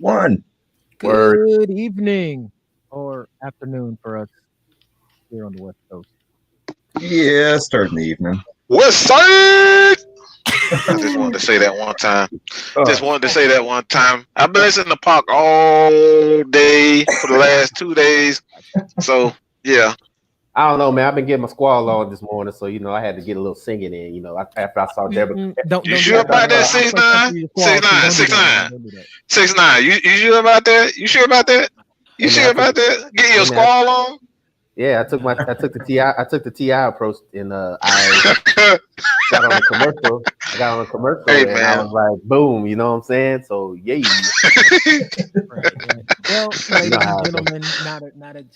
One. Good evening or afternoon for us here on the West Coast. Yeah, starting the evening. West Side. I just wanted to say that one time. Just wanted to say that one time. I've been listening to Pac all day for the last 2 days. So yeah. I don't know, man. I've been getting my squall on this morning, so I had to get a little singing in. After I saw Deborah. You sure about that? 6'9"? 6'9", 6'9", 6'9". You sure about that? You sure about that? You sure about that? Get your squall on. Yeah, I took the TI approach, and I got on a commercial. Hey, and man. I was like, boom, you know what I'm saying? So yeah. Right, yeah. Well, ladies and gentlemen,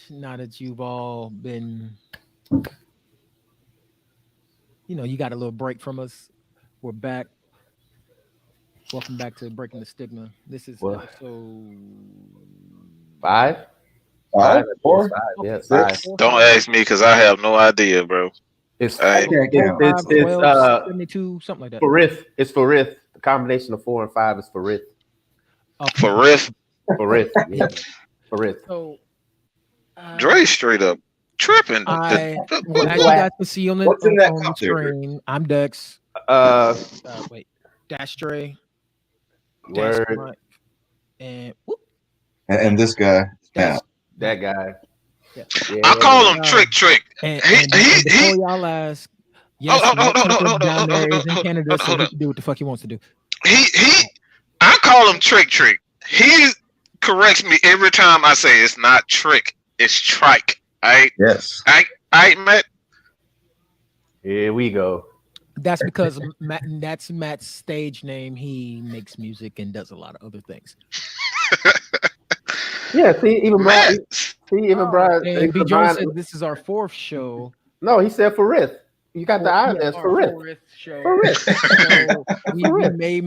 now that you've all been, you got a little break from us. We're back. Welcome back to Breaking the Stigma. This is episode 5. 4. Yeah, 6. 5. Don't ask me because I have no idea, bro. It's 72, something like that. For Riff. It's for Riff. The combination of 4 and 5 is for Riff. For Riff. For Riff. Yeah. For Riff. So Dre straight up tripping. As you guys can see on the screen, I'm Dex. Wait, Dash Dre. Word. And this guy. That's, that guy. Yeah. I call him Trick. And before y'all ask, yes, down there is in Canada, so he can do what the fuck he wants to do. I call him Trick. He corrects me every time I say it's not Trick, it's Trike. Alright? Yes. Alright, Matt? Here we go. That's because that's Matt's stage name. He makes music and does a lot of other things. Yeah, see, even Brian. And B. Jones said this is our 4th show. No, he said for Riff. You got the eye there for Riff. For Riff. So we may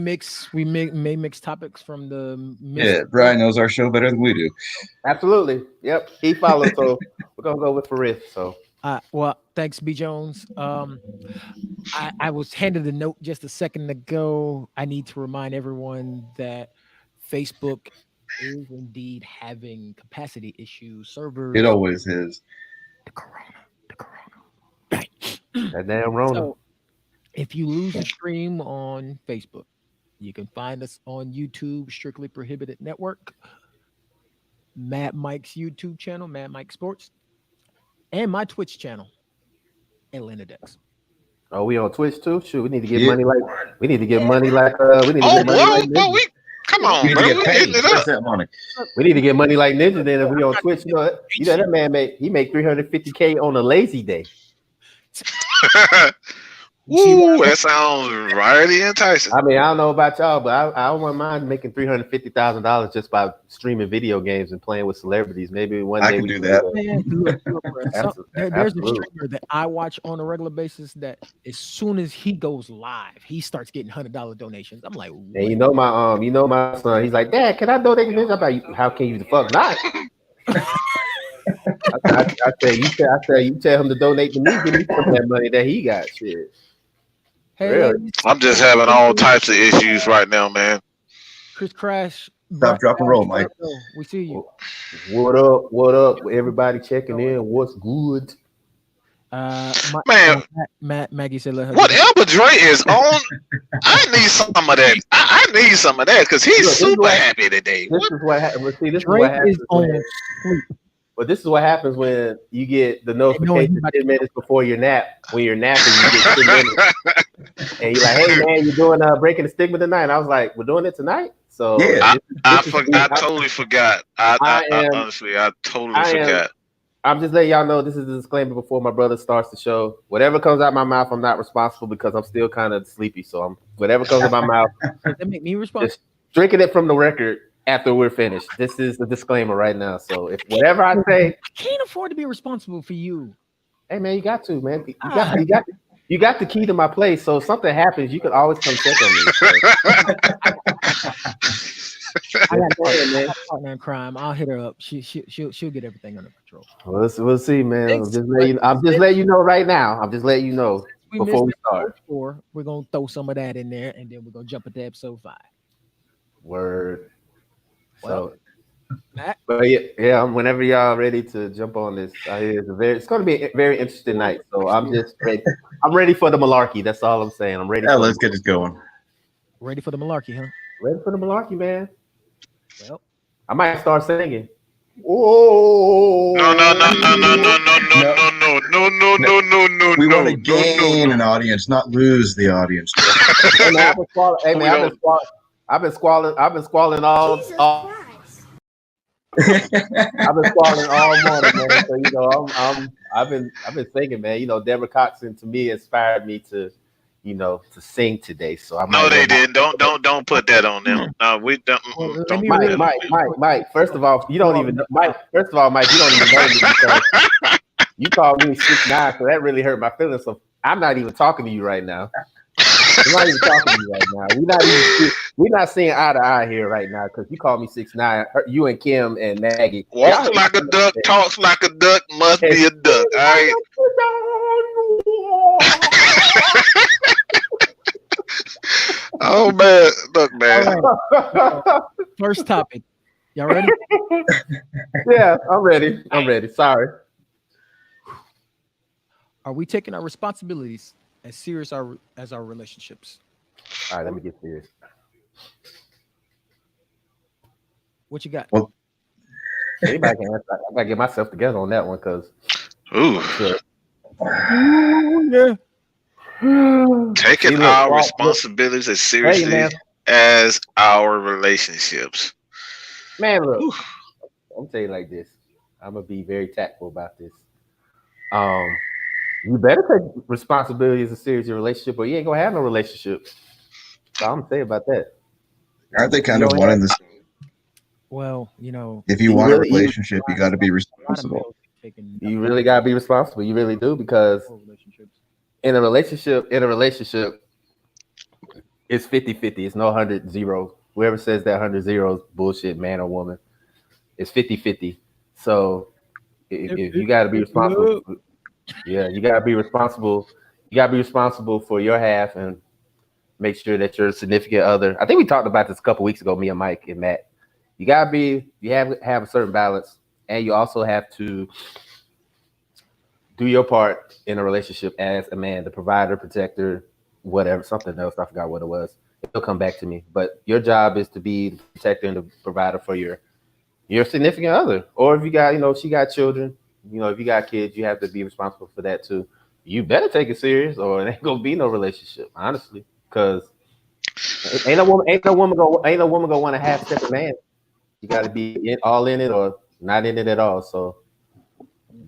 mix topics from the. Yeah, Brian knows our show better than we do. Absolutely. Yep, he follows. So we're gonna go with for Riff. So. Well, thanks, B. Jones. I was handed a note just a second ago. I need to remind everyone that Facebook is indeed having capacity issues. Servers. It always is. The corona. That damn Rona. So, if you lose a stream on Facebook, you can find us on YouTube, Strictly Prohibited Network, Mad Mike's YouTube channel, Mad Mike Sports, and my Twitch channel, Atlanta Dex. Oh, we on Twitch too? Shoot, we need to get money like we need to get money like come on, bro. We need to get money like Ninja. Then if we on Twitch, that man make $350K on a lazy day. Ooh, that sounds really enticing. I mean, I don't know about y'all, but I wouldn't mind making $350,000 just by streaming video games and playing with celebrities. Maybe one day we can do that. There's a streamer that I watch on a regular basis that as soon as he goes live, he starts getting $100 donations. I'm like, what? And my son, he's like, Dad, can I donate this? I'm like, how can you the fuck not? I tell you tell him to donate to me, give me some of that money that he got. Shit. Hey, really? I'm just having all types of issues right now, man. Chris Crash. Stop, drop, and roll, Mike. We see you. What up? What up? Everybody checking in. What's good? Maggie said, "Let her." Whatever Dre is on, I need some of that. I need some of that because he's super happy today. This is what happens. See, this Dre is what happens. is on sleep. But this is what happens when you get the notification 10 minutes before your nap. When you're napping, you get 10 minutes. And you're like, hey, man, you doing Breaking the Stigma tonight? And I was like, we're doing it tonight? So yeah, I totally forgot. I honestly totally forgot. I'm just letting y'all know this is a disclaimer before my brother starts the show. Whatever comes out my mouth, I'm not responsible because I'm still kind of sleepy. So whatever comes out my mouth, does that make me responsible? Just drinking it from the record. After we're finished, this is the disclaimer right now. So if whatever I say, I can't afford to be responsible for you. Hey man, you got to, man. You got the key to my place. So if something happens, you can always come check on me. I got a partner in crime. I'll hit her up. She'll get everything under control. We'll see, man. I'm just letting you know right now. I'm just letting you know before we start. We're gonna throw some of that in there, and then we're gonna jump into episode 5. Word. Well, But yeah. Whenever y'all ready to jump on this, it's going to be a very interesting night. So I'm just ready. I'm ready for the malarkey. That's all I'm saying. I'm ready. Yeah, let's get it going. Ready for the malarkey, huh? Ready for the malarkey, man. Well, I might start singing. Oh No. We want to gain an audience, not lose the audience. Hey man, I've been squalling all. I've been squalling all morning, man. So I've been singing, man. Deborah Coxon to me inspired me to sing today. So I No, they didn't. Don't put that on them. No, we don't. Don't Mike. First of all, you don't even know, Mike. First of all, Mike, you don't even know me because you called me 6'9", so that really hurt my feelings. So I'm not even talking to you right now. I'm not even talking to you right now. We're not seeing eye to eye here right now because you called me 6'9". You and Kim and Maggie. Walks like a duck, talks like a duck, must be a duck. All right. Oh man, look, man. Right. First topic. Y'all ready? Yeah, I'm ready. Sorry. Are we taking our responsibilities as serious as our relationships? All right, let me get serious. What you got? Well, anybody can answer. I gotta get myself together on that one because. Yeah. Taking our responsibilities as seriously as our relationships. Man, look, I'm tell you like this. I'm gonna be very tactful about this. You better take responsibility as a serious relationship, or you ain't gonna have no relationship. So I'm gonna say about that. Aren't they kind of one and the same? Well, if you want a relationship, you got to be responsible. You really gotta be responsible. You really do, because in a relationship, it's 50-50. It's no 100-0. Whoever says that 100-0 is bullshit, man or woman. It's 50-50. So if you got to be responsible, you got to be responsible. You got to be responsible for your half and make sure that your significant other. I think we talked about this a couple weeks ago, me and Mike and Matt. You have a certain balance, and you also have to do your part in a relationship as a man, the provider, protector, whatever, something else. I forgot what it was. It'll come back to me. But your job is to be the protector and the provider for your significant other. Or if you got, she got children, if you got kids, you have to be responsible for that too. You better take it serious, or it ain't gonna be no relationship, honestly. Because ain't no woman gonna want to half-step a man. You got to be all in it or not in it at all. So,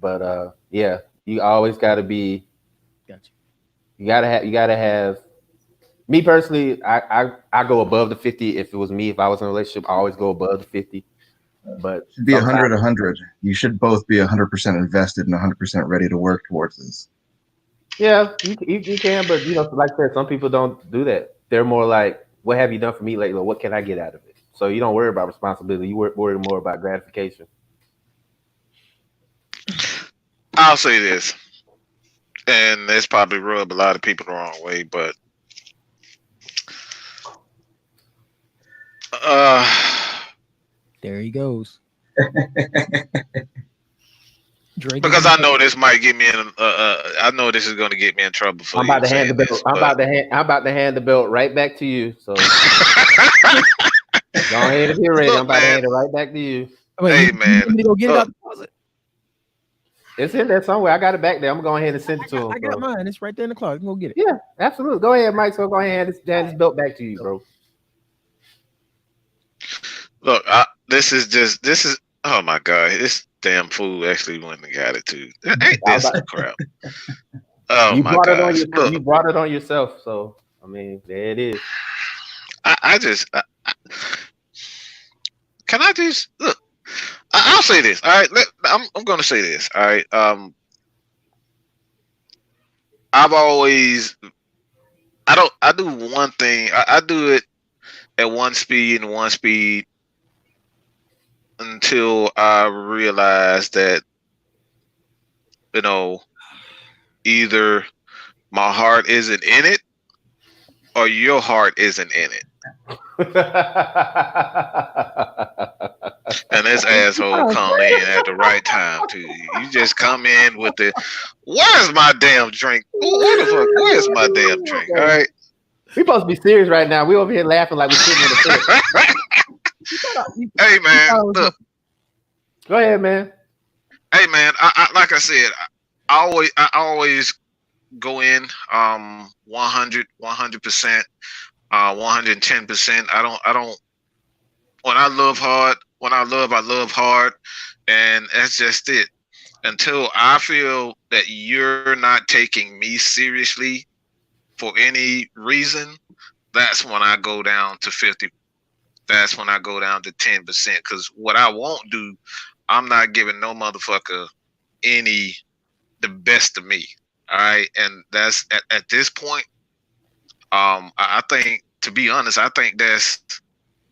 but you always got to be. Gotcha. You gotta have. Me personally, I go above the 50. If it was me, if I was in a relationship, I always go above the 50. But it should be 100. You should both be 100% invested and 100% ready to work towards this. Yeah, you can, but like I said, some people don't do that. They're more like, "What have you done for me lately? What can I get out of it?" So you don't worry about responsibility. You worry more about gratification. I'll say this, and this probably rub a lot of people the wrong way, but there he goes. Drake, because I know this might get me in. I know this is going to get me in trouble. For I'm about to hand the belt. I'm about to hand the belt right back to you. So go ahead if you're ready. I'm about to hand it right back to you. Hey man, you go get it out the closet. It's in there somewhere. I got it back there. I'm gonna go ahead and send it to him. I got mine. It's right there in the closet. Go get it. Yeah, absolutely. Go ahead, Mike. So go ahead and hand this belt back to you, bro. Look, this is. Oh my god, this damn fool actually went and got it too. Ain't this crap? Oh you my god, you brought it on yourself. So I mean, there it is. Can I just look? I'll say this. All right, I'm going to say this. All right. I've always. I do one thing. I do it at one speed until I realize that, either my heart isn't in it or your heart isn't in it. And this asshole come in at the right time too. You just come in with the, where's my damn drink? What the fuck? Where's my damn drink? All right. We supposed to be serious right now. We over here laughing like we're sitting in the field. Hey man, look. Go ahead, man. Hey man, I like I said, I always go in 100%, 110%. I don't. When I love hard, I love hard, and that's just it. Until I feel that you're not taking me seriously for any reason, that's when I go down to 50. That's when I go down to 10%. Because what I won't do, I'm not giving no motherfucker the best of me. All right. And that's at this point, I think, to be honest, I think that's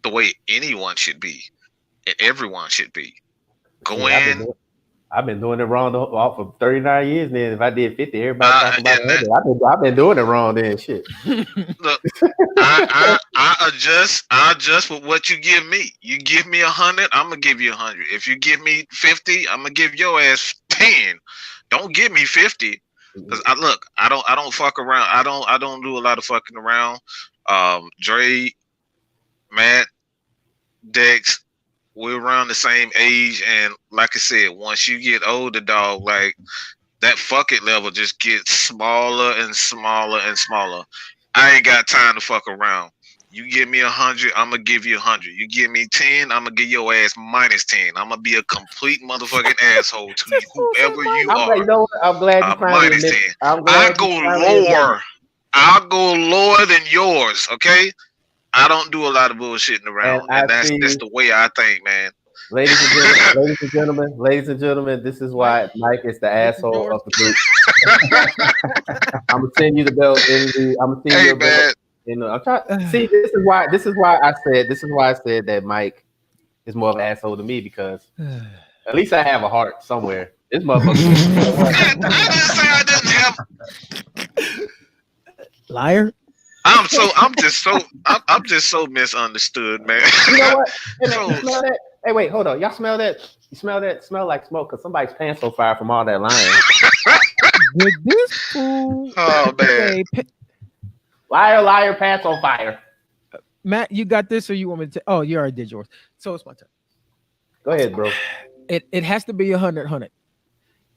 the way anyone should be. And everyone should be. Go in. I've been doing it wrong for 39 years. Then if I did 50, everybody talking about it. I've been doing it wrong. Then shit. Look, I adjust with what you give me. You give me 100, I'm gonna give you 100. If you give me 50, I'm gonna give your ass 10. Don't give me 50. Cause I don't fuck around. I don't do a lot of fucking around. Dre, Matt, Dex, we're around the same age, and like I said, once you get older, dog, like that fuck it level just gets smaller and smaller and smaller. I ain't got time to fuck around. You give me 100, I'm gonna give you 100. You give me 10, I'm gonna give your ass minus 10. I'm gonna be a complete motherfucking asshole to you, whoever you are. You know what? I'm glad you minus 10. I go lower. I'll go lower than yours. Okay. I don't do a lot of bullshitting around, and that's the way I think, man. Ladies and gentlemen, this is why Mike is the asshole of the group. I'm gonna send you the belt. I'm gonna send you the belt. I'm trying. See, this is why I said that Mike is more of an asshole to me, because at least I have a heart somewhere. This motherfucker. I didn't say I didn't have. Liar. I'm just so misunderstood, man. You know what? Hey, man, you smell that? Hey, wait, hold on. Y'all smell that? You smell that? Smell like smoke, because somebody's pants on fire from all that lying. Did this fool? Oh man! Liar, pants on fire. Matt, you got this, or you want me to? Oh, you already did yours. So it's my turn. Go ahead, bro. It has to be 100.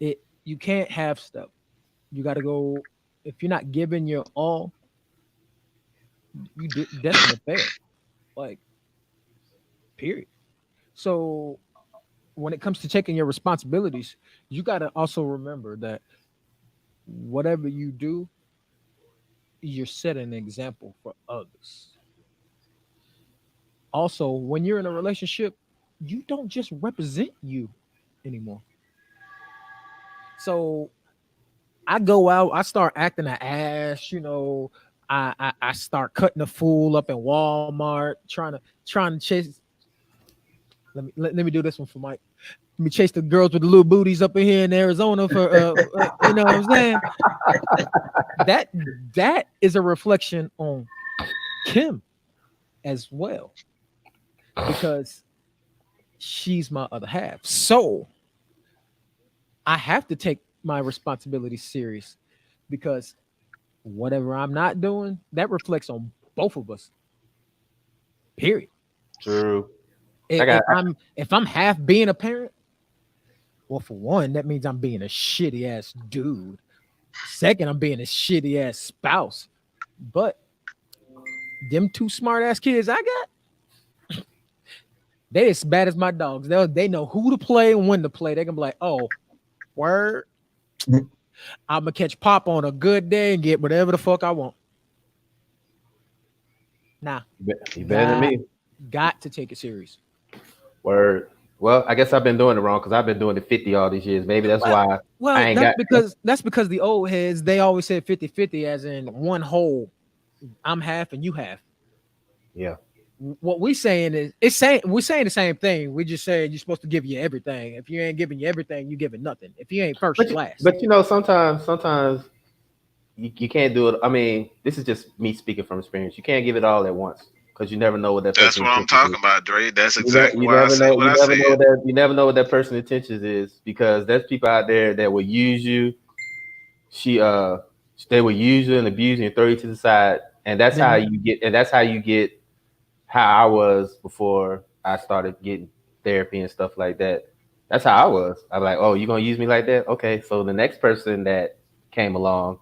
You can't have stuff. You got to go. If you're not giving your all, that's an affair. Like, period. So when it comes to taking your responsibilities, you got to also remember that whatever you do, you're setting an example for others. Also, when you're in a relationship, you don't just represent you anymore. So I go out, I start acting an ass, I start cutting a fool up in Walmart, trying to chase. Let me do this one for Mike. Let me chase the girls with the little booties up in here in Arizona for you know what I'm saying? That is a reflection on Kim as well, because she's my other half. So I have to take my responsibility serious, because whatever I'm not doing, that reflects on both of us. Period. True. If I'm half being a parent, well, for one, that means I'm being a shitty ass dude. Second, I'm being a shitty ass spouse. But them two smart ass kids I got, they as bad as my dogs. They know who to play and when to play. They can be like, oh, word. I'm gonna catch Pop on a good day and get whatever the fuck I want. Nah, you better than me. Got to take it serious. Word. Well, I guess I've been doing it wrong, because I've been doing it 50 all these years. Maybe that's why. Well, I ain't that's because the old heads, they always said 50-50, as in one whole. I'm half and you half. Yeah. What we saying is we're saying the same thing. We just saying you're supposed to give you everything. If you ain't giving you everything, you giving nothing. If you ain't first, you're last. But sometimes you can't do it. I mean, this is just me speaking from experience. You can't give it all at once, because you never know what that. That's what I'm talking about, Dre. That's exactly why I say what I said. You never know what that person's intentions is, because there's people out there that will use you. They will use you and abuse you and throw you to the side, and that's how you get how I was before I started getting therapy and stuff like that. That's how I was. I'm like, oh, you gonna use me like that? Okay, so the next person that came along,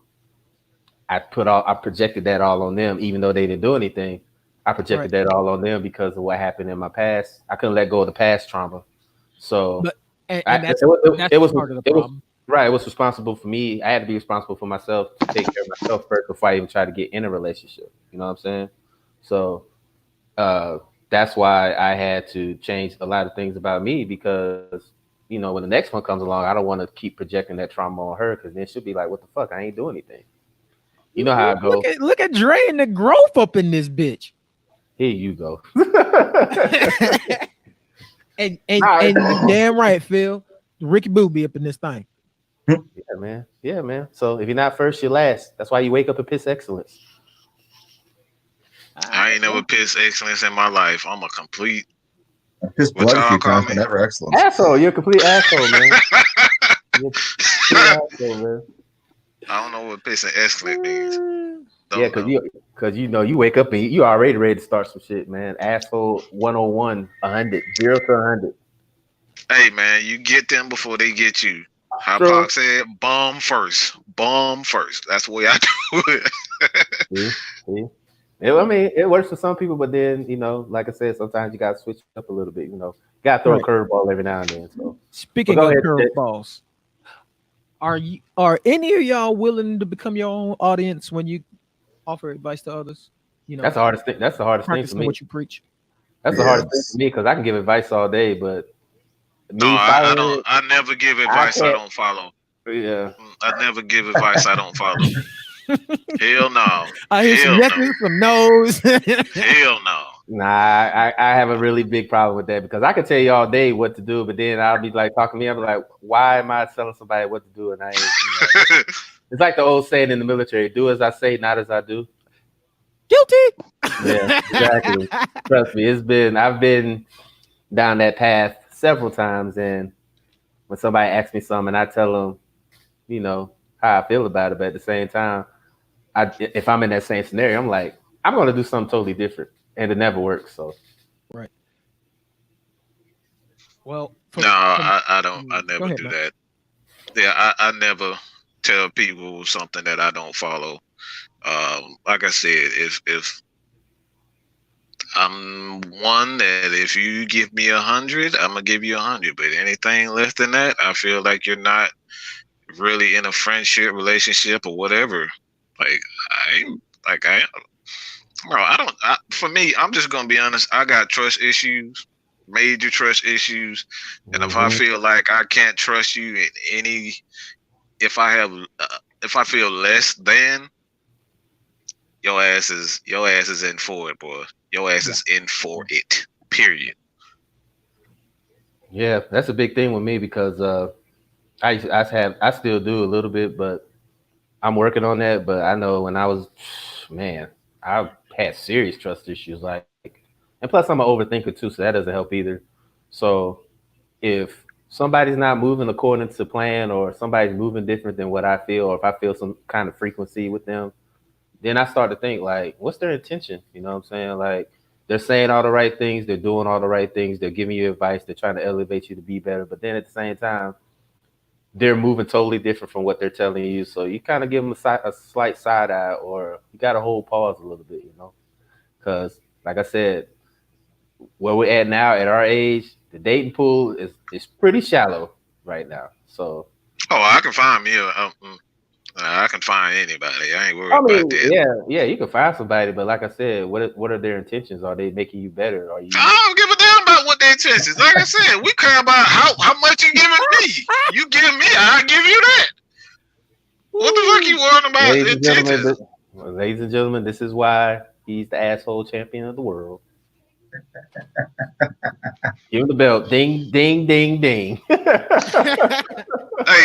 I projected that all on them, even though they didn't do anything. I projected that all on them because of what happened in my past. I couldn't let go of the past trauma, so it was part of the problem. It was responsible for me. I had to be responsible for myself, to take care of myself first before I even try to get in a relationship. You know what I'm saying? So that's why I had to change a lot of things about me, because when the next one comes along, I don't want to keep projecting that trauma on her, because then she'll be like, "What the fuck? I ain't doing anything." You know how I go. Look at Dre and the growth up in this bitch. Here you go. and damn right, Phil. Ricky Boo be up in this thing. Yeah, man. So if you're not first, you're last. That's why you wake up and piss excellence. I ain't never pissed excellence in my life. I'm a complete. I pissed blood a few times, but never excellence. Asshole, you're a complete asshole, man. I don't know what pissing excellent means. Because you wake up and you already ready to start some shit, man. Asshole 101, 100, 0 to 100. Hey, man, you get them before they get you. How Pac said, bomb first. That's the way I do it. See? It works for some people, but then, like I said, sometimes you got to switch it up a little bit, Got to throw a curveball every now and then. So, speaking of curveballs, are any of y'all willing to become your own audience when you offer advice to others? That's the hardest thing. That's the hardest thing for me. What you preach. That's the hardest thing for me, because I can give advice all day, but I don't. I never give advice I don't follow. Yeah, I never give advice I don't follow. Hell no. I hear some yeses, some no's. Hell no. Nah, I have a really big problem with that, because I can tell you all day what to do, but then I'll be like talking to me. I'll be like, why am I telling somebody what to do? And I ain't, it's like the old saying in the military: "Do as I say, not as I do." Guilty. Yeah, exactly. Trust me, I've been down that path several times, and when somebody asks me something, and I tell them, how I feel about it, but at the same time, if I'm in that same scenario, I'm like, I'm going to do something totally different, and it never works. So, right. Well, I don't. I never do that. Yeah, I never tell people something that I don't follow. Like I said, if I'm one that if you give me 100, I'm gonna give you 100. But anything less than that, I feel like you're not really in a friendship, relationship, or whatever. For me, I'm just gonna be honest. I got trust issues, major trust issues, and if I feel like I can't trust you in any, if I feel less than, your ass is in for it, boy. Your ass is in for it. Period. Yeah, that's a big thing with me, because I still do a little bit, but I'm working on that. But I know when I was, I had serious trust issues, and plus I'm an overthinker too, so that doesn't help either. So if somebody's not moving according to plan, or somebody's moving different than what I feel, or if I feel some kind of frequency with them, then I start to think, what's their intention? You know what I'm saying? They're saying all the right things, they're doing all the right things, they're giving you advice, they're trying to elevate you to be better, but then at the same time, they're moving totally different from what they're telling you. So you kind of give them a slight side eye, or you got to hold pause a little bit, because like I said, where we're at now at our age, the dating pool is pretty shallow right now. So I can find me I can find anybody. I ain't worried about that. Yeah, you can find somebody, but like I said, what are their intentions? Are they making you better? Are you? I don't give a damn about what their intentions. Like I said, we care about how much you giving me. You give me, I give you that. What the fuck you worrying about intentions? Ladies and gentlemen, this is why he's the asshole champion of the world. Give him the belt. Ding, ding, ding, ding. Hey,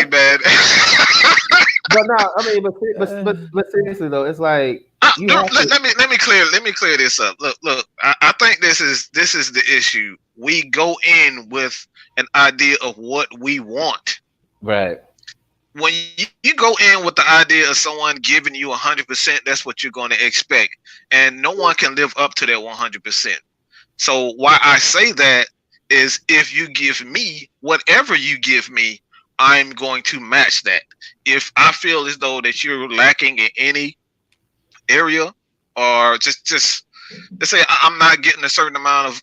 man. no, I mean, but seriously though, it's like let me clear this up. Look. I think this is the issue. We go in with an idea of what we want. Right. When you go in with the idea of someone giving you 100%, that's what you're going to expect, and no one can live up to that 100%. So why I say that is, if you give me whatever you give me, I'm going to match that. If I feel as though that you're lacking in any area, or just let's say I'm not getting a certain amount of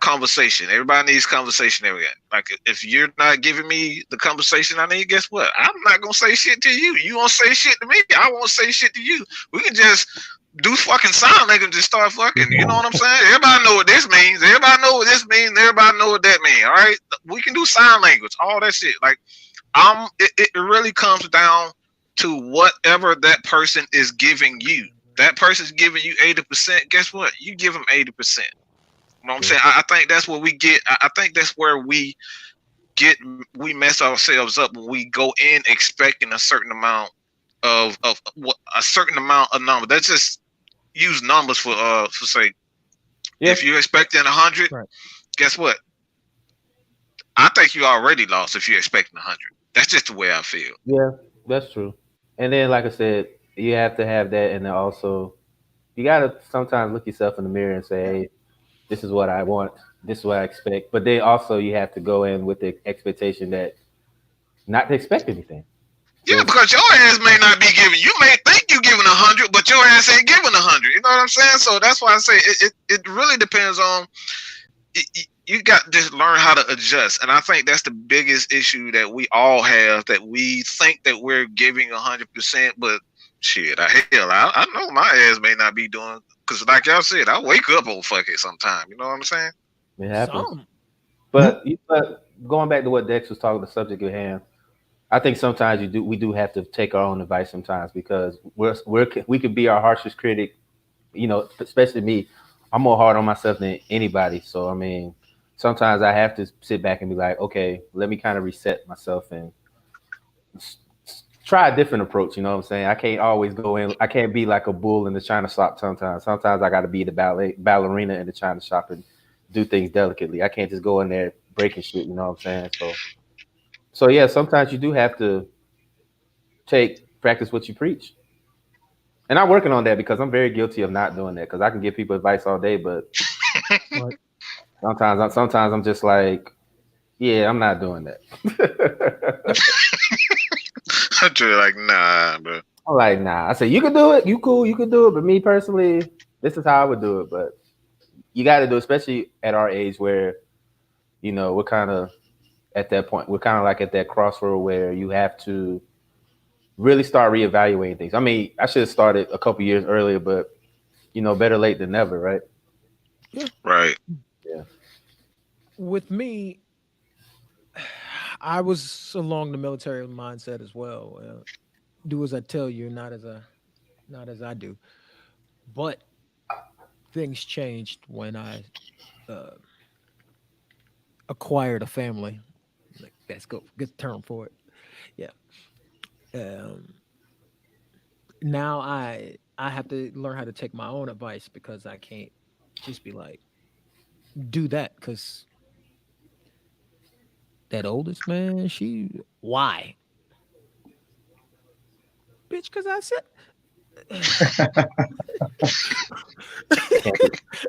conversation. Everybody needs conversation area. Like, if you're not giving me the conversation I need, guess what? I'm not gonna say shit to you. You won't say shit to me. I won't say shit to you. We can just do fucking sign language and just start fucking. You know what I'm saying? Everybody know what this means. Everybody know what this means. Everybody know what that means. All right, we can do sign language, all that shit. Like, it really comes down to whatever that person is giving you. That person's giving you 80%. Guess what? You give them 80%. You know what I'm saying? I think that's what we get. I think that's where we mess ourselves up when we go in expecting a certain amount of what a certain amount of number. That's just use numbers for sake. Yeah. If you're expecting 100, right, guess what? I think you already lost if you're expecting 100. That's just the way I feel. Yeah, that's true. And then, like I said, you have to have that, and then also you gotta sometimes look yourself in the mirror and say, hey, this is what I want. This is what I expect. But then also you have to go in with the expectation that not to expect anything. Yeah, because your ass may not be giving. You may think you're giving 100, but your ass ain't giving 100. You know what I'm saying? So that's why I say it really depends on. You got to just learn how to adjust, and I think that's the biggest issue that we all have. That we think that we're giving 100%, but shit, I know my ass may not be doing. Because like y'all said, I wake up on fuck it sometime. You know what I'm saying? It happens. But going back to what Dex was talking, the subject at hand, I think sometimes we do have to take our own advice sometimes, because we could be our harshest critic. Especially me. I'm more hard on myself than anybody. So I mean, sometimes I have to sit back and be like, okay, let me kind of reset myself and try a different approach. You know what I'm saying? I can't always go in. I can't be like a bull in the china shop sometimes. Sometimes I got to be the ballerina in the china shop and do things delicately. I can't just go in there breaking shit. You know what I'm saying? So yeah, sometimes you do have to practice what you preach. And I'm working on that, because I'm very guilty of not doing that, because I can give people advice all day, but sometimes I'm just like, yeah, I'm not doing that. I'm just like, nah, bro. I'm like, nah. I say, you can do it. You cool. You can do it. But me personally, this is how I would do it. But you got to do it, especially at our age where, we're kind of at that point. We're kind of like at that crossroad where you have to really start reevaluating things. I mean, I should have started a couple years earlier, but, better late than never, right? Yeah. Right. Yeah. With me, I was along the military mindset as well. Do as I tell you, not as I do. But things changed when I acquired a family. Like, that's good term for it. Yeah. Now I have to learn how to take my own advice, because I can't just be like, do that, because that oldest man, why? Bitch, because I said.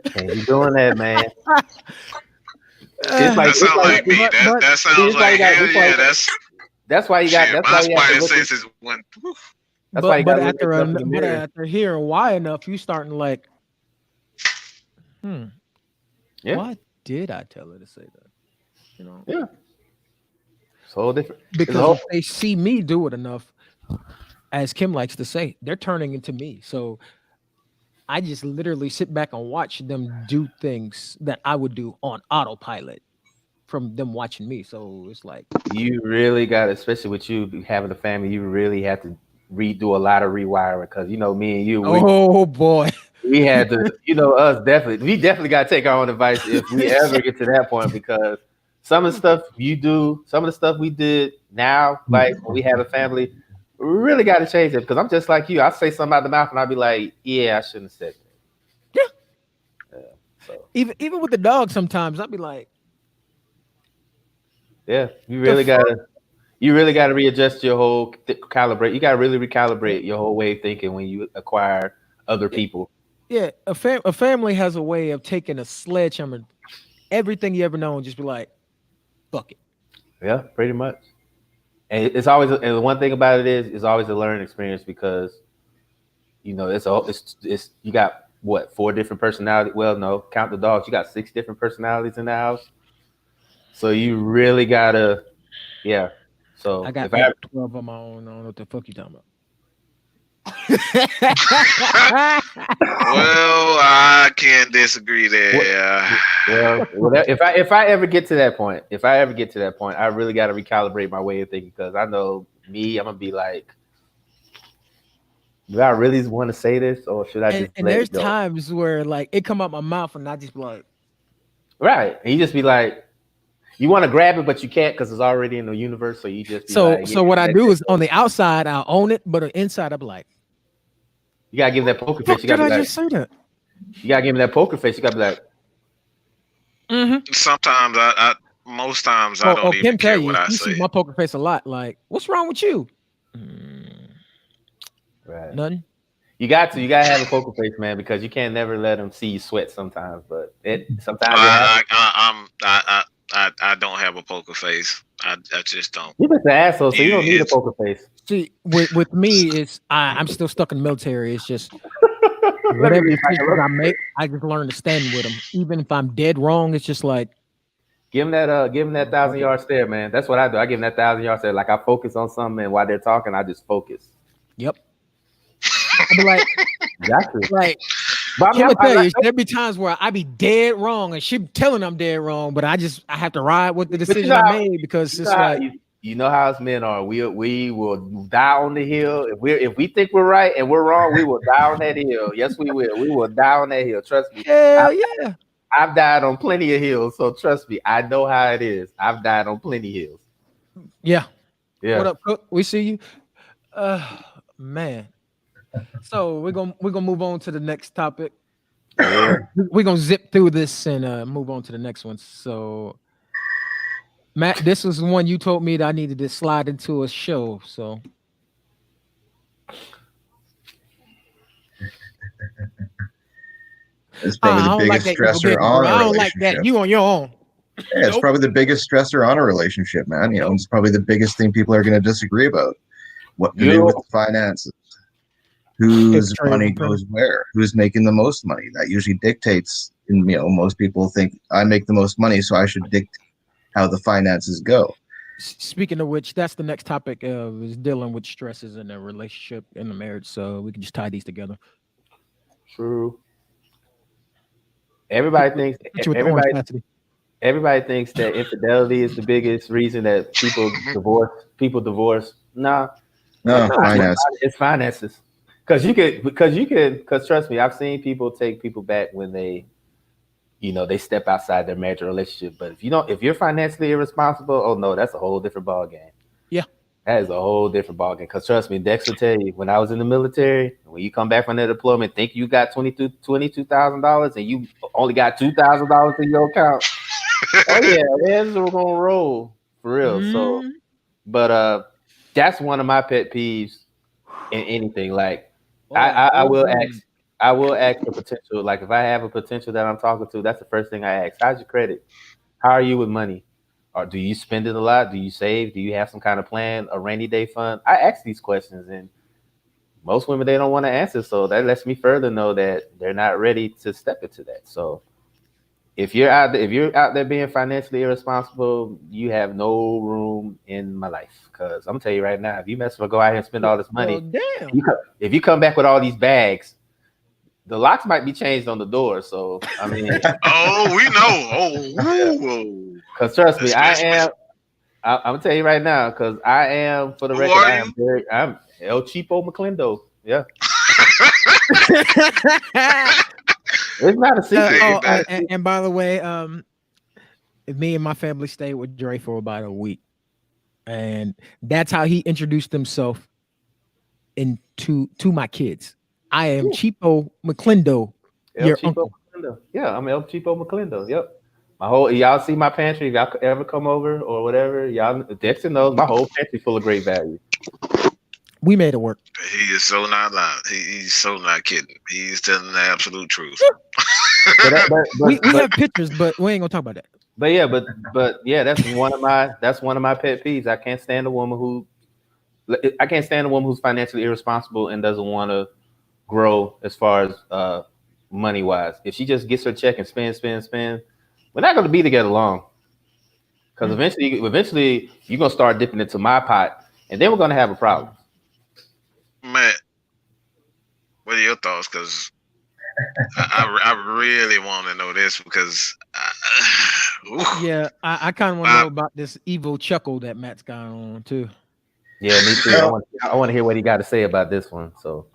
Can't be doing that, man. That sounds like me. That sounds like hell yeah. That's why you got. Shit, that's why you sense is one. That's why you got. But after hearing why enough, you starting like, yeah. Why did I tell her to say that? Yeah. It's a whole different. Because if they see me do it enough, as Kim likes to say, they're turning into me. So I just literally sit back and watch them do things that I would do on autopilot from them watching me. So it's like, you really got, especially with you having a family, you really have to redo a lot of rewiring, because me and you. Boy. We had to, us definitely. We definitely got to take our own advice if we ever get to that point, because some of the stuff you do, some of the stuff we did now, like when we have a family, really got to change it because I'm just like you. I say something out the mouth and I'll be like, yeah, I shouldn't have said that. Yeah. So even with the dog, sometimes I'll be like, yeah, you really gotta readjust your whole calibrate. You gotta really recalibrate your whole way of thinking when you acquire other people. Yeah, a family has a way of taking a sledgehammer, everything you ever know, and just be like, fuck it. Yeah, pretty much. And it's always, and the one thing about it is, it's always a learning experience because, it's you got what 4 different personalities. Well, no, count the dogs. You got 6 different personalities in the house. So you really gotta, yeah. So I got if like I 12 of my own. I don't know what the fuck you talking about. Well, I can't disagree there. well, if I ever get to that point, I really got to recalibrate my way of thinking because I know me, I'm gonna be like, do I really want to say this or should I just and let there's it go? times where like it come out my mouth and I just be like, Right, and you just be like, you want to grab it but you can't because it's already in the universe. So you just be like, so what I do is on the outside I'll own it, but on the inside I'll be like, you gotta give that poker face. fuck You gotta did be I like, just say that? you gotta give me that poker face. You gotta be like, Sometimes most times I don't even Kim tell care you, what I you see say. my poker face a lot. Like, what's wrong with you? right. Nothing. You gotta have a poker face, man, because you can't never let them see you sweat sometimes. But sometimes it happens. I don't have a poker face. I just don't. You're just an asshole, so you don't need a It's- poker face. See, with me, it's I'm still stuck in the military. It's just Let me whatever read decisions my- I make, I just learn to stand with them. Even if I'm dead wrong, it's just like, Give him that 1,000-yard stare, man. That's what I do. I give him that 1,000-yard stare. Like I focus on something, and while they're talking, I just focus. yep. I'll be like, Exactly. like But Kim will tell you, there be times where I be dead wrong, and she telling I'm dead wrong, but I have to ride with the decision I made because it's like, you know how us men are. We will die on the hill. If we think we're right and we're wrong, we will die on that hill. Yes, we will. We will die on that hill. Trust me. hell yeah. I've died on plenty of hills, so trust me, I know how it is. I've died on plenty of hills. Yeah. Yeah. What up, Cook? We see you. Man. So we're gonna move on to the next topic. Yeah. We're gonna zip through this and move on to the next one. So Matt, this was one you told me that I needed to slide into a show. So It's probably the biggest stressor on a I don't relationship. like that. You on your own. Yeah, it's probably the biggest stressor on a relationship, man. You know, it's probably the biggest thing people are going to disagree about. What to do with the finances, whose money goes where, who's making the most money. That usually dictates. And most people think I make the most money, so I should dictate how the finances go. Speaking of which, that's the next topic is dealing with stresses in a relationship, in a marriage. So we can just tie these together. True. Everybody thinks that infidelity is the biggest reason that people divorce. No, finances. It's finances. Because trust me, I've seen people take people back when they step outside their marriage or relationship. But if you're financially irresponsible, oh no, that's a whole different ball game. Yeah. That is a whole different ballgame. Because trust me, Dex will tell you, when I was in the military, when you come back from the deployment, think you got $22,000 and you only got $2,000 in your account. Oh yeah, we're gonna roll for real. So, but that's one of my pet peeves in anything. Like, I will ask for potential. Like, if I have a potential that I'm talking to, that's the first thing I ask. How's your credit? How are you with money? Or do you spend it a lot? Do you save? Do you have some kind of plan, a rainy day fund? I ask these questions, and most women, they don't want to answer. So that lets me further know that they're not ready to step into that. So if you're out there being financially irresponsible, you have no room in my life. Because I'm gonna tell you right now, if you mess with go out here and spend all this money, if you come back with all these bags, the locks might be changed on the door. So I mean, we know. Because trust me, I'm gonna tell you right now, because I am, for the record, I'm El Cheapo McClindo. Yeah. It's not a secret. And by the way, me and my family stayed with Dre for about a week, and that's how he introduced himself to my kids. I am Cheapo McClindo, your uncle. McClindo. Yeah, I'm El Cheapo McClindo. Yep. My whole y'all see my pantry. If y'all ever come over or whatever, y'all Dexter knows my whole pantry full of great value. We made it work. He is so not lying. He's so not kidding. He's telling the absolute truth. We have pictures, but we ain't gonna talk about that. But yeah, that's one of my pet peeves. I can't stand a woman who's financially irresponsible and doesn't want to grow as far as money wise. If she just gets her check and spend, we're not going to be together long. Because eventually you're gonna start dipping into my pot, and then we're gonna have a problem. Matt, what are your thoughts? Because I really want to know this because I kind of want to know about this evil chuckle that Matt's got on too. Yeah, me too. I want to hear what he got to say about this one. So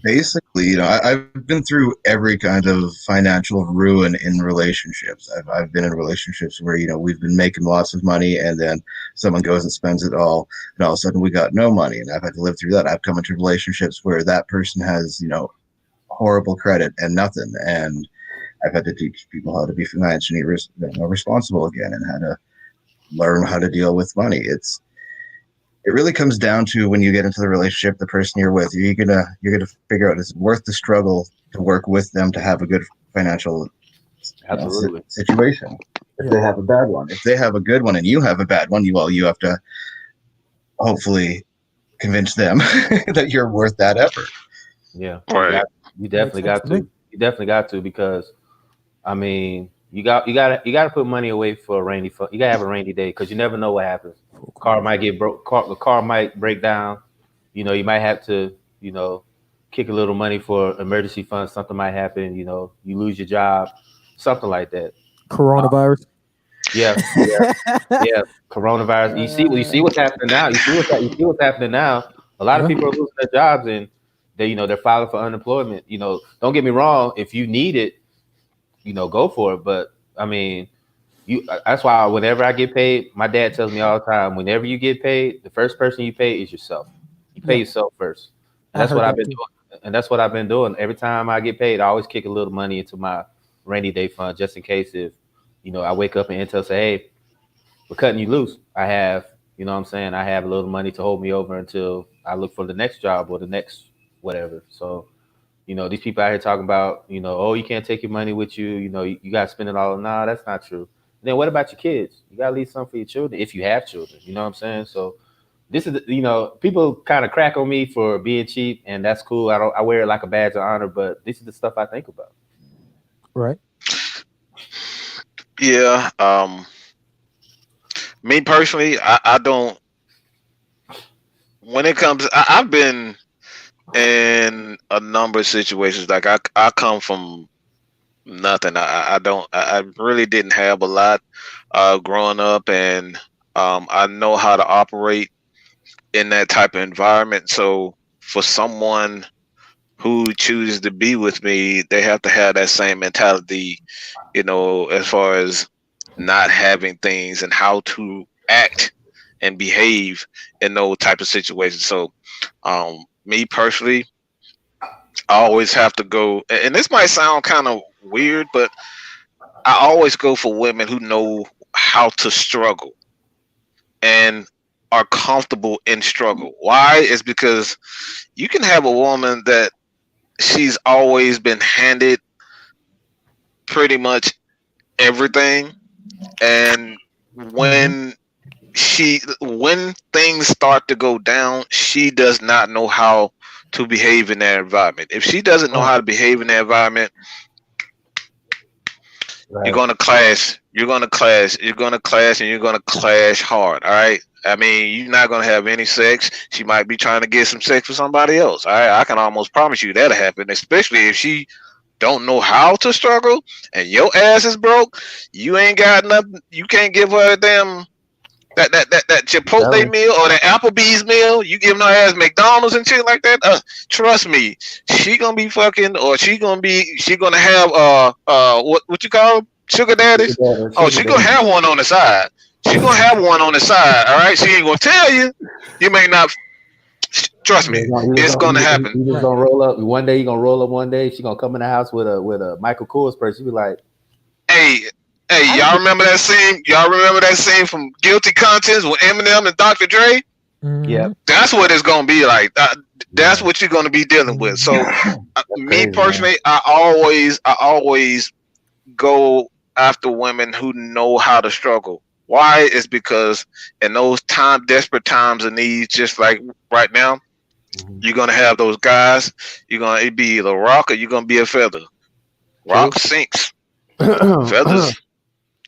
basically, I've been through every kind of financial ruin in relationships. I've been in relationships where, we've been making lots of money and then someone goes and spends it all, and all of a sudden we got no money. And I've had to live through that. I've come into relationships where that person has, horrible credit and nothing. And I've had to teach people how to be financially responsible again and how to learn how to deal with money. It really comes down to when you get into the relationship, the person you're with, you're gonna figure out is it worth the struggle to work with them to have a good financial situation. If they have a bad one, if they have a good one and you have a bad one, you have to hopefully convince them that you're worth that effort. Yeah, right. You definitely got to. You definitely got to, because I mean, you got to put money away for a rainy. You gotta have a rainy day because you never know what happens. Car might get broke. The car might break down. You might have to, kick a little money for emergency funds. Something might happen. You lose your job, something like that. Coronavirus. Yeah. Coronavirus. You see what's happening now. You see what's happening now. A lot of people are losing their jobs and they're filing for unemployment. Don't get me wrong. If you need it, go for it. But I mean, that's why whenever I get paid, my dad tells me all the time, whenever you get paid, the first person you pay is yourself. You pay yourself first. And that's what I've been doing. And that's what I've been doing. Every time I get paid, I always kick a little money into my rainy day fund, just in case if, I wake up and Intel say, hey, we're cutting you loose. I have, I have a little money to hold me over until I look for the next job or the next whatever. So, these people out here talking about, oh, you can't take your money with you. You got to spend it all. Nah, that's not true. Then what about your kids? You got to leave something for your children if you have children. You know what I'm saying? So this is, people kind of crack on me for being cheap, and that's cool. I wear it like a badge of honor, but this is the stuff I think about. Right. Yeah. Me personally, I don't. When it comes, I've been in a number of situations. Like I come from nothing. I really didn't have a lot growing up, and I know how to operate in that type of environment. So for someone who chooses to be with me, they have to have that same mentality, as far as not having things and how to act and behave in those type of situations. So me personally, I always have to go, and this might sound kind of weird, but I always go for women who know how to struggle and are comfortable in struggle. Why? Is because you can have a woman that she's always been handed pretty much everything, and when things start to go down, she does not know how to behave in that environment. If she doesn't know how to behave in that environment, right, you're gonna clash, and you're gonna clash hard. All right. I mean, you're not gonna have any sex. She might be trying to get some sex with somebody else. All right, I can almost promise you that'll happen, especially if she don't know how to struggle and your ass is broke. You ain't got nothing. You can't give her a damn that Chipotle meal or that Applebee's meal. You giving her ass McDonald's and shit like that. Trust me, she gonna be fucking, or she gonna have what you call them? Sugar daddies. She gonna have one on the side. She gonna have one on the side. All right, she ain't gonna tell you. You may not. Trust me, it's gonna happen. You just gonna roll up one day. You gonna roll up one day. She gonna come in the house with a Michael Kors purse. You be like, Hey, y'all remember that scene? Y'all remember that scene from Guilty Conscience with Eminem and Dr. Dre? yeah, That's what it's gonna be like. That's what you're gonna be dealing with. So, me personally, I always go after women who know how to struggle. Why? Is because in those desperate times of need, just like right now, you're gonna have those guys. You're gonna be either rock or you're gonna be a feather. Rock sinks, feathers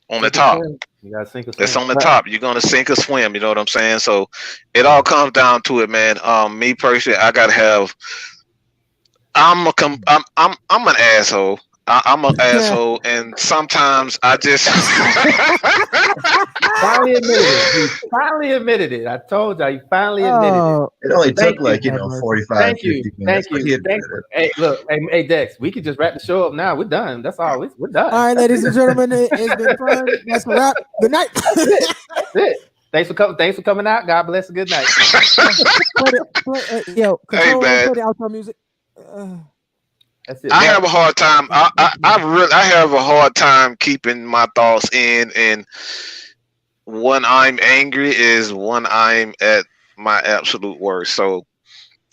on the top. You gotta sink or swim. It's on the top. You're gonna sink or swim. You know what I'm saying? So it all comes down to it, man. Me personally, I gotta have. I'm an asshole. I'm an asshole, and sometimes I just finally admitted it. You finally admitted it. I told y'all. You finally admitted it. It only took 45, 50 minutes. Thank you. Hey, look, hey, Dex, we can just wrap the show up now. We're done. That's all. We're done. All right, ladies and gentlemen, it's been fun. That's a wrap. Good night. That's it. Thanks for coming out. God bless. Good night. Yo, hey, man. play the outro music. That's it. I have a hard time. I have a hard time keeping my thoughts in, and when I'm angry is when I'm at my absolute worst. So,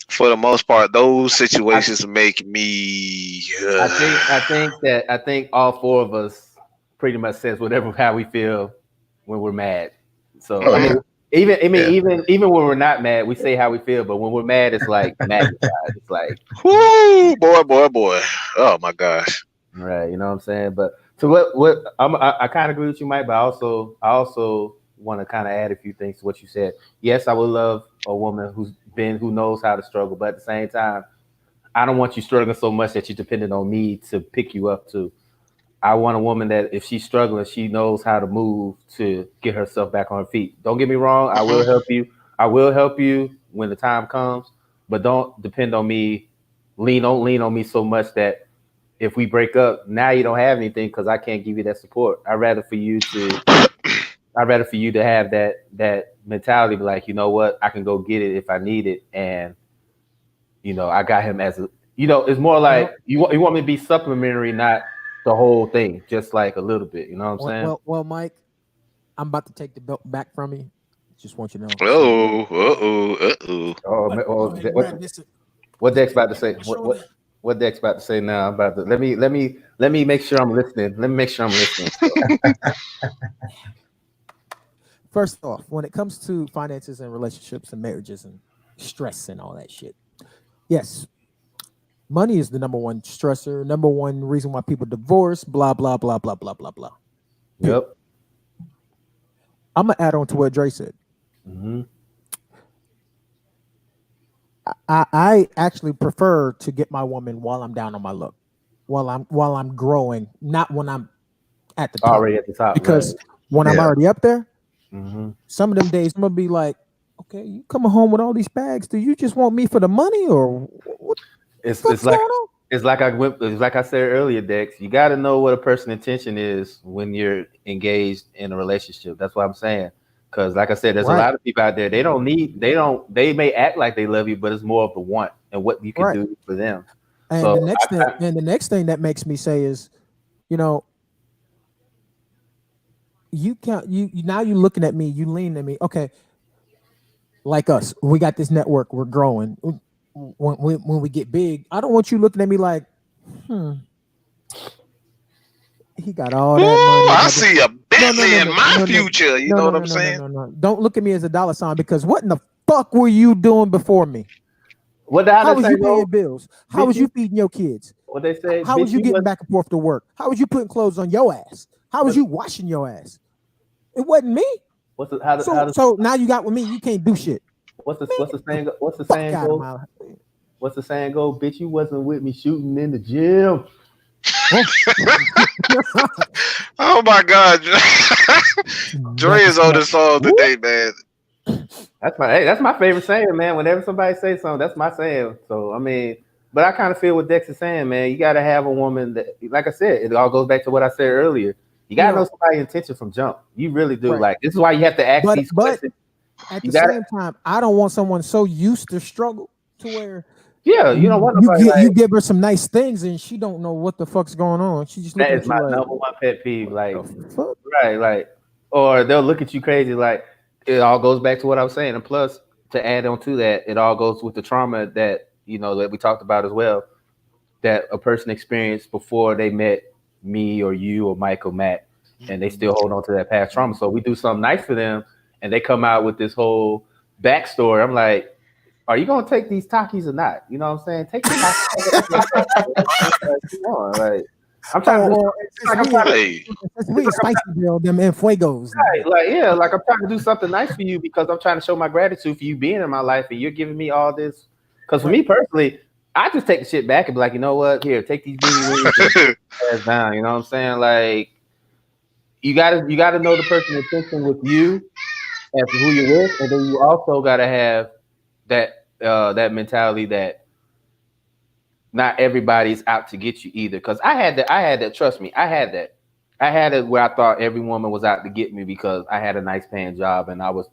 for the most part, those situations make me. I think all four of us pretty much says how we feel when we're mad. So even when we're not mad, we say how we feel. But when we're mad, it's like magnified. It's like, whoo, boy. Oh my gosh. Right, you know what I'm saying. But so what I kind of agree with you, Mike. But I also want to kind of add a few things to what you said. Yes, I would love a woman who knows how to struggle, but at the same time, I don't want you struggling so much that you're dependent on me to pick you up too. I want a woman that if she's struggling, she knows how to move to get herself back on her feet. Don't get me wrong. I will help you. I will help you when the time comes, but don't depend on me. Don't lean on me so much that if we break up, now you don't have anything because I can't give you that support. I'd rather for you to have that mentality, be like, you know what, I can go get it if I need it, and I got him as a. It's more like you want me to be supplementary, not the whole thing, just like a little bit. You know what I'm saying? Well, Mike, I'm about to take the belt back from you. Just want you to know. What Dex about to say? What Dex about to say now? I'm about to let me make sure I'm listening. Let me make sure I'm listening. First off, when it comes to finances and relationships and marriages and stress and all that shit, yes. Money is the number one stressor, number one reason why people divorce, blah, blah, blah, blah, blah, blah, blah. Yep. I'm going to add on to what Dre said. Mm-hmm. I actually prefer to get my woman while I'm down on my luck, while I'm growing, not when I'm at the top. Already at the top. Because when I'm already up there, some of them days I'm going to be like, okay, you coming home with all these bags. Do you just want me for the money or what? It's like I said earlier, Dex. You got to know what a person's intention is when you're engaged in a relationship. That's what I'm saying. Because, like I said, there's a lot of people out there. They may act like they love you, but it's more of the want and what you can do for them. And so the next thing that makes me say is, you can't. Now you're looking at me. You lean at me. Okay, like us, we got this network. We're growing. When we get big, I don't want you looking at me like, he got all that money. I see a Bentley in my future. You know what I'm saying? No. Don't look at me as a dollar sign, because what in the fuck were you doing before me? How was you paying bills? How was you feeding your kids? What they say? How was you getting back and forth to work? How was you putting clothes on your ass? How was you washing your ass? It wasn't me. So now you got with me. You can't do shit. What's the saying? What's the saying go? Bitch, you wasn't with me shooting in the gym. Oh my God, Dre is on the song today, man. That's my favorite saying, man. Whenever somebody says something, that's my saying. So I mean, but I kind of feel what Dex is saying, man. You got to have a woman that, like I said, it all goes back to what I said earlier. You gotta know somebody's intention from jump. You really do. Like this is why you have to ask these questions. At the same time, I don't want someone so used to struggle to where you don't want nobody you give her some nice things and she don't know what the fuck's going on. She just that is my number one pet peeve. Like right, like or they'll look at you crazy. Like it all goes back to what I was saying, and plus to add on to that, it all goes with the trauma that that we talked about as well, that a person experienced before they met me or you or Mike or Matt, and they still hold on to that past trauma. So we do something nice for them, and they come out with this whole backstory. I'm like, are you gonna take these Takis or not? You know what I'm saying? Take the Takis. Come on, like I'm trying to spicy grill them in fuegos. Right, like I'm trying to do something nice for you because I'm trying to show my gratitude for you being in my life and you're giving me all this. Because for me personally, I just take the shit back and be like, you know what? Here, take these beanie wings and down. You know what I'm saying? Like, you gotta know the person's intention with you and who you're with, and then you also gotta have that mentality that not everybody's out to get you either. Because I had that. Trust me, I had that. I had it where I thought every woman was out to get me because I had a nice paying job and I was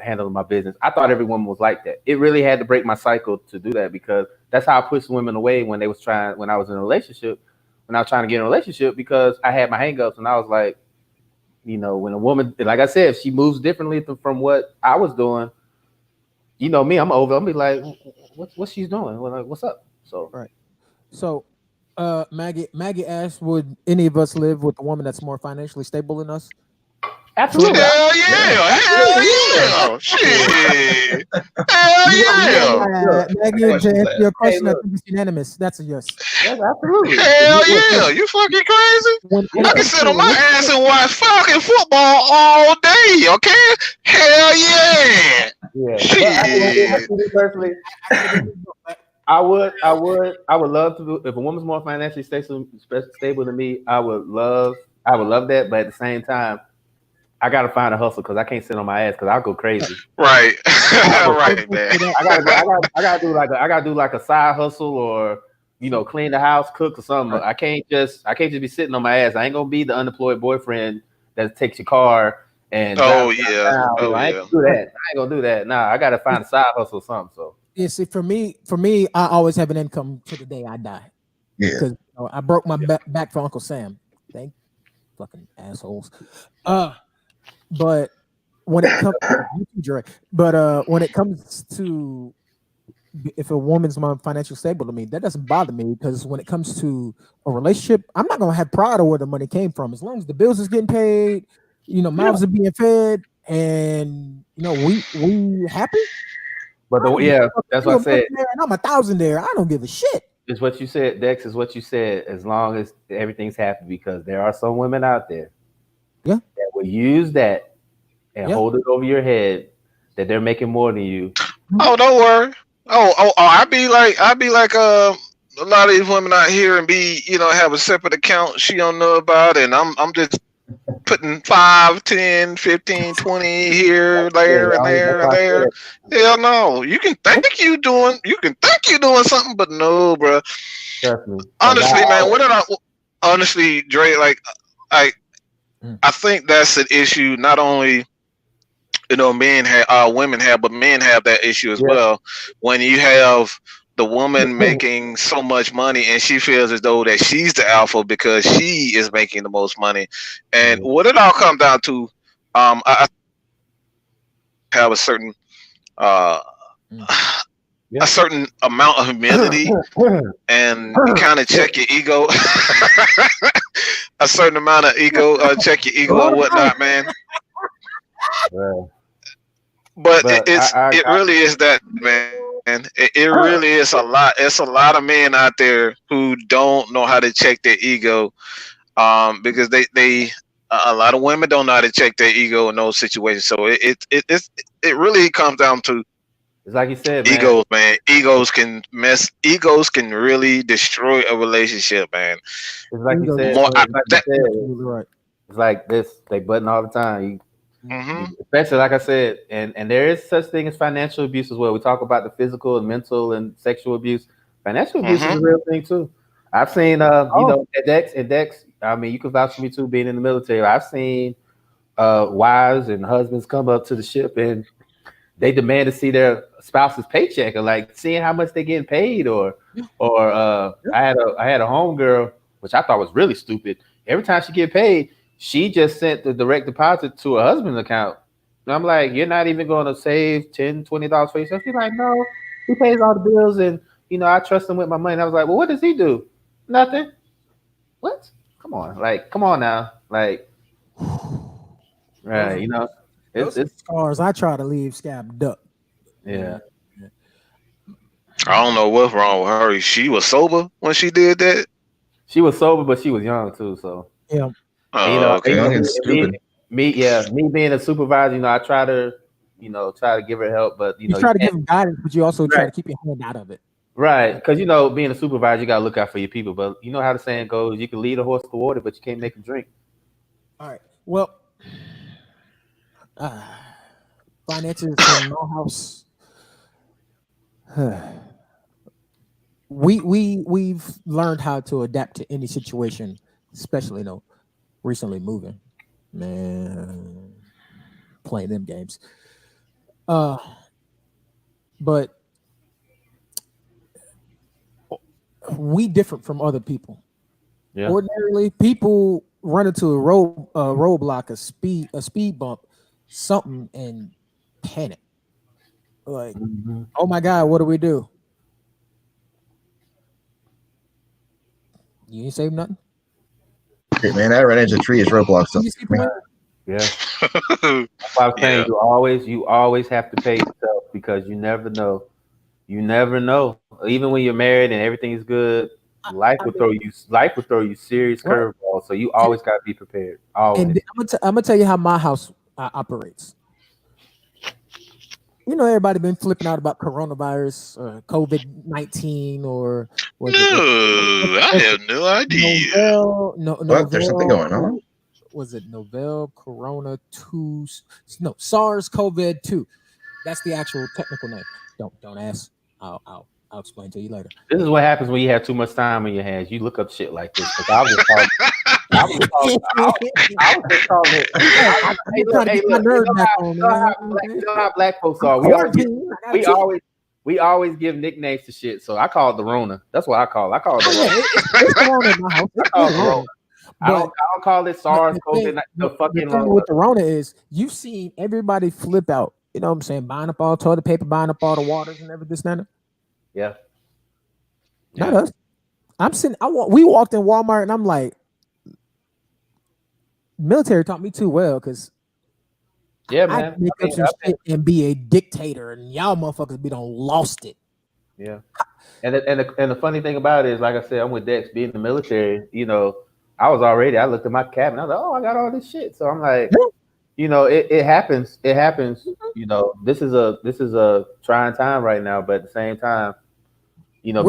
handling my business. I thought every woman was like that. It really had to break my cycle to do that because that's how I pushed women away when I was in a relationship. When I was trying to get in a relationship because I had my hangups and I was like, when a woman, like I said, if she moves differently from what I was doing, me, I'm over. I'm be like, what's she's doing? Like, what's up? So right. So, Maggie asked, would any of us live with a woman that's more financially stable than us? Absolutely. Hell yeah. Shit. Hell yeah. Maggie, to answer your question, I think it's unanimous. That's a yes. Absolutely. Hell yeah. You fucking crazy? I can sit on my ass and watch fucking football all day, okay? Hell yeah. Shit. Personally, I would love to. If a woman's more financially stable than me, I would love that. But at the same time, I gotta find a hustle because I can't sit on my ass because I'll go crazy. Right, right, man. I gotta do like a side hustle or clean the house, cook or something. Right. I can't just be sitting on my ass. I ain't gonna be the unemployed boyfriend that takes your car and I ain't gonna do that. Nah, I gotta find a side hustle or something. So. Yeah, see, for me, I always have an income to the day I die. Yeah, because I broke my back for Uncle Sam. Thank fucking assholes. But when it comes to if a woman's more financially stable to me, that doesn't bother me because when it comes to a relationship, I'm not gonna have pride of where the money came from as long as the bills is getting paid, mouths are being fed, and we happy. But that's what I said. I'm 1,000 there. I don't give a shit. It's what you said, Dex. Is what you said. As long as everything's happy, because there are some women out there, that will use that and hold it over your head that they're making more than you. Oh, don't worry. I'd be like a lot of these women out here and have a separate account she don't know about, and I'm just putting 5, 10, 15, 20 here, there, and there, and there. Hell no. You can think you're doing something, but no, bro. Honestly, man, honestly, Dre, I think that's an issue. Not only women have, but men have that issue as well. When you have the woman making so much money and she feels as though that she's the alpha because she is making the most money. And what it all comes down to, I have a certain a certain amount of humility and kind of check your ego. A certain amount of ego, check your ego and whatnot, man. But it really is that, man. It really is a lot. It's a lot of men out there who don't know how to check their ego, because they a lot of women don't know how to check their ego in those situations. So it really comes down to, it's like you said, egos, man. Egos can really destroy a relationship, man. It's like you said. It's like this. They button all the time. Especially like I said, and there is such thing as financial abuse as well. We talk about the physical and mental and sexual abuse. Financial abuse is a real thing too. I've seen, Dex, I mean, you can vouch for me too, being in the military. I've seen wives and husbands come up to the ship and they demand to see their spouse's paycheck, or like seeing how much they're getting paid, or I had a homegirl, which I thought was really stupid. Every time she get paid, she just sent the direct deposit to her husband's account. And I'm like, you're not even going to save $10, $20 for yourself? She's like, no, he pays all the bills, and I trust him with my money. And I was like, well, what does he do? Nothing. What? Come on now, like, right? It's scars I try to leave scabbed up. Yeah. I don't know what's wrong with her. She was sober when she did that. She was sober, but she was young too. So yeah. Okay. Young and stupid. Me being a supervisor, I try to give her help, but you try to give them guidance, but you also try to keep your hand out of it. Right, because being a supervisor, you gotta look out for your people. But you know how the saying goes: you can lead a horse to water, but you can't make him drink. All right. Well, finances in my house. We've learned how to adapt to any situation, especially recently moving. Man, playing them games. But we different from other people. Yeah. Ordinarily, people run into a roadblock, a speed bump, something, and panic. Like, oh my God, what do we do? You ain't save nothing? Hey, man, I ran into trees, roadblocks. Yeah. I'm saying you always have to pay yourself, because you never know. You never know. Even when you're married and everything's good, life will throw you serious curveballs. So you always got to be prepared. Always. And I'm gonna tell you how my house operates. Everybody been flipping out about coronavirus or COVID-19 or I have no idea. There's something going on. Was it novel corona 2? No, SARS-CoV-2. That's the actual technical name. Don't ask. I'll explain to you later. This is what happens when you have too much time on your hands. You look up shit like this. I was just calling it. You know how black folks are. We always give nicknames to shit. So I call it the Rona. That's what I call it. I call it the Rona. It's Corona in my house. I call it the Rona. I don't call it SARS, COVID. The fucking Rona. With the Rona is you've seen everybody flip out. You know what I'm saying? Buying up all toilet paper, buying up all the waters and everything. Yeah. Not us. I'm sitting. We walked in Walmart and I'm like, military taught me too well, because man, I can make up some shit and be a dictator, and y'all motherfuckers lost it. Yeah. And the funny thing about it is, like I said, I'm with Dex. Being in the military, I looked at my cabinet. I was like, oh, I got all this shit. So I'm like, it happens. It happens. This is a trying time right now, but at the same time, being you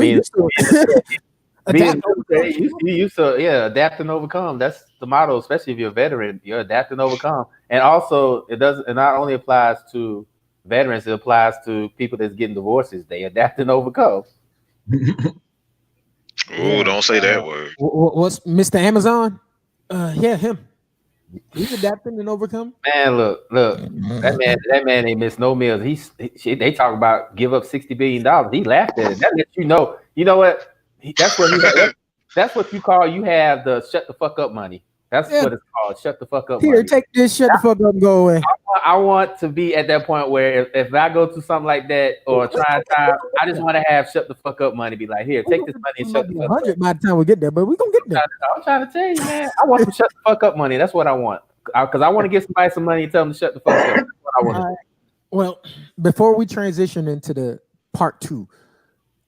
used to adapt and overcome. That's the motto, especially if you're a veteran. You're adapt and overcome. And also, it not only applies to veterans, it applies to people that's getting divorces. They adapt and overcome. Oh, don't say that word. What's Mr. Amazon? Him. He's adapting and overcome. Man, look, that man ain't missed no meals. They talk about give up $60 billion. He laughed at it. That lets you know. You know what? That's what you call you have the shut the fuck up money. That's what it's called. Shut the fuck up. Here, money. Take this. Shut the fuck up and go away. I want to be at that point where if I go to something like that or trying time, I just want to have shut the fuck up money. Be like, here, take this money and shut the fuck up. By the time we get there, but we gonna get there. I'm trying to tell you, man. I want to shut the fuck up money. That's what I want. Because I want to give somebody some money and tell them to shut the fuck up. That's what I want. Well, before we transition into the part 2,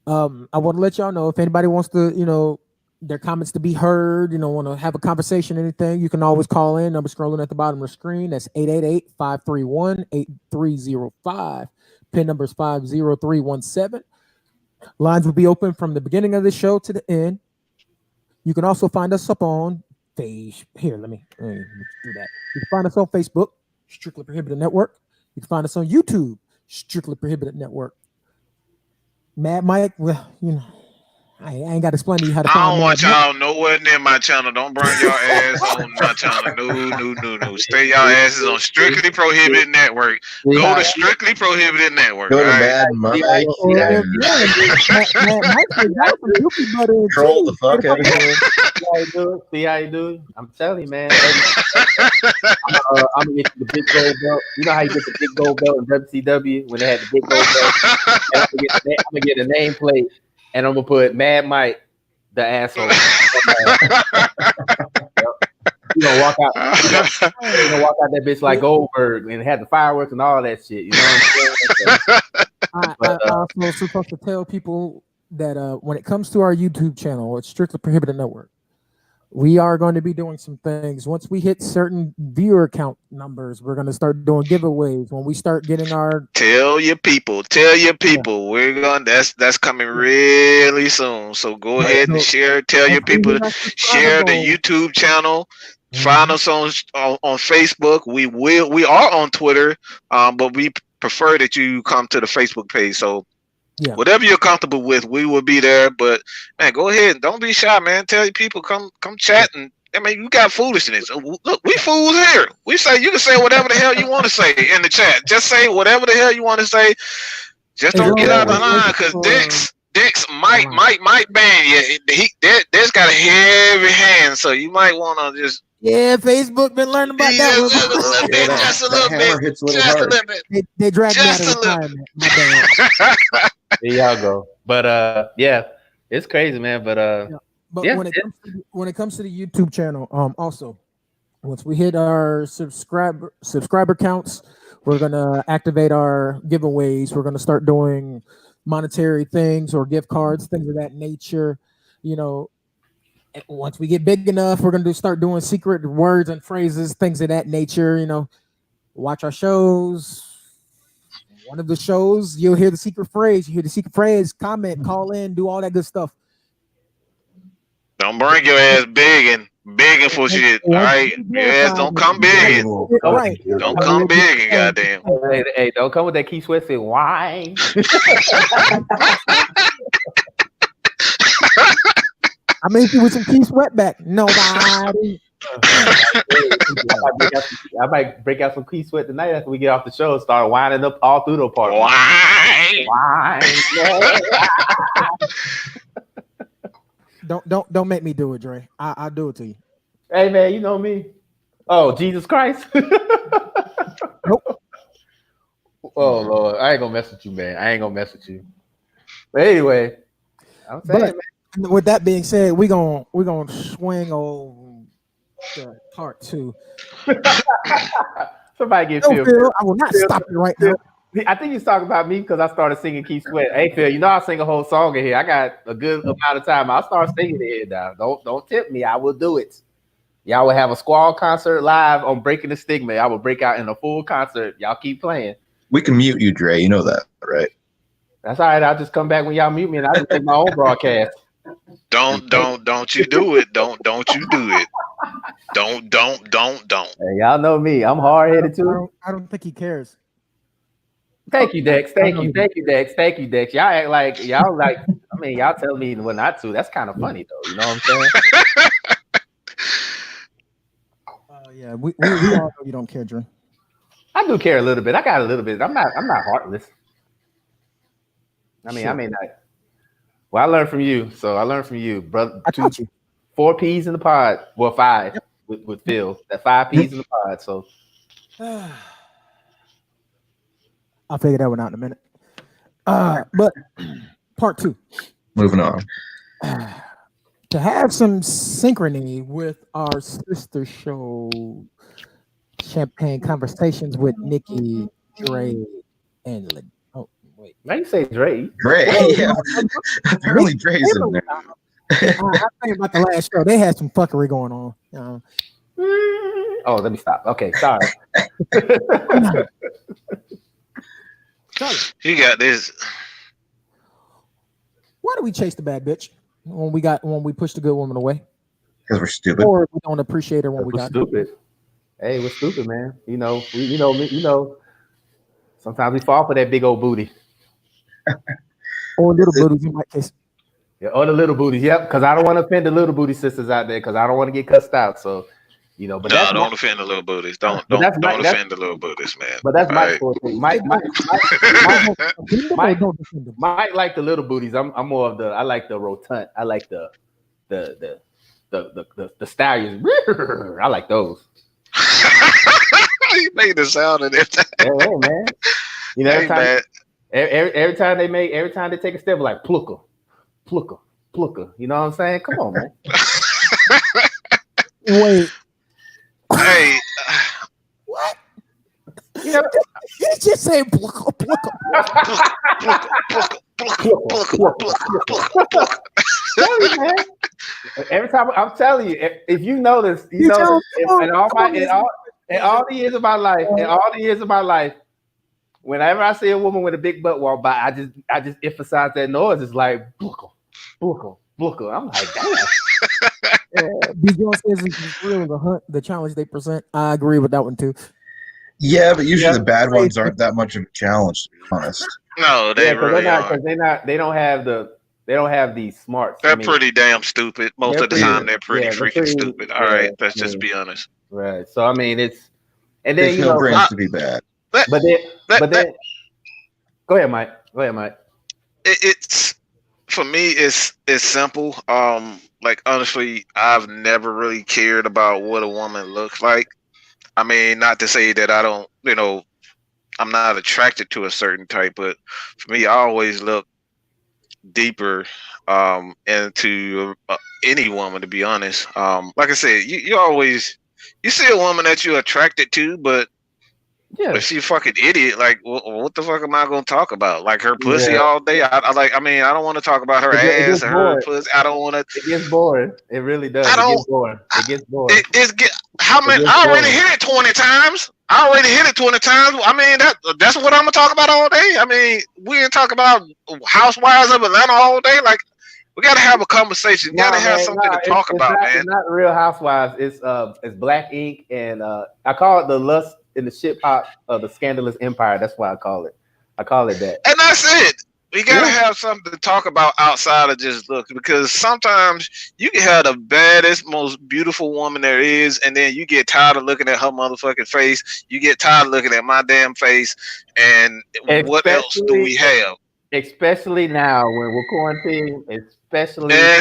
I want to let y'all know if anybody wants to, their comments to be heard, want to have a conversation, anything, you can always call in. Number scrolling at the bottom of the screen. That's 888-531-8305. PIN number is 50317. Lines will be open from the beginning of the show to the end. You can also find us up on Here, let me do that. You can find us on Facebook, Strictly Prohibited Network. You can find us on YouTube, Strictly Prohibited Network. Mad Mike, well, I ain't got to explain to you how to I find don't Mad want Mike. y'all nowhere near my channel. Don't bring your ass on my channel. No. Stay y'all asses on Strictly Prohibited Network. Go to Strictly Prohibited Network. Go to all right? Mad Mike. Troll the fuck out of here. See how you do? I'm telling you, man. I'm gonna get you the big gold belt. You know how you get the big gold belt in WCW when they had the big gold belt? And I'm gonna get a nameplate, and I'm gonna put Mad Mike, the asshole. You gonna walk out. You gonna walk out that bitch like Goldberg and had the fireworks and all that shit. You know what I'm saying? I also supposed to tell people that when it comes to our YouTube channel, it's Strictly Prohibited Network. We are going to be doing some things. Once we hit certain viewer count numbers, we're going to start doing giveaways. When we start getting our Tell your people. We're going. That's coming really soon. So go ahead and share. Tell your people to share the YouTube channel. Find us on Facebook. We are on Twitter, but we prefer that you come to the Facebook page. So whatever you're comfortable with, we will be there. But man, go ahead and don't be shy, man. Tell your people come chat. And I mean, you got foolishness. Look, we fools here. We say you can say whatever the hell you want to say in the chat. Just say whatever the hell you want to say. Just don't get out of line, because Dix might ban you. There's got a heavy hand, so you might want to just. Yeah, Facebook been learning about that one. Just a little bit. Just a little bit. They dragged me out of retirement. My bad. There y'all go. But yeah, it's crazy, man. But when it comes to the YouTube channel, also once we hit our subscriber counts, we're gonna activate our giveaways. We're gonna start doing monetary things or gift cards, things of that nature. You know, once we get big enough, we're gonna start doing secret words and phrases, things of that nature. You know, watch our shows. One of the shows, you'll hear the secret phrase. You hear the secret phrase, comment, call in, do all that good stuff. Don't bring your ass begging for shit. All right, your ass don't come begging. Right. Don't come begging, goddamn. Hey, don't come with that Keith Sweat say why. I mean, if you with some Keith Sweat back, nobody. I might break out some Keith Sweat tonight after we get off the show and start winding up all through the party. Why? Don't make me do it, Dre. I'll do it to you. Hey man, you know me. Oh, Jesus Christ. Nope. Oh Lord, I ain't gonna mess with you, man. I ain't gonna mess with you. But anyway, I'm saying, man. With that being said, we're gonna swing on part 2. Somebody get Phil. I will not stop you right now. I think he's talking about me because I started singing Keith Sweat. Hey Phil, you know I'll sing a whole song in here. I got a good amount of time. I'll start singing it here now. Don't tempt me. I will do it. Y'all will have a squall concert live on Breaking the Stigma. I will break out in a full concert. Y'all keep playing. We can mute you, Dre. You know that, right? That's all right. I'll just come back when y'all mute me and I'll just make my own broadcast. Don't you do it. Don't you do it. Don't. Hey, y'all know me. I'm hard-headed too. I don't think he cares. Thank you, Dex. Thank you, Dex. Y'all act like y'all like. I mean, y'all tell me what not to. That's kind of funny though. You know what I'm saying? Yeah, we all know you don't care, Dre. I do care a little bit. I got a little bit. I'm not heartless. I mean, I may not. Well, I learned from you. So I learned from you, brother. I taught you. 4 P's in the pod. Well, 5 with Phil. That 5 P's in the pod. So I'll figure that one out in a minute. But part 2. Moving on. To have some synchrony with our sister show, Champagne Conversations with Nikki, Dre, and Lynn. Oh, wait. Why you say Dre? Dre, yeah. Apparently Dre's in there. I think about the last show. They had some fuckery going on. Oh, let me stop. Okay, sorry. You got this. Why do we chase the bad bitch when we push the good woman away? Because we're stupid. Or we don't appreciate her when we We're got stupid. Hey, we're stupid, man. You know, sometimes we fall for that big old booty. Or little booties in my case. Yeah, or the little booties. Yep, because I don't want to offend the little booty sisters out there because I don't want to get cussed out. So, but don't offend the little booties. Don't offend the little booties, man. But that's Mike's thing. Mike like the little booties. I'm more of I like the rotund. I like the stallions. I like those. You made the sound of it. Yeah, man. Every time they take a step, like plucker. You know what I'm saying? Come on, man. Wait. Hey. What? You just say plucker. Every time I'm telling you, if you notice, in all the years of my life, whenever I see a woman with a big butt walk by, I just emphasize that noise. It's like plucker. I'm like, damn. B. Jones says it's real the hunt, the challenge they present. I agree with that one too. Yeah, but usually the bad ones aren't that much of a challenge, to be honest. No, they really aren't. They don't have the smarts. They're pretty damn stupid. Most of the time, they're pretty freaking stupid. All right, let's just be honest. Right. So I mean, it's and then There's no brains to be bad. But then, go ahead, Mike. It's for me. It's simple. Like honestly, I've never really cared about what a woman looks like. I mean, not to say that I don't, I'm not attracted to a certain type, but for me, I always look deeper into any woman, to be honest. Like I said, you see a woman that you're attracted to, but if she's a fucking idiot, like what the fuck am I gonna talk about? Like her pussy all day? I don't want to talk about her ass or her pussy. I don't want to. It gets boring. It really does. It gets boring. I already hit it 20 times. I mean, that's what I'm gonna talk about all day. I mean, we ain't talk about housewives of Atlanta all day. Like, we gotta have a conversation. We gotta have something to talk about, man. It's not Real Housewives. It's Black Ink, and I call it the lust in the shit pot of the scandalous empire. That's why I call it that. And that's it. We gotta have something to talk about outside of just look, because sometimes you can have the baddest, most beautiful woman there is, and then you get tired of looking at her motherfucking face. You get tired of looking at my damn face, and what else do we have? Especially now when we're quarantined. Especially now.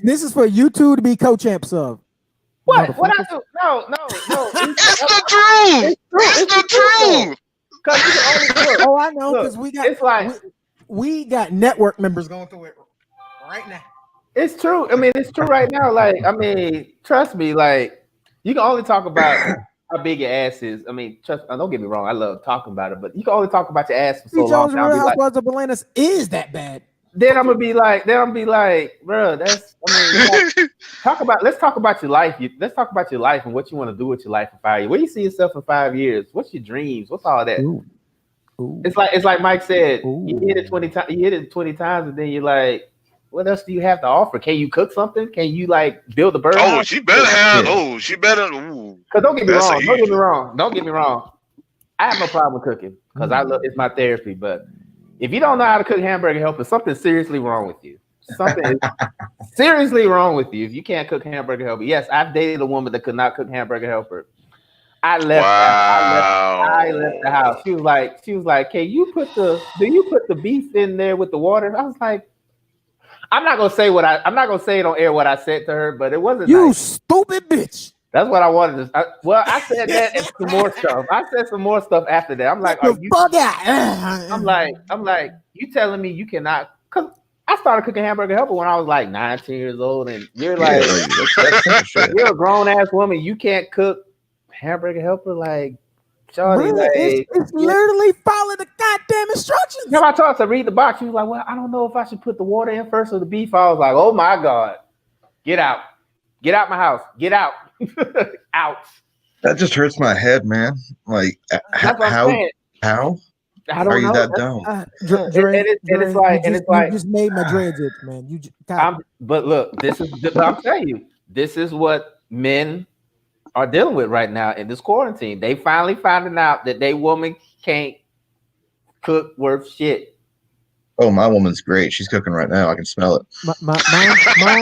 This is for you two to be co-champs of. What I do? No. It's the truth. It's the truth. Oh, I know, because we got network members going through it right now. It's true. I mean, it's true right now. Like, I mean, trust me. Like, you can only talk about how big your ass is. I mean, don't get me wrong. I love talking about it, but you can only talk about your ass for so long. Real Housewives of Atlanta is that bad? Then I'm gonna be like, bro, let's talk about your life. Let's talk about your life and what you want to do with your life in 5 years. Where do you see yourself in 5 years? What's your dreams? What's all that? Ooh. It's like Mike said. You hit it 20 times. You hit it 20 times, and then you're like, what else do you have to offer? Can you cook something? Can you like build a birdhouse? Oh, she better have. She better. Because don't get me wrong. I have no problem with cooking because it's my therapy, but. If you don't know how to cook hamburger helper, something's seriously wrong with you. Something is seriously wrong with you if you can't cook hamburger helper. Yes, I've dated a woman that could not cook hamburger helper. I left the house. She was like, do you put the beef in there with the water? I was like, I'm not gonna say it on air what I said to her, but it wasn't you stupid bitch. That's what I wanted to. I said that and some more stuff. I said some more stuff after that. I'm like, I'm like, you telling me you cannot? Cause I started cooking hamburger helper when I was like 19 years old, and you're like, you're a grown ass woman. You can't cook hamburger helper, like, Charlie. Like, it's literally follow the goddamn instructions. You know, I told her to read the box. She was like, well, I don't know if I should put the water in first or the beef. I was like, oh my god, get out my house, get out. Out. That just hurts my head, man. Like, how are you that dumb? You just made my dreads itch, man. But look, I'm telling you, this is what men are dealing with right now in this quarantine. They finally finding out that they woman can't cook worth shit. Oh, my woman's great. She's cooking right now. I can smell it. Mine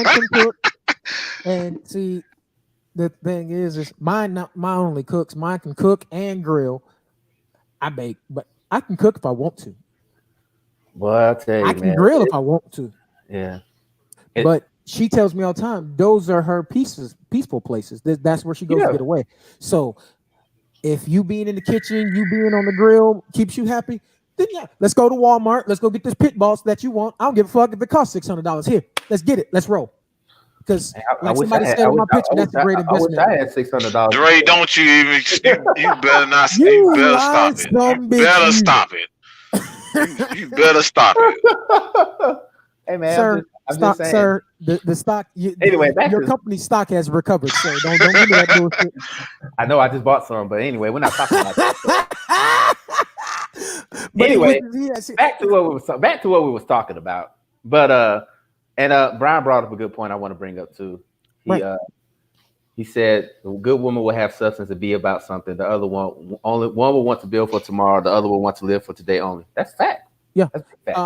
can cook. And see, the thing is mine not only cooks. Mine can cook and grill. I bake, but I can cook if I want to. Well, I'll tell you, I can grill if I want to. Yeah. But she tells me all the time, those are her peaceful places. That's where she goes to get away. So if you being in the kitchen, you being on the grill keeps you happy, then yeah, let's go to Walmart. Let's go get this pit boss that you want. I don't give a fuck if it costs $600. Here, let's get it. Let's roll. Because like somebody said on my picture, that's a great investment. I wish I had $600. Dre, don't you even? You better not. You better stop it. You better stop it. You better stop it. Hey man, sir, I'm just saying. Sir, the stock. Anyway, your company's stock has recovered. So don't give me that bullshit. I know I just bought some, but anyway, we're not talking about that. But anyway, back to what we was talking about. But Brian brought up a good point I want to bring up too. He said a good woman will have substance to be about something. The other one will want to build for tomorrow. The other will want to live for today only. That's fact. Yeah. That's fact.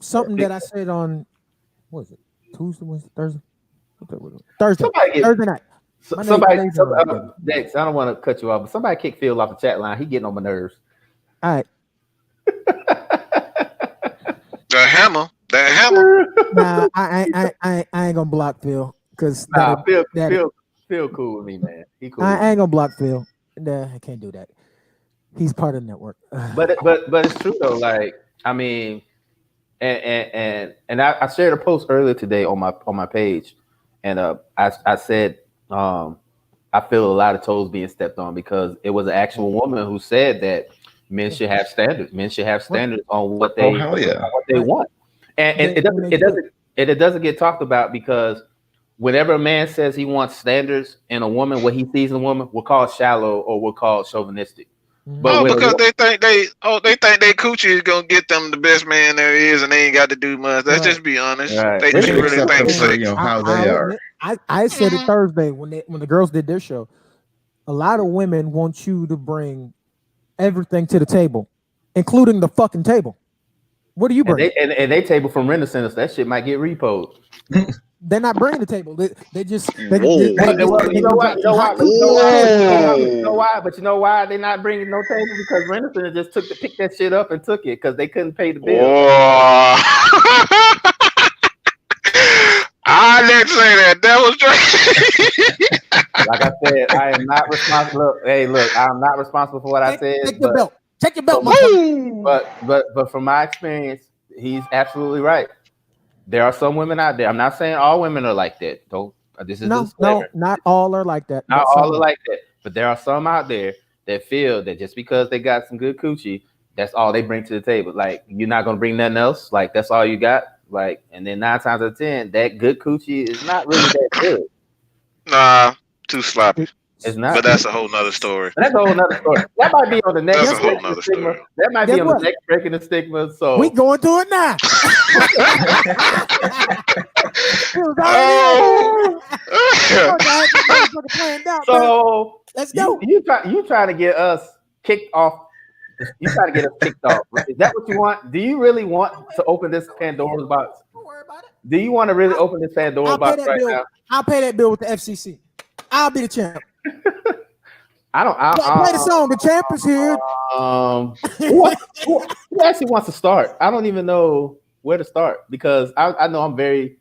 Something that I said on what was it? Tuesday, Wednesday, Thursday? Thursday night. Dex, I don't want to cut you off, but somebody kick Phil off the chat line. He getting on my nerves. All right. The hammer. Nah, I ain't gonna block Phil because Phil cool with me, man. He cool. I ain't gonna block Phil. Nah, I can't do that. He's part of the network. but it's true though. Like I mean, and I shared a post earlier today on my page, and I said I feel a lot of toes being stepped on because it was an actual woman who said that men should have standards. Men should have standards on what they want, and it doesn't get talked about because whenever a man says he wants standards in a woman, what he sees in a woman, we're called shallow or we're called chauvinistic. But because they think they coochie is gonna get them the best man there is, and they ain't got to do much. Let's just be honest. Right. They just really think so. How they are. I said it Thursday when the girls did their show. A lot of women want you to bring everything to the table, including the fucking table. What do you bring? And they table from renter centers. That shit might get repoed. They're not bringing the table. They just. You know why? But you know why they're not bringing no table? Because renter center just picked that shit up and took it because they couldn't pay the bill. I didn't say that. That was Drake. Like I said, I am not responsible. Hey, look, I'm not responsible for what I said. Take your belt. But from my experience, he's absolutely right. There are some women out there. I'm not saying all women are like that. Not all are like that. Not all are like that. But there are some out there that feel that just because they got some good coochie, that's all they bring to the table. Like you're not gonna bring nothing else. Like that's all you got. Like and then 9 times out of 10, that good coochie is not really that good. Nah, too sloppy. It's not. But that's a whole nother story. That's a whole nother story. That might be on the next. That's a whole nother story. That might be on the next breaking the stigma. So we going to it now. So let's go. You trying to get us kicked off? You trying to get us kicked off? Is that what you want? Do you really want to open this Pandora's box? Don't worry about it. Do you want to really open this Pandora's box right now? I'll pay that bill with the FCC. I'll be the champ. I don't play the song. The champ is here. Who actually wants to start? I don't even know where to start because I know I'm very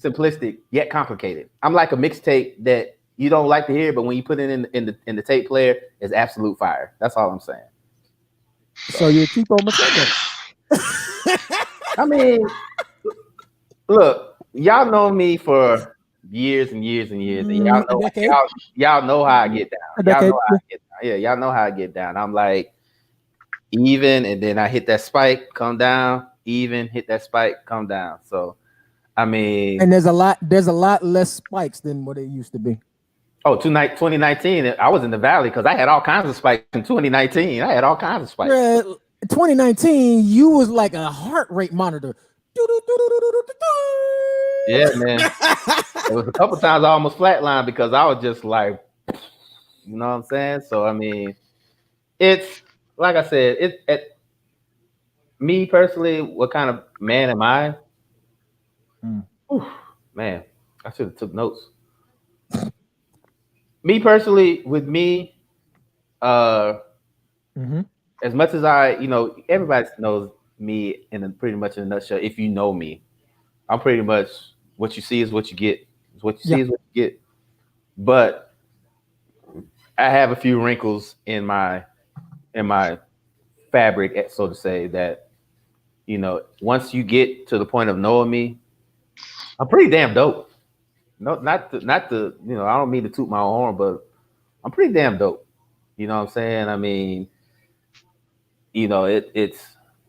simplistic yet complicated. I'm like a mixtape that you don't like to hear, but when you put it in the tape player, it's absolute fire. That's all I'm saying. So you're cheap on my I mean, look, y'all know me for years and years and years, and y'all know how I get down. Y'all know how I get down. Yeah, y'all know how I get down. I'm like even, and then I hit that spike, come down, even, hit that spike, come down. So, I mean, and there's a lot less spikes than what it used to be. Oh, 2019, I was in the valley because I had all kinds of spikes in 2019. I had all kinds of spikes. 2019, you was like a heart rate monitor. Yeah, man. It was a couple times I almost flatlined because I was just like, you know what I'm saying? So I mean, it's like I said, me personally, what kind of man am I? Oof, man, I should have took notes. Me personally, with me, as much as everybody knows me pretty much in a nutshell. If you know me, I'm pretty much what you see is what you get. What you see is what you get. But I have a few wrinkles in my fabric, so to say, that once you get to the point of knowing me, I'm pretty damn dope. No, not to I don't mean to toot my own horn, but I'm pretty damn dope. You know what I'm saying? I mean, it's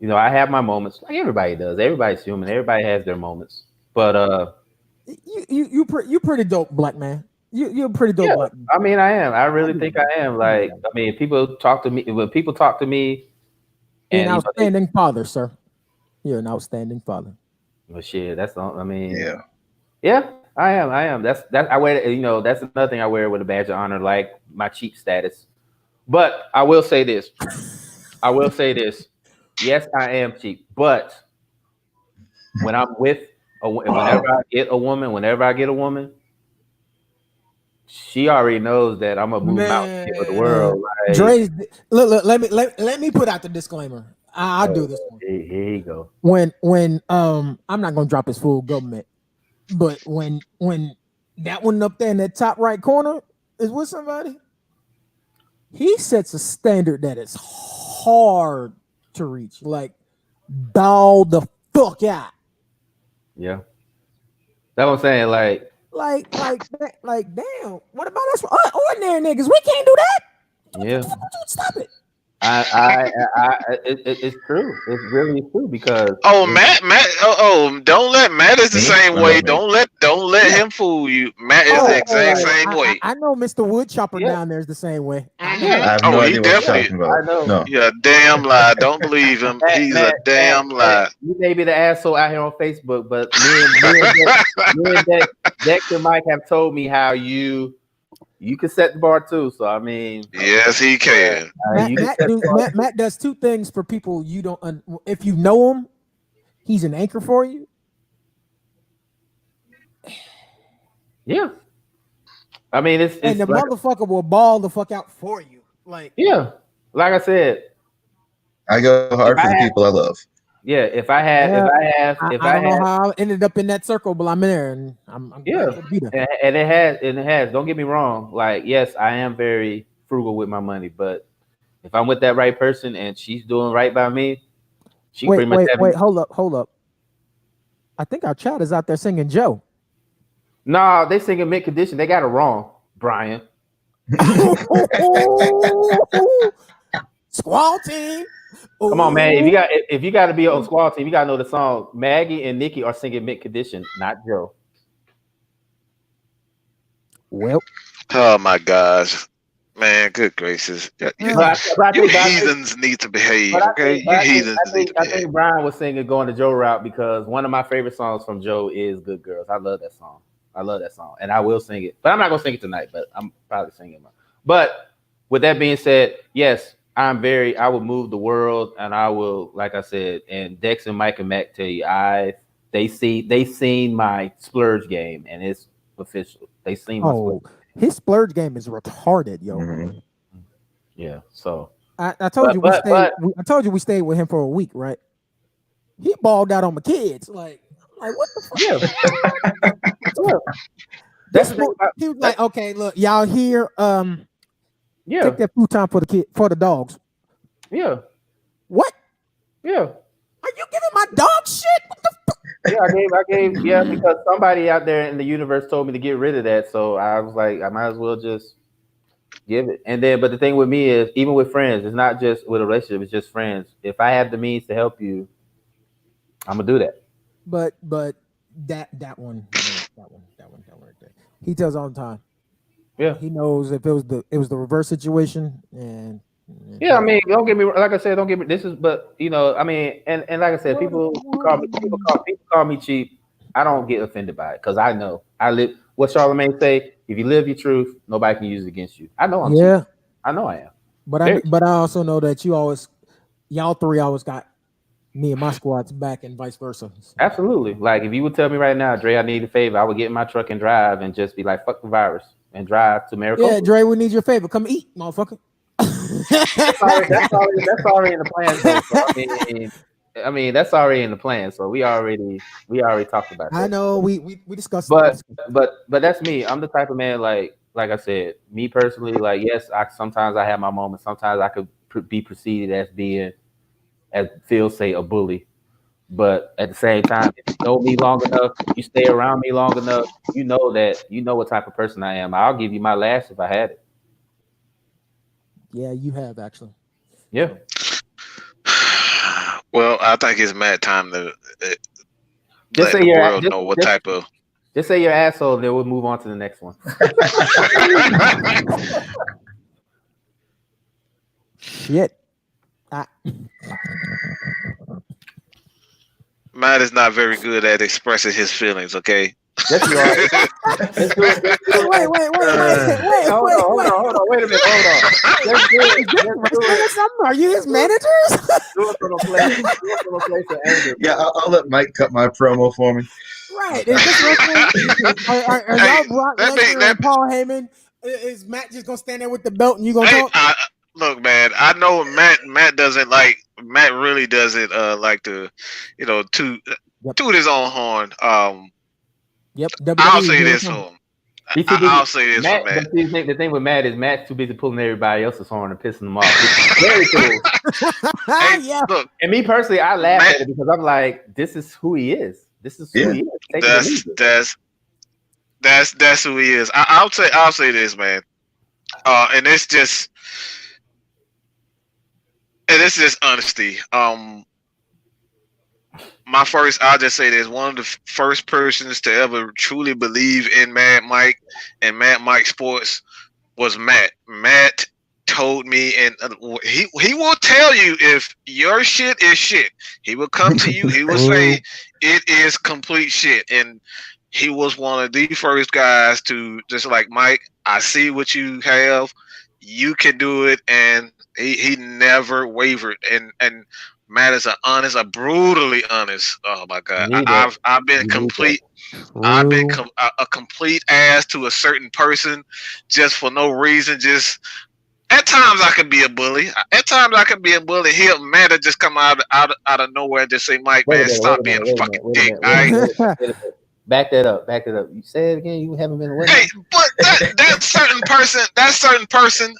I have my moments like everybody does. Everybody's human. Everybody has their moments. But you pretty dope, black man. You're pretty dope, black man. I mean, I am. I really think I am. Like, I mean, people talk to me when people talk to me. You're an outstanding father, sir. You're an outstanding father. Well, shit, that's not. I mean, yeah, I am. That's I wear. That's another thing I wear with a badge of honor, like my cheap status. But I will say this. Yes, I am cheap. But when I'm whenever I get a woman, she already knows that I'm gonna move out of the world. Like, Dre's, look. Let me put out the disclaimer. I'll do this one. Here you go. When I'm not gonna drop his full government, but when that one up there in that top right corner is with somebody, he sets a standard that is hard to reach. Like, bow the fuck out. Yeah, that's what I'm saying. Like, damn. What about us ordinary niggas? We can't do that. Yeah, stop it. It's true. It's really true because Matt, don't let Matt is the same way. Don't let him fool you. Matt is the exact same way. I know Mr. Woodchopper down there is the same way. I have no idea what you're talking about. I know. No. Yeah, damn lie. Don't believe him. He's a damn lie. You may be the asshole out here on Facebook, but me and Dex and Mike have told me how you can set the bar too. So I mean, yes, he can. Matt does two things for people you don't. If you know him, he's an anchor for you. Yeah, I mean, it's the like, motherfucker will ball the fuck out for you. Like, yeah, like I said, I go hard for the people I love. Yeah, if I don't know how I ended up in that circle, but I'm in there, and I'm and it has. Don't get me wrong. Like, yes, I am very frugal with my money, but if I'm with that right person and she's doing right by me, wait, hold up. I think our chat is out there singing Joe. Nah, they singing mid condition. They got it wrong, Brian. Squall team. Come on, man. If you got to be on squad team, you got to know the song. Maggie and Nikki are singing mid condition, not Joe. Well, oh my gosh, man, good gracious. You heathens need to behave, okay? You heathens need to behave. I think Brian was singing going the Joe route because one of my favorite songs from Joe is Good Girls. I love that song. And I will sing it. But I'm not going to sing it tonight, but I'm probably singing it. But with that being said, yes, I would move the world, and I will, like I said, and Dex and Mike and Mac tell you, they seen my splurge game, and it's official. They seen my splurge game. His splurge game is retarded, yo. Mm-hmm. Yeah, so I told you we stayed with him for a week, right? He balled out on my kids, like what the fuck? Yeah. He was like, okay, look, y'all here. Take that food time for the dogs. Yeah. What? Yeah. Are you giving my dog shit? What the fuck? Yeah, I gave because somebody out there in the universe told me to get rid of that. So I was like, I might as well just give it. And then, but the thing with me is, even with friends, it's not just with a relationship, it's just friends. If I have the means to help you, I'm gonna do that. But that one right there. He tells all the time. Yeah, he knows if it was the reverse situation, and I mean, don't get me, like I said, don't get me. This is, but I mean, and like I said, people call me cheap. I don't get offended by it because I know I live. What Charlamagne say: if you live your truth, nobody can use it against you. I know I'm cheap. I know I am. But I also know that y'all three always got Me and my squad's back and vice versa. Absolutely. Like if you would tell me right now, Dre, I need a favor, I would get in my truck and drive and just be like, fuck the virus and drive to Maricopa. Yeah, Dre, we need your favor. Come eat, motherfucker. That's already in the plan. Though, so, I mean, that's already in the plan. So we already talked about that. I know we discussed, but that's me. I'm the type of man like I said, me personally. Like yes, sometimes I have my moments. Sometimes I could be perceived as being, as Phil say, a bully. But at the same time, if you know me long enough, you stay around me long enough, you know what type of person I am. I'll give you my last if I had it. Yeah, you have actually. Yeah. Well, I think it's mad time to just let the world know what type of. Just say your asshole, then we'll move on to the next one. Shit. Matt is not very good at expressing his feelings. Okay. Yes, you are. Wait. Hold on. Wait a minute. Hold on. Let's do it. Are you his managers? Do it from a place of anger. Yeah, I'll let Mike cut my promo for me. Right. Is this are y'all Brock Lesnar and Paul Heyman? Is Matt just gonna stand there with the belt and you gonna talk? Look, man, I know Matt doesn't like. Matt really doesn't like to, toot his own horn. Yep. I'll say this for him. I'll say this Matt, for Matt. The thing with Matt is Matt's too busy pulling everybody else's horn and pissing them off. It's very cool. Yeah. Look, and me personally, I laugh at it because I'm like, this is who he is. This is who he is. That's who he is. I'll say this, man. And it's just honesty. I'll just say this, one of the first persons to ever truly believe in Mad Mike and Mad Mike Sports was Matt. Matt told me, and he will tell you if your shit is shit. He will come to you. He will say it is complete shit. And he was one of the first guys to just like, Mike, I see what you have. You can do it. And he never wavered. And Matt is a brutally honest. Oh my God! I've been complete. I've been a complete ass to a certain person just for no reason. Just at times I can be a bully. Matt will just come out of nowhere and just say, "Mike, man, stop being a fucking dick." Back that up. You say it again. You haven't been away. Hey, but that certain person,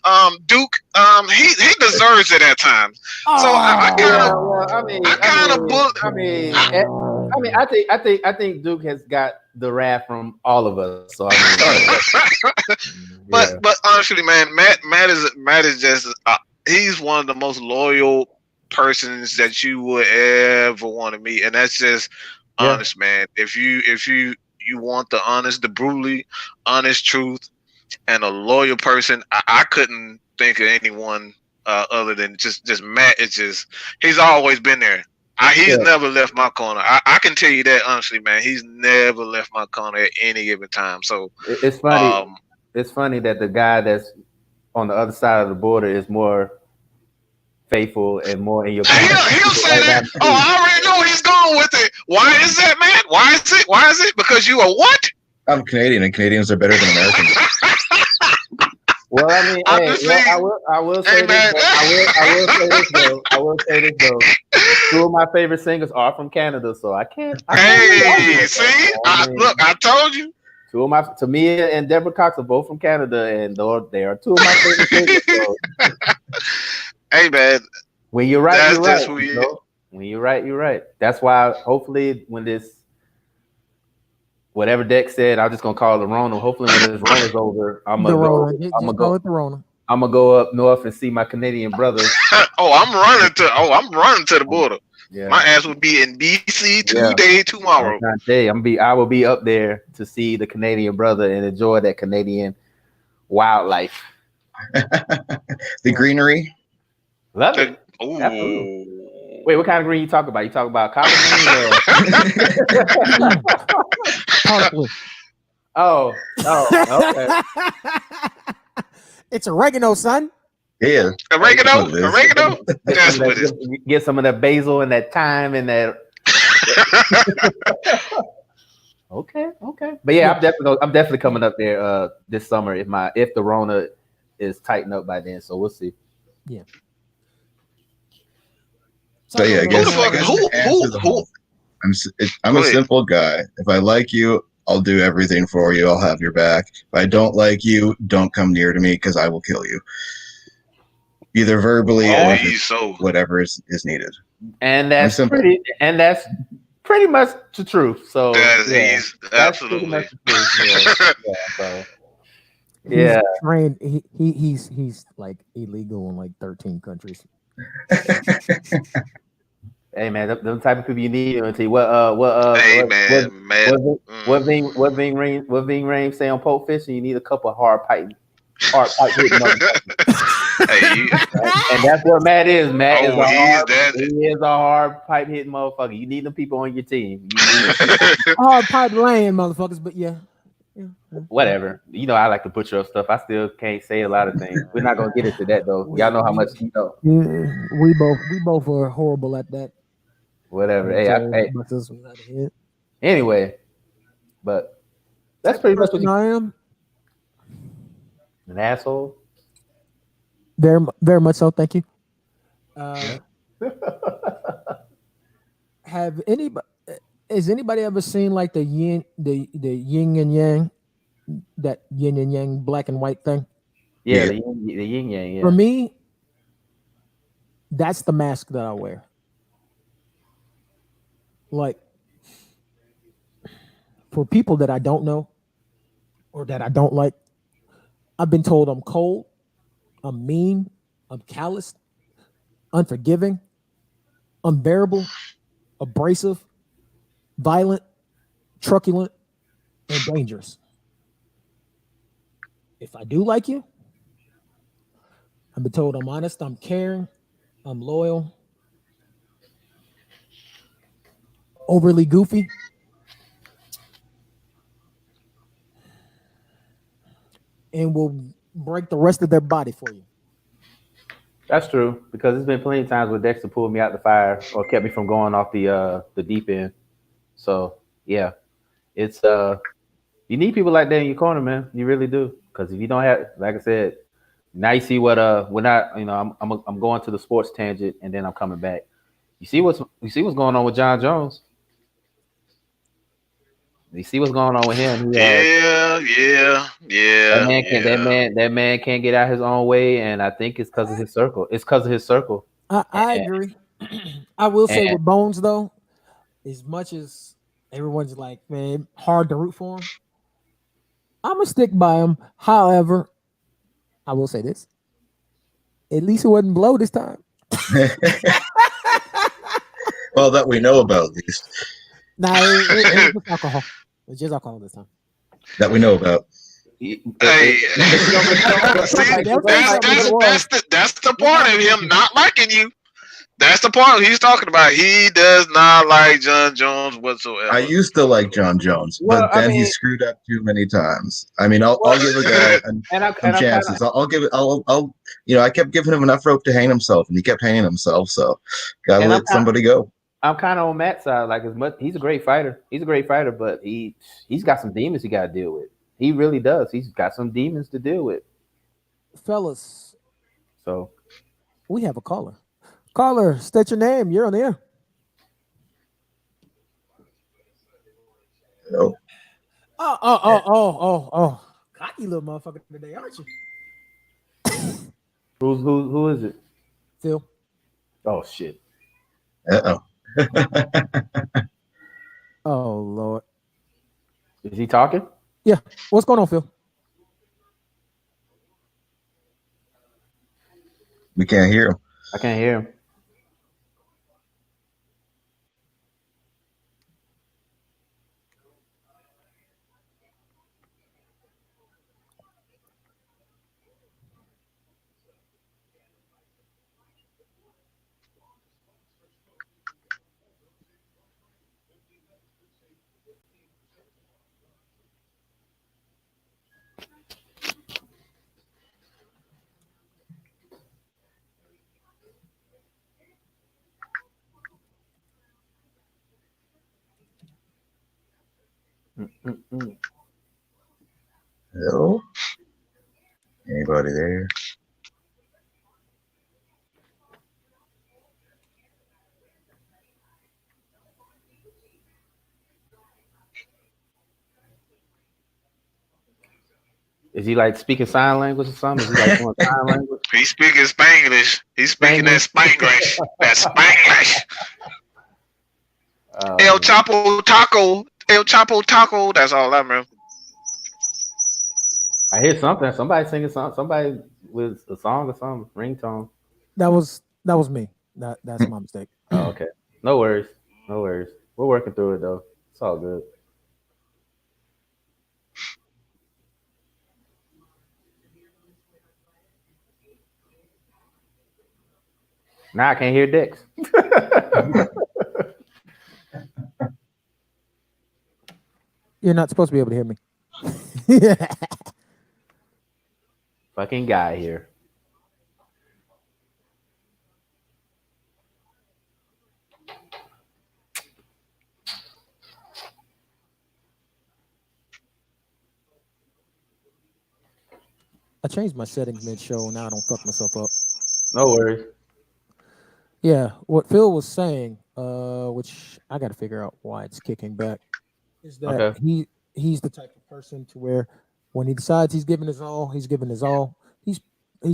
Duke, he deserves it at times. So I think Duke has got the wrath from all of us. So but honestly, man, Matt is just he's one of the most loyal persons that you would ever want to meet, and that's just. Honest, man. If you want the brutally honest truth and a loyal person, I couldn't think of anyone other than just Matt. He's always been there. He's never left my corner. I can tell you that honestly, man. He's never left my corner at any given time. So it's funny. It's funny that the guy that's on the other side of the border is more faithful and more in your corner. He'll say that. Oh, I already know he's going with it. Why is that, man? Why is it? Because you are what? I'm Canadian, and Canadians are better than Americans. Well, I mean, I will say this. I will say this though. Two of my favorite singers are from Canada, so I can't. See, I told you. Tamia and Deborah Cox are both from Canada, and they are two of my favorite singers. So. Hey, man. When you're right, you're right. When you're right, you're right. That's why, hopefully, when this, whatever Dex said, I'm just gonna call it the Rona. Hopefully, when this Rona's over, I'm gonna go up north and see my Canadian brothers. I'm running to the border. Yeah. My ass will be in DC tomorrow. I will be up there to see the Canadian brother and enjoy that Canadian wildlife. The greenery. Love it. Wait, what kind of green you talk about? You talk about collard green? Oh, okay. It's oregano, son. Yeah. Oregano. That's what it is. Get some of that basil and that thyme and that. Okay. But yeah, I'm definitely coming up there this summer if the Rona is tightened up by then. So we'll see. Yeah. So yeah, I guess who? I'm a simple guy. If I like you, I'll do everything for you. I'll have your back. If I don't like you, don't come near to me because I will kill you. Either verbally or whatever is needed. And that's pretty much the truth. So that's absolutely. Yeah. Trained. He's like illegal in like 13 countries. Hey man, them type of people you need. What Ving Rhames say on Pulp Fiction? You need a couple of hard pipe hitting and that's what Matt is. Matt is a hard pipe hitting motherfucker. You need them people on your team. Hard pipe laying motherfuckers, but yeah. Whatever. You know, I like to butcher up stuff. I still can't say a lot of things. We're not gonna get into that though. Y'all know how much you know. We both are horrible at that. Whatever. Anyway, but that's pretty much what I am. An asshole. Very, very much so. Thank you. Has anybody ever seen like the yin and yang, that yin and yang black and white thing? Yeah, the yin yang. Yeah. For me, that's the mask that I wear. Like, for people that I don't know or that I don't like, I've been told I'm cold, I'm mean, I'm callous, unforgiving, unbearable, abrasive, violent, truculent, and dangerous. If I do like you, I've been told I'm honest, I'm caring, I'm loyal, overly goofy, and will break the rest of their body for you. That's true, because there's been plenty of times where Dexter pulled me out the fire or kept me from going off the deep end. So yeah, it's you need people like that in your corner, man. You really do, because if you don't have, like I said, now you see what we're not. You know, I'm going to the sports tangent and then I'm coming back. You see what's going on with John Jones. You see what's going on with him. Yeah. That man can't get out his own way, and I think it's because of his circle. It's because of his circle. I agree. I will say with Bones though, as much as everyone's like, man, hard to root for him, I'm gonna stick by him. However, I will say this: at least it wasn't blow this time. Well, that we know about, at least. Nah, it's just alcohol. It's just alcohol this time. That we know about. Hey, that's the part of him not liking you. That's the part he's talking about. He does not like John Jones whatsoever. I used to like John Jones, but then he screwed up too many times. I mean, I'll give a guy some chances. I kept giving him enough rope to hang himself, and he kept hanging himself. So, gotta let somebody go. I'm kind of on Matt's side. Like, as much, he's a great fighter. But he's got some demons he got to deal with. He really does. He's got some demons to deal with, fellas. So, we have a caller. Caller, state your name. You're on the air. Hello. Oh. Cocky little motherfucker today, aren't you? Who is it? Phil. Oh, shit. Uh-oh. Oh, Lord. Is he talking? Yeah. What's going on, Phil? We can't hear him. I can't hear him. Hello? Anybody there? Is he like speaking sign language or something? Is he like doing sign language? He's speaking Spanglish. He's speaking that Spanglish. That Spanglish. El Chapo Taco. El Chapo Taco. That's all I remember. I hear something. Somebody singing something. Somebody with a song or something. Ringtone. That was me. That's my mistake. Oh, okay. No worries. No worries. We're working through it though. It's all good. Now I can't hear Dex. You're not supposed to be able to hear me. Fucking guy here. I changed my settings mid-show. Now I don't fuck myself up. No worries. Yeah, what Phil was saying, which I got to figure out why it's kicking back, is that he's the type of person to where when he decides he's giving his all, he's giving his all. He's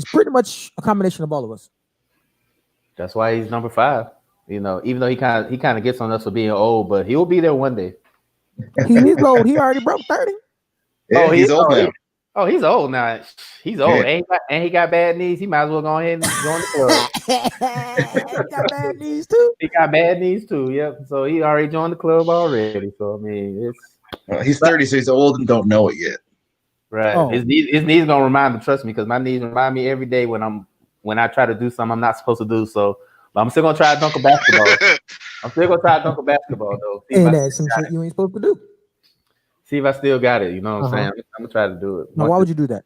pretty much a combination of all of us. That's why he's number 5. You know, even though he kind of gets on us for being old, but he will be there one day. He is old. He already broke 30. Yeah, he's old now. He's old now. He's old. Yeah. And he got bad knees. He might as well go ahead and join the club. He got bad knees too. He got bad knees too. Yep. So he already joined the club already. So I mean, it's he's 30, so he's old and don't know it yet. Right. Oh. His knees gonna remind him. Trust me, because my knees remind me every day when I try to do something I'm not supposed to do. So, but I'm still gonna try to dunk a basketball. Though. And that's some shit you ain't supposed to do. See if I still got it. You know what I'm saying? I'm gonna try to do it. Now, why would you do that?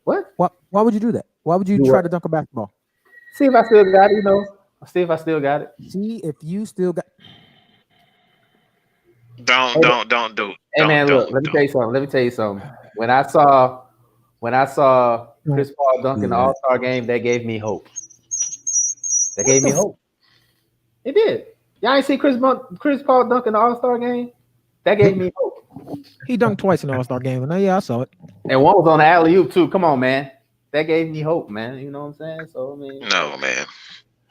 What? Why would you do that? Why would you try to dunk a basketball? See if I still got it. You know. See if I still got it. See if you still got. Don't do it. Hey man, look. Let me tell you something. When I saw Chris Paul dunk in the All-Star game, that gave me hope. That gave me hope. It did. Y'all ain't see Chris Paul dunk in the All-Star game? That gave me hope. He dunked twice in the All-Star game, and I saw it. And one was on the alley-oop too. Come on, man. That gave me hope, man. You know what I'm saying? So I mean, no, man.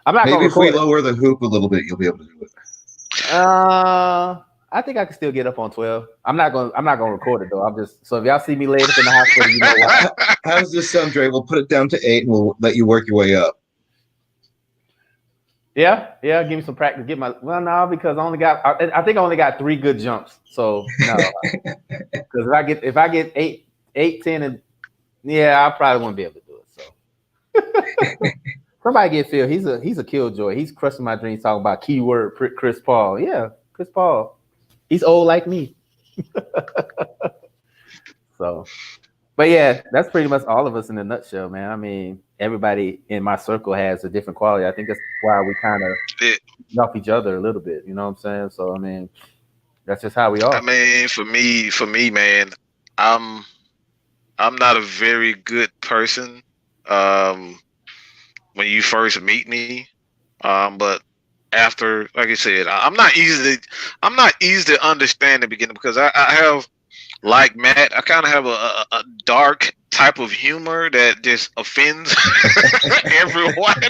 I'm not maybe if we lower the hoop a little bit, you'll be able to do it. I think I can still get up on 12. I'm not gonna record it though. So if y'all see me laid up in the hospital, you know what? How does this sound, Dre? We'll put it down to 8 and we'll let you work your way up. Yeah, give me some practice. Because I think I only got 3 good jumps. So no, because if I get 8, 10, and I probably won't be able to do it. So somebody get Phil. He's a killjoy. He's crushing my dreams. Talking about keyword Chris Paul. Yeah, Chris Paul. He's old like me. So, but yeah, that's pretty much all of us in a nutshell, man. I mean, everybody in my circle has a different quality. I think that's why we kind of off each other a little bit. You know what I'm saying? So, I mean, that's just how we are. I mean, for me, man, I'm not a very good person. When you first meet me, but after, like I said, I'm not easy to understand in the beginning because I have, like Matt, I kind of have a dark type of humor that just offends everyone.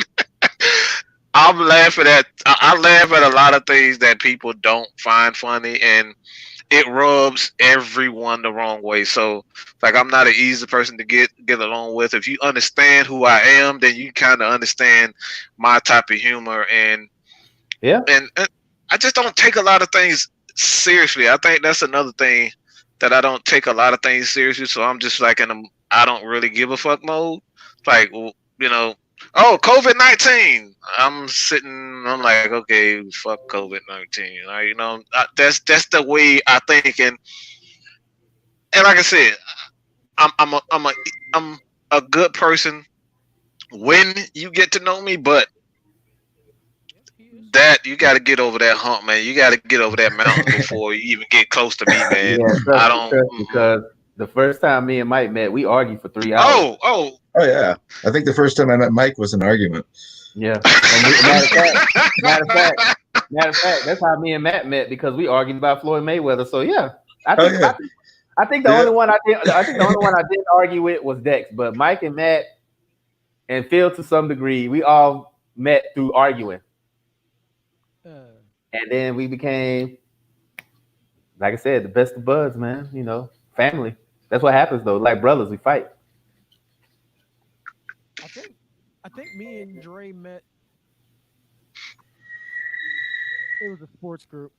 I laugh at a lot of things that people don't find funny, and it rubs everyone the wrong way. So, like, I'm not an easy person to get along with. If you understand who I am, then you kind of understand my type of humor, and I just don't take a lot of things seriously. I think that's another thing, that I don't take a lot of things seriously. So I'm just like in a I don't really give a fuck mode. Like, you know, COVID-19. I'm like, okay, fuck COVID-19. Like, you know, that's the way I think. And like I said, I'm a good person when you get to know me, but that you got to get over that hump, man. You got to get over that mountain before you even get close to me, man. Yeah, I don't because the first time me and Mike met, we argued for 3 hours. Oh yeah. I think the first time I met Mike was an argument. Yeah. Matter of fact, that's how me and Matt met, because we argued about Floyd Mayweather. So yeah, I think the only one I didn't argue with was Dex, but Mike and Matt and Phil, to some degree, we all met through arguing, and then we became, like I said, the best of buds, man. You know, family. That's what happens though. Like brothers, we fight. I think me and Dre met. It was a sports group.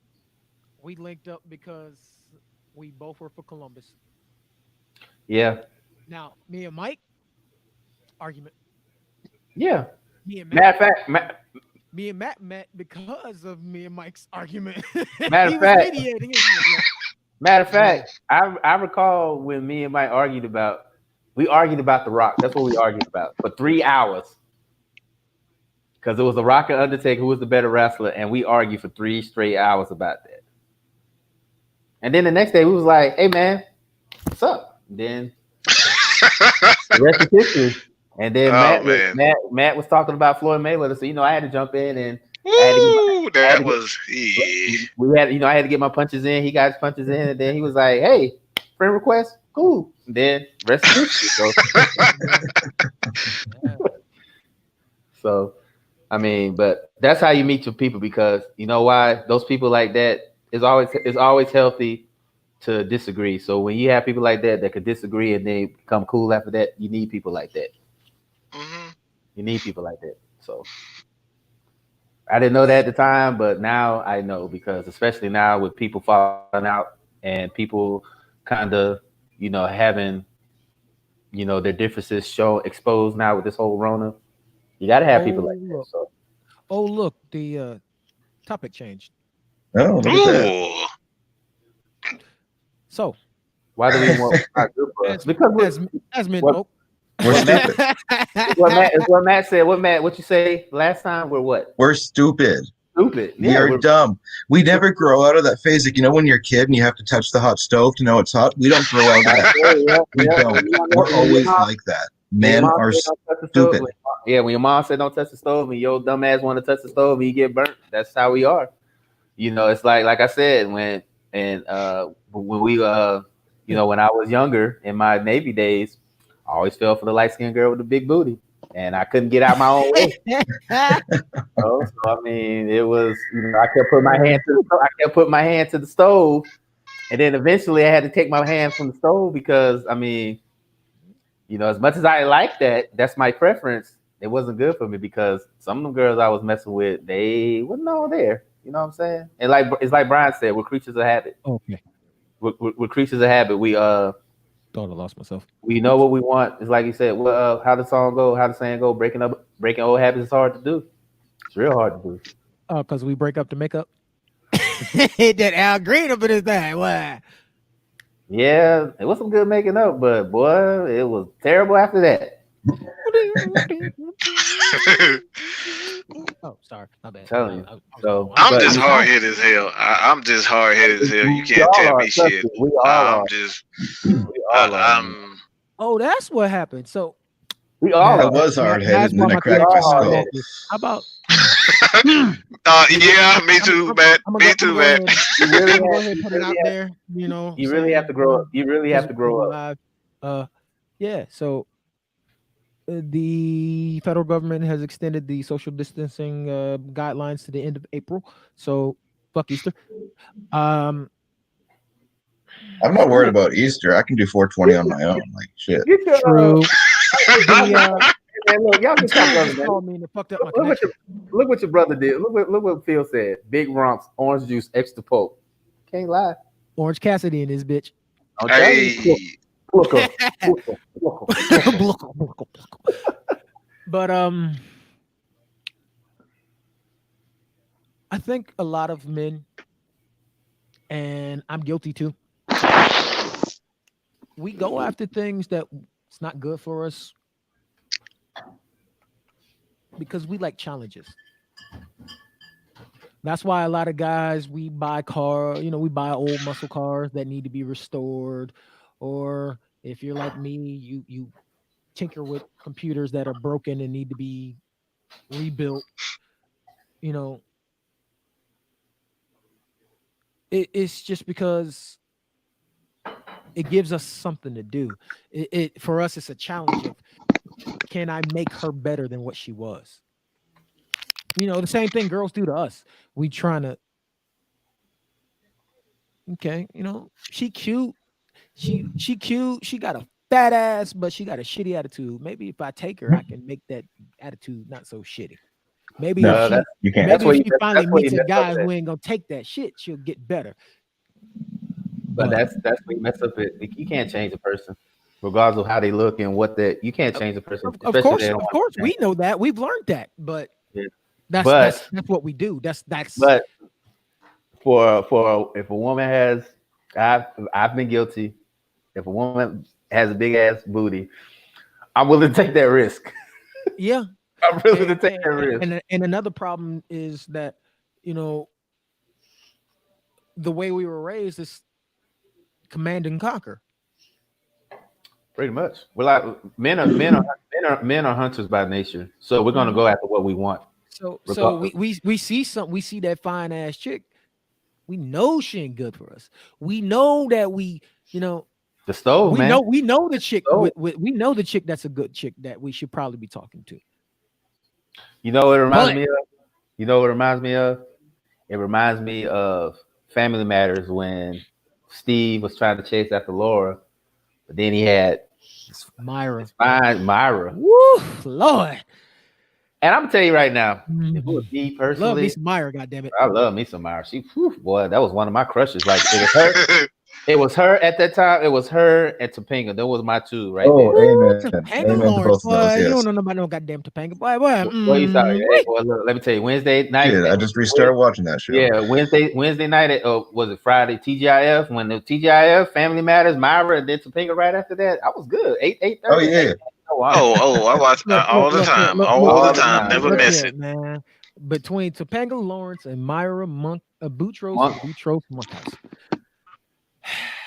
We linked up because we both were for Columbus. Yeah. Now, me and Mike, argument. Yeah. Me and Matt, me and Matt met because of me and Mike's argument. Matter of fact, I recall when me and Mike argued about The Rock. That's what we argued about for 3 hours. Because it was The Rock and Undertaker who was the better wrestler, and we argued for 3 straight hours about that. And then the next day we was like, "Hey man, what's up?" And then the rest is history. And then Matt was talking about Floyd Mayweather, so I had to jump in and I had to get my punches in. He got his punches in, and then he was like, "Hey, friend request, cool." And then rest is history. So, I mean, but that's how you meet your people, because you know why? Those people like that, it's always healthy to disagree. So when you have people like that could disagree and they become cool after that, you need people like that. Mm-hmm. You need people like that. So I didn't know that at the time, but now I know, because especially now with people falling out and people kind of, having, their differences exposed now with this whole Rona, you got to have people like that. So. Oh, look, the topic changed. Oh, look at that. So, why do we want our group? Because as men folk. We're stupid. What Matt said. What you say last time? We're what? We're stupid. Stupid. We are dumb. We never grow out of that phase. Like, when you're a kid and you have to touch the hot stove to know it's hot. We don't grow out of that. We don't. We're always like that. Men are stupid. Yeah, when your mom said don't touch the stove and your dumb ass want to touch the stove and you get burnt, that's how we are. It's like I said, when we when I was younger in my Navy days, I always fell for the light-skinned girl with the big booty, and I couldn't get out my own way. So I mean, it was, I kept putting my hand to the stove, and then eventually I had to take my hand from the stove, because I mean, as much as I like that, that's my preference. It wasn't good for me, because some of them girls I was messing with, they wasn't all there. You know what I'm saying? And it's like Brian said, we're creatures of habit. Okay. We're creatures of habit. We thought I lost myself. We know what we want. It's like you said. Well, how the saying go? Breaking old habits is hard to do. It's real hard to do. Oh, because we break up to make up. That Al Green up in his thing. Why? Yeah, it was some good making up, but boy, it was terrible after that. Oh, sorry, my bad. I'm just hard headed as hell. I'm just hard headed as hell. You can't tell me shit. Oh, that's what happened. So I was hard headed, and then I cracked my skull. How about? Yeah, me too, man. Me too, man. You really go ahead and put it out there. You really have to grow up. You really have to grow up. Yeah. So the federal government has extended the social distancing guidelines to the end of April. So fuck Easter. I'm not worried about Easter. I can do 420 on my own. Like shit. True. Look, y'all can stop running, man. Look what your brother did. Look what Phil said. Big romps, orange juice, extra poke. Can't lie. Orange Cassidy in this bitch. Hey. But I think a lot of men, and I'm guilty too, we go after things that it's not good for us because we like challenges. That's why a lot of guys, we buy we buy old muscle cars that need to be restored, or if you're like me, you tinker with computers that are broken and need to be rebuilt. You know, it's just because it gives us something to do. It for us, it's a challenge of, can I make her better than what she was? The same thing girls do to us. We trying to, okay, she cute. She cute. She got a fat ass, but she got a shitty attitude. Maybe if I take her, I can make that attitude not so shitty. Maybe if you can't. Maybe if she finally meets a guy who ain't gonna take that shit, she'll get better. But that's where you mess up. You can't change a person, regardless of how they look and what that. You can't change a person. Of course, we know that. We've learned that, but that's what we do. That's. But for if a woman has, I've been guilty. If a woman has a big ass booty, I'm willing to take that risk. Yeah, I'm willing to take that risk. And another problem is that the way we were raised is command and conquer. Pretty much, we're like men are hunters by nature, so we're gonna go after what we want. So we see we see that fine ass chick. We know she ain't good for us. We know that the stove. We know the chick. We know the chick that's a good chick that we should probably be talking to. You know what it reminds me of? You know what it reminds me of? It reminds me of Family Matters when Steve was trying to chase after Laura, but then he had Myra. Woo, Lord. And I'm gonna tell you right now, if it was me personally, love me some Myra, goddammit. I love me some Myra. Boy, that was one of my crushes. Like it was her at that time. It was her and Topanga. That was my two right there. Topanga Lawrence, boy, yes. You don't know about no goddamn Topanga, boy. You sorry? Hey, boy, look, let me tell you, Wednesday night. I just restarted watching that show. Yeah, Wednesday night at was it Friday? TGIF when the TGIF Family Matters, Myra, and then Topanga right after that. I was good. 8:30. Oh yeah. I watch all the time. Never miss it, man. Between Topanga Lawrence and Myra Boutros Monkhouse.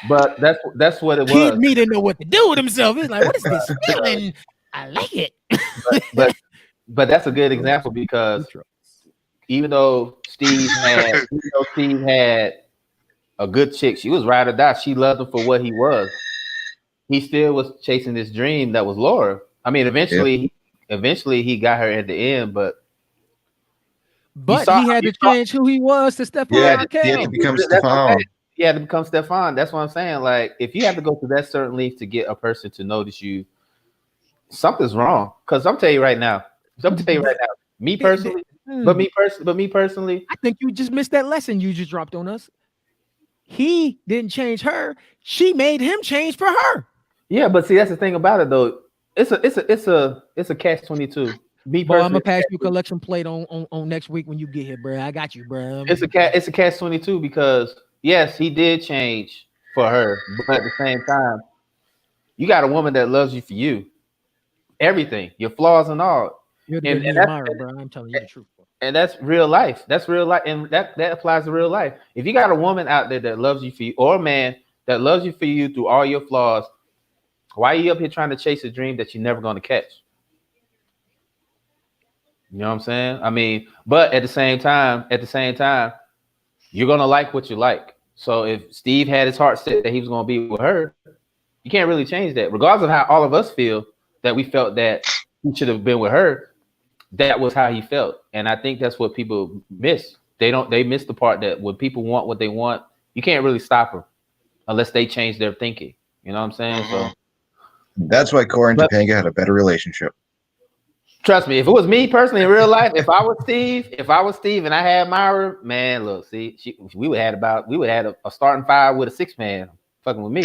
But that's what it was. Kid me didn't know what to do with himself. He's like, "What is this feeling? I like it." but that's a good example because even though Steve had a good chick, she was ride or die. She loved him for what he was. He still was chasing this dream that was Laura. I mean, eventually he got her at the end, but he had to change who he was to Stefan. He had to become Stefan. He had to become Stefan. That's what I'm saying. Like, if you have to go through that certain leap to get a person to notice you, something's wrong. Because I'm telling you right now, me personally, I think you just missed that lesson you just dropped on us. He didn't change her; she made him change for her. Yeah, but see, that's the thing about it, though. It's a catch-22. I'm gonna pass you collection plate on next week when you get here, bro. I got you, bro. It's a catch-22 because yes, he did change for her, but at the same time, you got a woman that loves you for you, everything, your flaws and all. You're the Myra, bro. I'm telling you the truth. And that's real life. That's real life, and that applies to real life. If you got a woman out there that loves you for you, or a man that loves you for you through all your flaws, why are you up here trying to chase a dream that you're never going to catch? You know what I'm saying? I mean, but at the same time, you're gonna like what you like. So if Steve had his heart set that he was gonna be with her, you can't really change that. Regardless of how all of us feel that we felt that he should have been with her, that was how he felt. And I think that's what people miss. They miss the part that when people want what they want, you can't really stop them unless they change their thinking. You know what I'm saying? So that's why Corey and Topanga had a better relationship. Trust me, if it was me personally in real life, if I was Steve and I had Myra, man, look, see, we would have had a starting five with a 6-man fucking with me.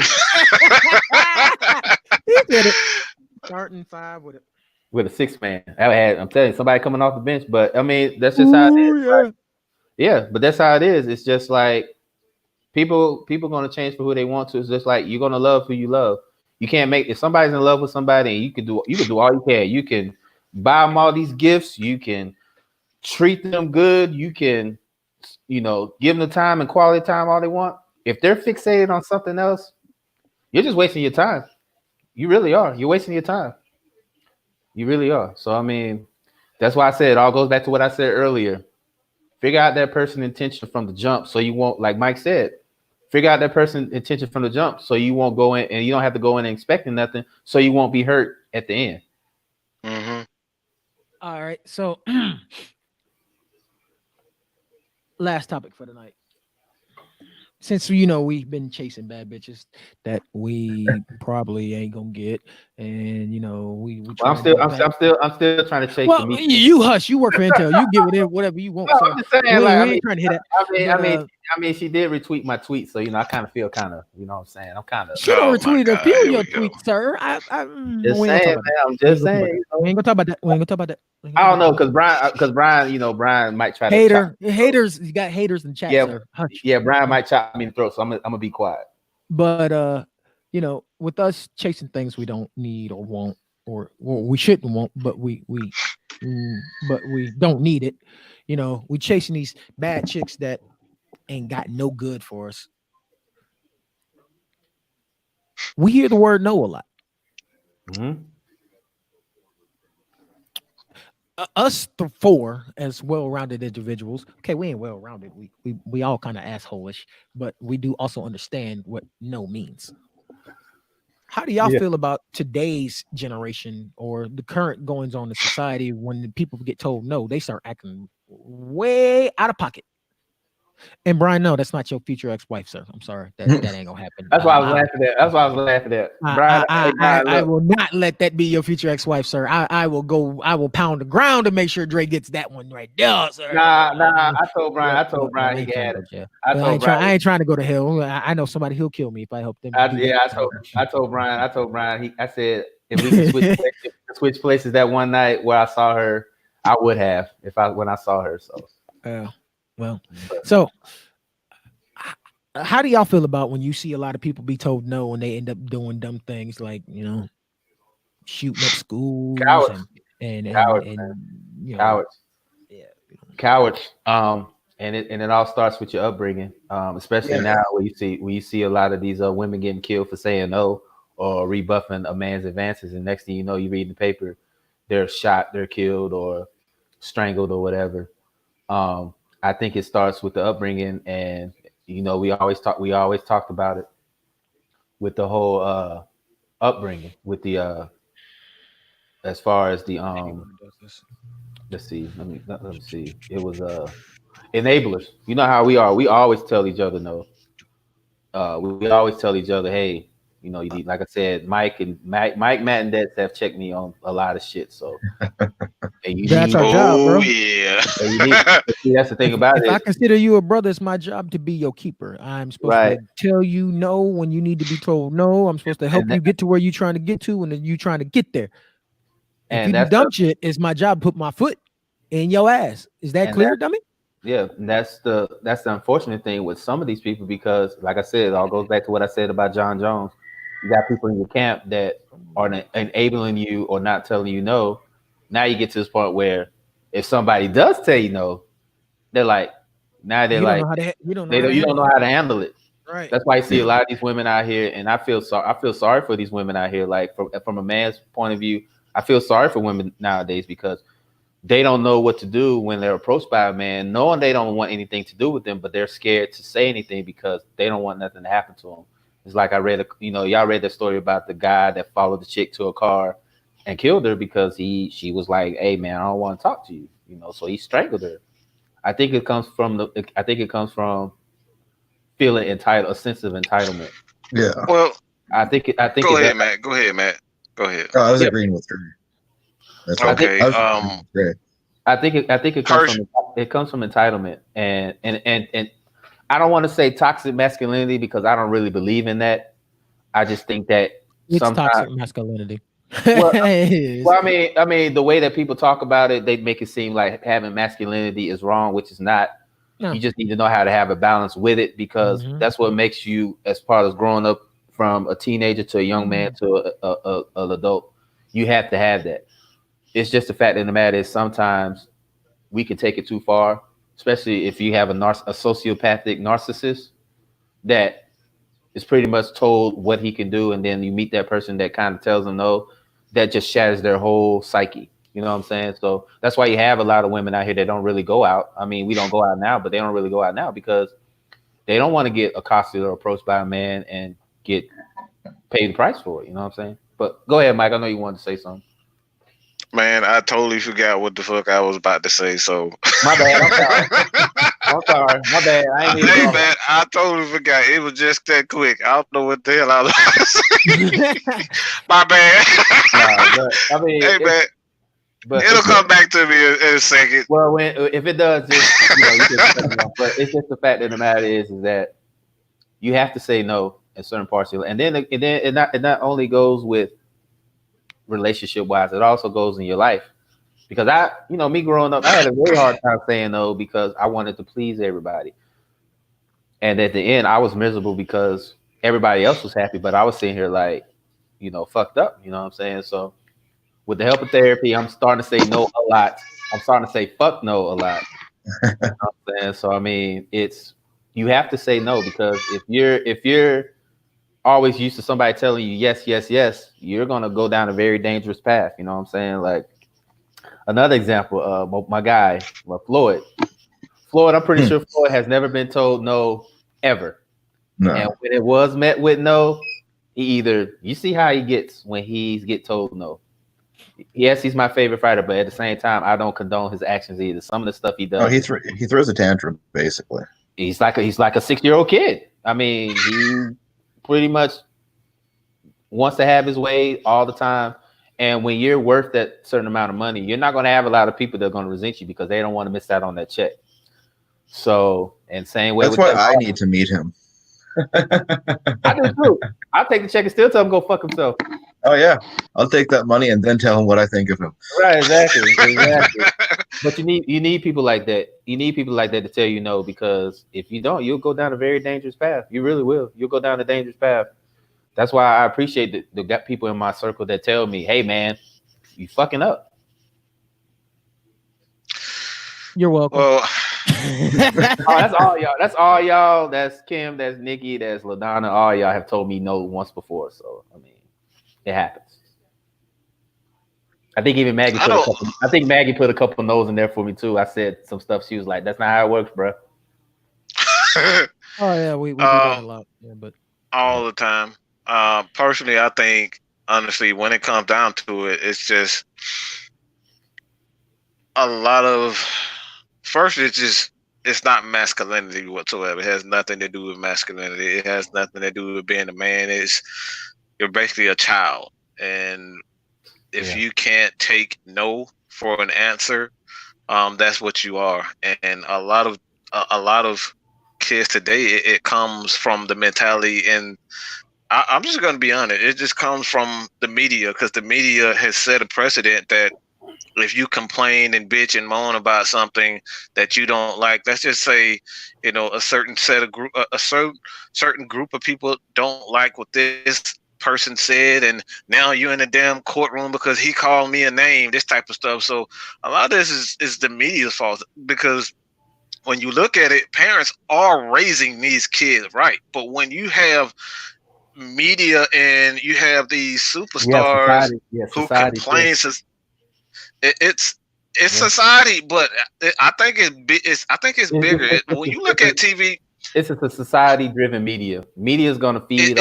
He did it. Starting five with a 6-man. I'm telling you, somebody coming off the bench, but I mean, that's just how it is. Yeah. Like, yeah, but that's how it is. It's just like people gonna change for who they want to. It's just like you're gonna love who you love. You can't if somebody's in love with somebody, and you can do all you can. You can buy them all these gifts. You can treat them good. You can give them the time and quality time all they want. If they're fixated on something else, you're just wasting your time. You really are. You're wasting your time. You really are. So I mean, that's why I said it all goes back to what I said earlier. Figure out that person's intention from the jump, so you won't, like Mike said, figure out that person's intention from the jump, so you won't go in and you don't have to go in expecting nothing, so you won't be hurt at the end. Mm-hmm. All right, so last topic for tonight. Since we've been chasing bad bitches that we probably ain't gonna get, and we I'm still trying to chase. Well, you hush. You work for Intel. You give it whatever you want. No, I'm just saying, we ain't trying to hit that. I mean, she did retweet my tweet, so I kind of feel what I'm saying. I'm kind of. She don't retweet a few of your tweets, sir. I'm just saying. We ain't gonna talk about that. I don't know, because Brian, Brian might try to haters. You got haters in chat, sir. Hush. Yeah, Brian might chop me in the throat, so I'm gonna be quiet. But with us chasing things we don't need or want, or we shouldn't want, but we don't need it. We chasing these bad chicks that ain't got no good for us. We hear the word no a lot. Mm-hmm. Us four as well-rounded individuals. Okay, we ain't well-rounded. We all kind of asshole-ish, but we do also understand what no means. How do y'all feel about today's generation or the current goings on in society when people get told no, they start acting way out of pocket? And Brian, no, that's not your future ex-wife, sir. I'm sorry. That ain't gonna happen. That's why I was laughing at. Brian, I will not let that be your future ex-wife, sir. I will pound the ground to make sure Dre gets that one right there, sir. Nah. I told Brian he had it. I ain't trying to go to hell. I know somebody who'll kill me if I help them. I told Brian. I said if we could switch places that one night where I saw her, I would have when I saw her. So. Well, so how do y'all feel about when you see a lot of people be told no and they end up doing dumb things like shooting up schools and cowards. Yeah, cowards. And it all starts with your upbringing, especially now where you see a lot of these women getting killed for saying no or rebuffing a man's advances, and next thing you know, you read in the paper, they're shot, they're killed, or strangled, or whatever. I think it starts with the upbringing, and we always talked about it with the whole upbringing, with the as far as the let's see, let me see. It was enablers. You know how we are. We always tell each other no. We always tell each other, hey, you need, like I said, Mike, Matt, and Dets have checked me on a lot of shit. So that's our job, bro. Yeah. That's the thing about it. If I consider you a brother, it's my job to be your keeper. I'm supposed to tell you no when you need to be told no. I'm supposed to help you get to where you're trying to get to, and then you trying to get there. If you do dumb shit, it's my job to put my foot in your ass. Is that clear, dummy? Yeah, that's the unfortunate thing with some of these people, because, like I said, it all goes back to what I said about John Jones. You got people in your camp that are enabling you or not telling you no. Now you get to this point where if somebody does tell you no, you don't know how to handle it. Right. That's why you see a lot of these women out here, and I feel sorry for these women out here. Like from a man's point of view, I feel sorry for women nowadays because they don't know what to do when they're approached by a man, knowing they don't want anything to do with them, but they're scared to say anything because they don't want nothing to happen to them. It's like I read, y'all read that story about the guy that followed the chick to a car and killed her because she was like, "Hey man, I don't want to talk to you," so he strangled her. I think it comes from feeling entitled, a sense of entitlement. Yeah. Well, I think. Go ahead, Matt. Go ahead. I was agreeing with her. That's okay. I think it comes from entitlement, and I don't want to say toxic masculinity because I don't really believe in that. I just think that it's toxic masculinity. Well, I mean, the way that people talk about it, they make it seem like having masculinity is wrong, which is not. No. You just need to know how to have a balance with it, because that's what makes you, as part of growing up from a teenager to a young man to an adult. You have to have that. It's just the fact of the matter is sometimes we can take it too far, especially if you have a sociopathic narcissist that is pretty much told what he can do, and then you meet that person that kind of tells him no, that just shatters their whole psyche. You know what I'm saying? So that's why you have a lot of women out here that don't really go out. I mean, we don't go out now, but they don't really go out now because they don't want to get accosted or approached by a man and get paid the price for it. You know what I'm saying? But go ahead, Mike. I know you wanted to say something. Man, I totally forgot what the fuck I was about to say. So my bad. I'm sorry. My bad. Hey man, I totally forgot. It was just that quick. I don't know what the hell I was about to say. My bad. Nah, but, I mean, hey man, but it'll come back to me in a second. Well, if it does, just, you can but it's just the fact of the matter is that you have to say no in certain parts of it, and then it not only goes with relationship wise, it also goes in your life. Because me growing up, I had a very hard time saying no because I wanted to please everybody, and at the end, I was miserable because everybody else was happy, but I was sitting here like, fucked up. You know what I'm saying? So, with the help of therapy, I'm starting to say no a lot. I'm starting to say fuck no a lot. You know what I'm saying? So I mean, you have to say no because if you're always used to somebody telling you yes, yes, yes, you're gonna go down a very dangerous path. You know what I'm saying? Like another example, my guy, Floyd. Floyd, I'm pretty sure Floyd has never been told no ever. No. And when it was met with no, you see how he gets when he get told no. Yes, he's my favorite fighter, but at the same time, I don't condone his actions either. Some of the stuff he does. Oh, he throws a tantrum, basically. He's like a 6-year-old kid. I mean, he pretty much wants to have his way all the time. And when you're worth that certain amount of money, you're not going to have a lot of people that are going to resent you because they don't want to miss out on that check. So, and same way. That's why I need to meet him. I do too. I'll take the check and still tell him go fuck himself. Oh yeah, I'll take that money and then tell him what I think of him. Right, exactly. But you need people like that. You need people like that to tell you no, because if you don't, you'll go down a very dangerous path. You really will. You'll go down a dangerous path. That's why I appreciate the people in my circle that tell me, "Hey, man, you fucking up." You're welcome. Well, that's all y'all. That's all y'all. That's Kim. That's Nikki. That's LaDonna. All y'all have told me no once before. So I mean, it happens. I think even Maggie. Maggie put a couple no's in there for me too. I said some stuff. She was like, "That's not how it works, bro." Oh yeah, we do that a lot. Yeah, but all the time. Personally, I think honestly, when it comes down to it, it's just a lot of. First, it's not masculinity whatsoever. It has nothing to do with masculinity. It has nothing to do with being a man. You're basically a child, and if you can't take no for an answer, that's what you are. And a lot of kids today, it comes from the mentality, and I'm just going to be honest. It just comes from the media, because the media has set a precedent that if you complain and bitch and moan about something that you don't like, let's just say, a certain certain group of people don't like what this person said, and now you're in a damn courtroom because he called me a name, this type of stuff. So a lot of this is the media's fault, because when you look at it, parents are raising these kids right. But when you have media and you have these superstars who complain, it's society, but I think it's bigger. When you look at TV, it's a society-driven media. Media is going to feed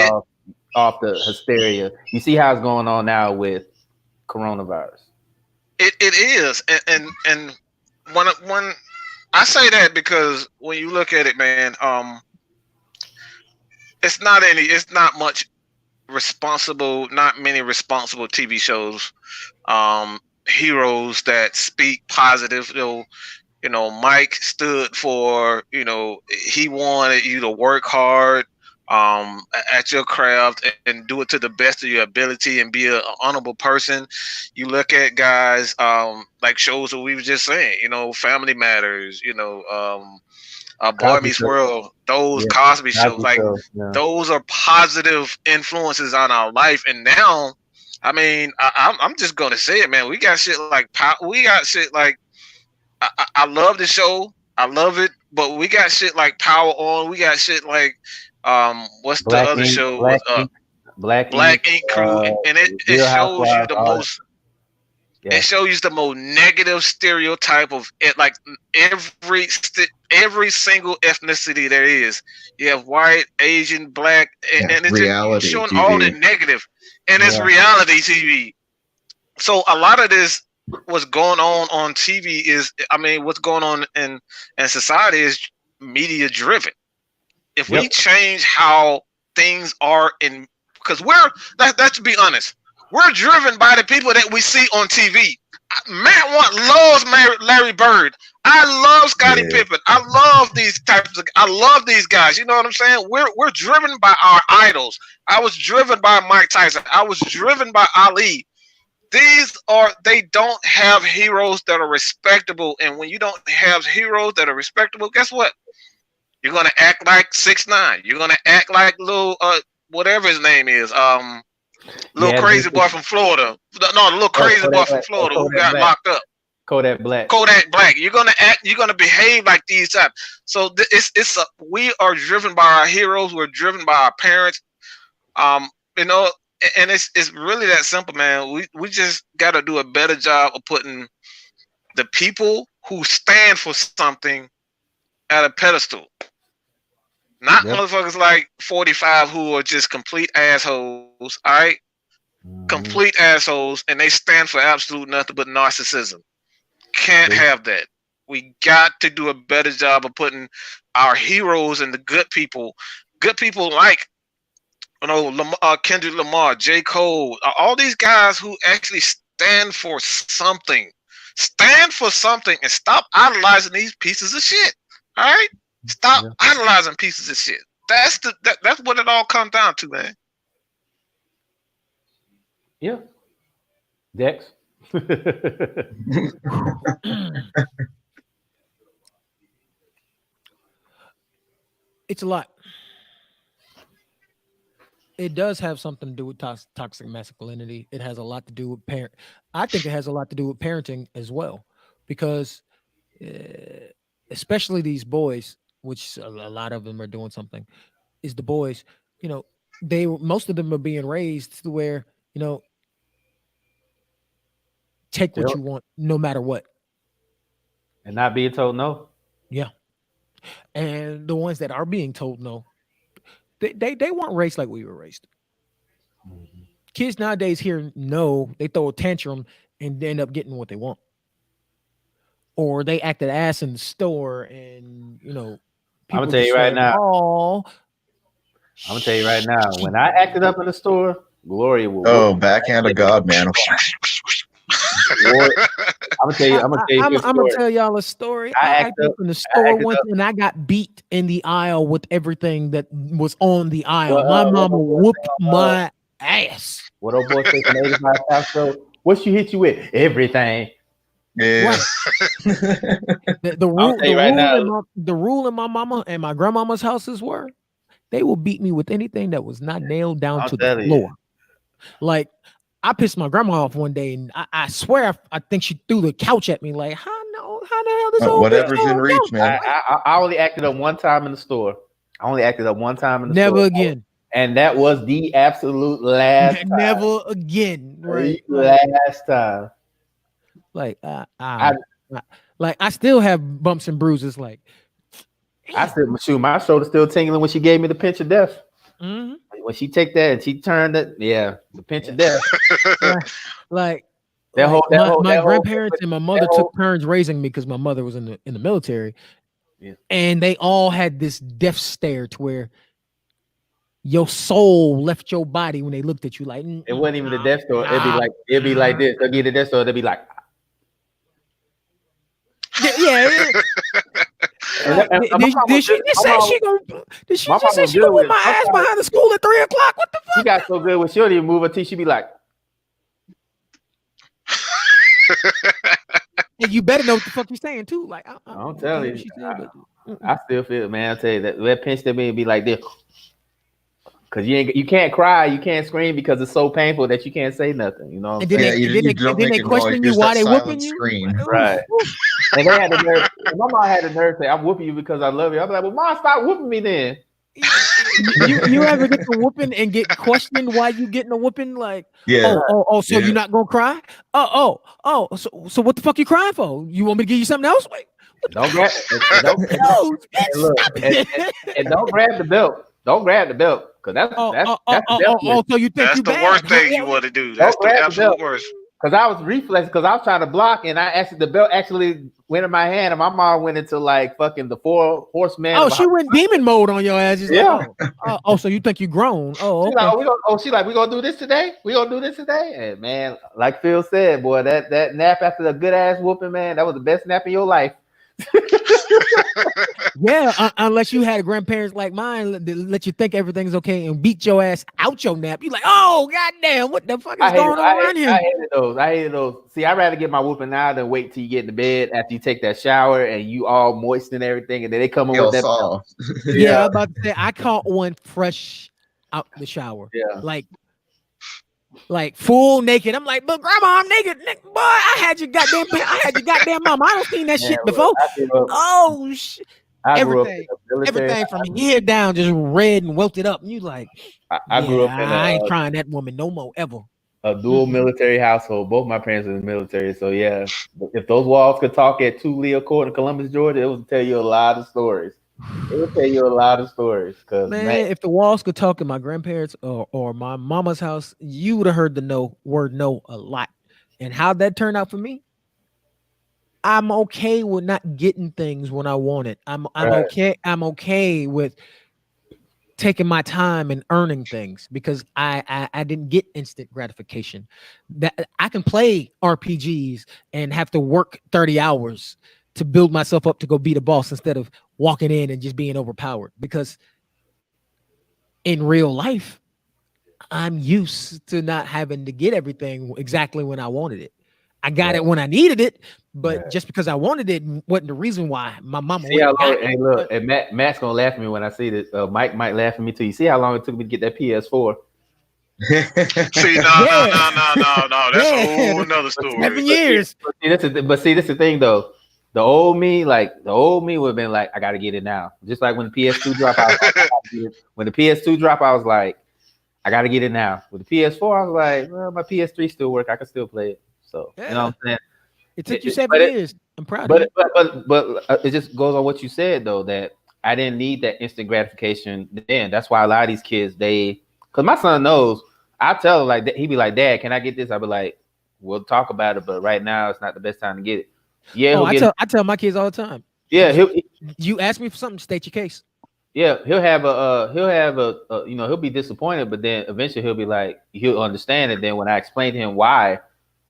off the hysteria. You see how it's going on now with coronavirus. It is, and when I say that, because when you look at it, man, it's not many responsible TV shows. Heroes that speak positive. Mike stood for, he wanted you to work hard at your craft and do it to the best of your ability and be an honorable person. You look at guys like shows that we were just saying, Family Matters, Boy Meets World, those Cosby shows, those are positive influences on our life. And now, I mean, I'm just gonna say it, man. We got shit like I love the show, I love it. But we got shit like Power On. We got shit like what's Black the other Ink, show? Black Ink Crew, and it shows you the most. Yeah. It shows you the most negative stereotype of it, like every single ethnicity there is. You have white, Asian, black, and it's reality just showing TV. all the negative, and it's reality TV. So a lot of this, what's going on TV is, I mean, what's going on in society is media driven. If we change how things are because let's be honest. We're driven by the people that we see on TV. Matt loves Larry Bird. I love Scottie Pippen. I love these I love these guys. You know what I'm saying? We're driven by our idols. I was driven by Mike Tyson. I was driven by Ali. They don't have heroes that are respectable. And when you don't have heroes that are respectable, guess what? You're gonna act like 6ix9ine. You're gonna act like little whatever his name is. Little crazy boy from Florida. No, the little crazy boy from Florida who got locked up. Kodak Black. You're gonna behave like these types. So we are driven by our heroes. We're driven by our parents. You know, and it's really that simple, man. We just gotta do a better job of putting the people who stand for something at a pedestal. Not motherfuckers like 45 who are just complete assholes, all right? Complete assholes, and they stand for absolute nothing but narcissism. Can't have that. We got to do a better job of putting our heroes and the good people like, you know, Kendrick Lamar, J. Cole, all these guys who actually stand for something. Stand for something and stop idolizing these pieces of shit, all right? Stop idolizing pieces of shit. That's what it all comes down to, man. Yeah. Dex. It's a lot. It does have something to do with toxic masculinity. It has a lot to do with I think it has a lot to do with parenting as well, because especially these boys, which a lot of them are doing something, is the boys, you know, most of them are being raised to where, you know, take what you want no matter what. And not being told no. Yeah. And the ones that are being told no, they weren't raised like we were raised. Mm-hmm. Kids nowadays hear no, they throw a tantrum and they end up getting what they want. Or they acted ass in the store, and you know, I'm gonna tell you right now. I'm gonna tell you right now. When I acted up in the store, Gloria will. Backhand of God, man. I'm gonna tell y'all a story. I acted up in the store once, and I got beat in the aisle with everything that was on the aisle. My mama whooped my ass. What old boy say from 85 South Show? What she hit you with? Everything. Yeah. The rule in my mama and my grandmama's houses were, they will beat me with anything that was not nailed down to the floor. Like, I pissed my grandma off one day, and I swear I think she threw the couch at me. Like, how the hell this old whatever's in reach, man. I only acted up one time in the store. Never again. And that was the absolute last time. Never again. Right? Last time. Like I still have bumps and bruises. Like I still, my shoulder still tingling when she gave me the pinch of death. Mm-hmm. When she take that and she turned it, the pinch of death. My grandparents and my mother took turns raising me because my mother was in the military, and they all had this death stare to where your soul left your body when they looked at you. Like it wasn't even the death store. It'd be like this. They'll get the death store. They'll be like. Yeah. Did she just say she gonna whip my ass behind the school at 3:00? What the fuck? She got so good when she don't even move her teeth. She be like, and you better know what the fuck you're saying too. Like I'm telling you, I still feel, man. I tell you that pinch that me be like this. Cause you can't cry, you can't scream because it's so painful that you can't say nothing. You know. And then they question you why they whooping you. Right. And they had the nerve. My mom had the nerve to say, "I'm whooping you because I love you." I'm like, "Well, mom, stop whooping me then." you ever get the whooping and get questioned why you getting a whooping? Like, Yeah. So you're not gonna cry? So what the fuck you crying for? You want me to give you something else? Wait, don't grab and don't grab the belt. Don't grab the belt because that's so you think that's the worst thing you want to do. That's the absolute worst. Because I was reflex because I was trying to block and the belt actually went in my hand and my mom went into like fucking the 4 horsemen. Oh, she went demon mode on your ass. Yeah. Like, so you think you grown? Oh, okay. She like, we gonna do this today? We gonna do this today? And man, like Phil said, boy, that nap after the good ass whooping, man, that was the best nap in your life. Yeah, unless you had grandparents like mine let you think everything's okay and beat your ass out your nap. You like, oh goddamn, what the fuck is going on around here? I hated those. See, I'd rather get my whooping now than wait till you get into bed after you take that shower and you all moist and everything, and then they come in with that. Yeah, I'm about to say I caught one fresh out the shower. Yeah, like full naked. I'm like, but grandma, I'm naked. Boy, I had your goddamn mom. I don't seen that shit before. Oh shit. Everything from here down just red and welted up. And you like, I grew up in I ain't trying that woman no more ever. A dual military household. Both my parents were in the military. So yeah, if those walls could talk at Tulia Court in Columbus, Georgia, it would tell you a lot of stories. Cause man, if the walls could talk in my grandparents or my mama's house, you would have heard the word no a lot. And how that turned out for me, I'm okay with not getting things when I want it. I'm okay. I'm okay with taking my time and earning things because I didn't get instant gratification. That I can play RPGs and have to work 30 hours to build myself up to go beat a boss instead of walking in and just being overpowered. Because in real life, I'm used to not having to get everything exactly when I wanted it. I got it when I needed it, but just because I wanted it wasn't the reason why my mama. See how long, hey, look, and Matt's gonna laugh at me when I see this. Mike might laugh at me too. You see how long it took me to get that PS4? See, no. That's a whole nother story. 7 years. This is the thing though. The old me would have been like, I gotta get it now. Just like when the PS2 dropped, I was like, I gotta get it now. With the PS4, I was like, well, my PS3 still work. I can still play it. So you know what I'm saying? It took you 7 years. I'm proud of you. But it just goes on what you said though, that I didn't need that instant gratification then. That's why a lot of these kids, because my son knows, I tell him like, he'd be like, Dad, can I get this? I'll be like, we'll talk about it, but right now it's not the best time to get it. Yeah, I tell my kids all the time. Yeah, you ask me for something, state your case. Yeah, he'll be disappointed, but then eventually he'll be like, he'll understand it. Then when I explain to him why,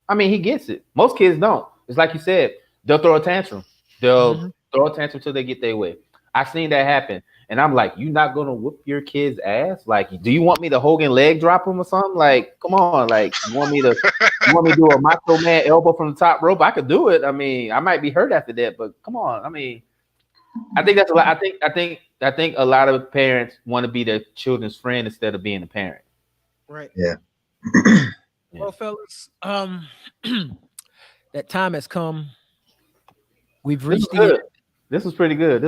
I mean, he gets it. Most kids don't. It's like you said, they'll throw a tantrum. They'll throw a tantrum till they get their way. I've seen that happen. And I'm like, you not gonna whoop your kid's ass? Like, do you want me to Hogan leg drop him or something? Like, come on, like, you want me to do a Macho Man elbow from the top rope? I could do it. I mean, I might be hurt after that, but come on. I mean, I think that's a lot. I think a lot of parents want to be their children's friend instead of being a parent. Right. Yeah. Well, fellas, that time has come. We've reached the end. This was pretty good.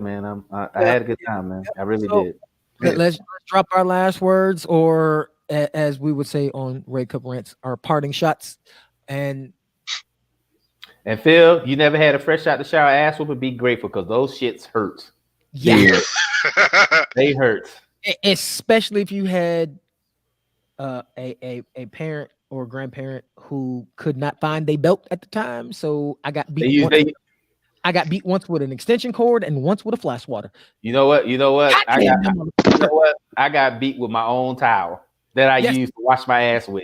Man. I had a good time, man. I really did. Let's drop our last words, or as we would say on Red Cup Rants, our parting shots. And Phil, you never had a fresh shot to shower ass whooping. Be grateful because those shits hurt. Yeah, they hurt. Especially if you had a parent or grandparent who could not find their belt at the time. So I got beat. I got beat once with an extension cord and once with a fly swatter. You know what? I got beat with my own towel that I used to wash my ass with.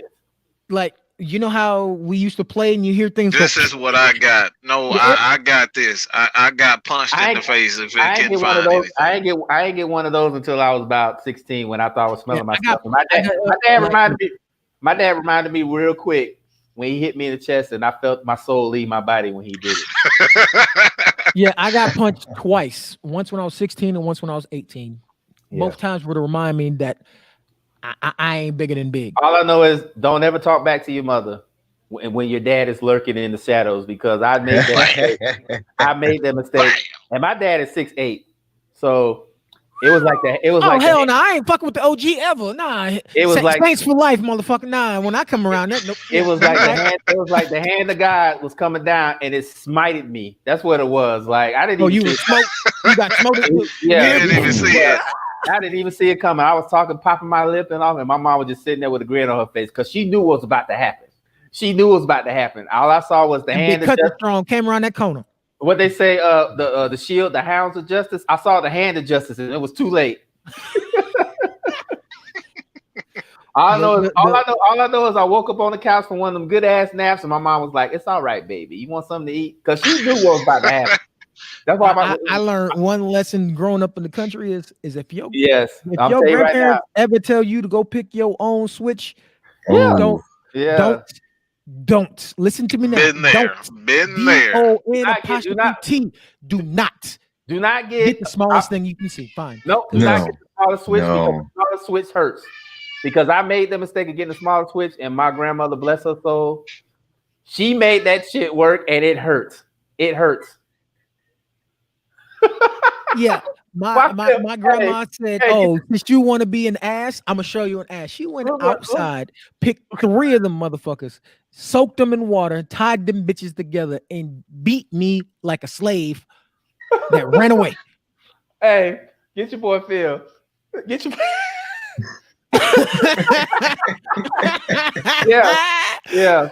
Like, you know how we used to play and you hear things. This is what I got. No, I got this. I got punched in the face if it couldn't find anything. I ain't get one of those until I was about 16 when I thought I was smelling myself. My dad reminded me real quick when he hit me in the chest and I felt my soul leave my body when he did it. Yeah, I got punched twice. Once when I was 16 and once when I was 18. Yeah. Both times were to remind me that I ain't bigger than big. All I know is don't ever talk back to your mother. when your dad is lurking in the shadows, because I made that mistake. And my dad is 6'8", so it was like that. It was like hell no, I ain't fucking with the OG ever. Nah, it was like Saints for life, motherfucker. Nah, when I come around, that nope. It was like the hand of God was coming down and it smited me. That's what it was. Like I didn't. Oh, you were smoked. You got smoked. Yeah, you didn't even see it. I didn't even see it coming. I was popping my lip and all, and my mom was just sitting there with a grin on her face because she knew what was about to happen. She knew what was about to happen. All I saw was the hand of justice. Strong came around that corner. What they say, the shield, the hounds of justice. I saw the hand of justice, and it was too late. All I know is I woke up on the couch from one of them good ass naps, and my mom was like, "It's all right, baby. You want something to eat?" Because she knew what was about to happen. That's why I learned one lesson growing up in the country is if your grandparents ever tell you to go pick your own switch, don't listen to me now. Been there. D-O-N-apostrophe-T. Do not get the smallest thing you can see. Fine. Nope. Do not get the smallest switch because the smallest switch hurts. Because I made the mistake of getting the smallest switch, and my grandmother, bless her soul, she made that shit work, and it hurts. It hurts. Yeah. My grandma said, "Oh, since you want to be an ass, I'm gonna show you an ass." She went outside, picked 3 of them motherfuckers, soaked them in water, tied them bitches together, and beat me like a slave that ran away. Hey, get your boy Phil. Get your. Yeah.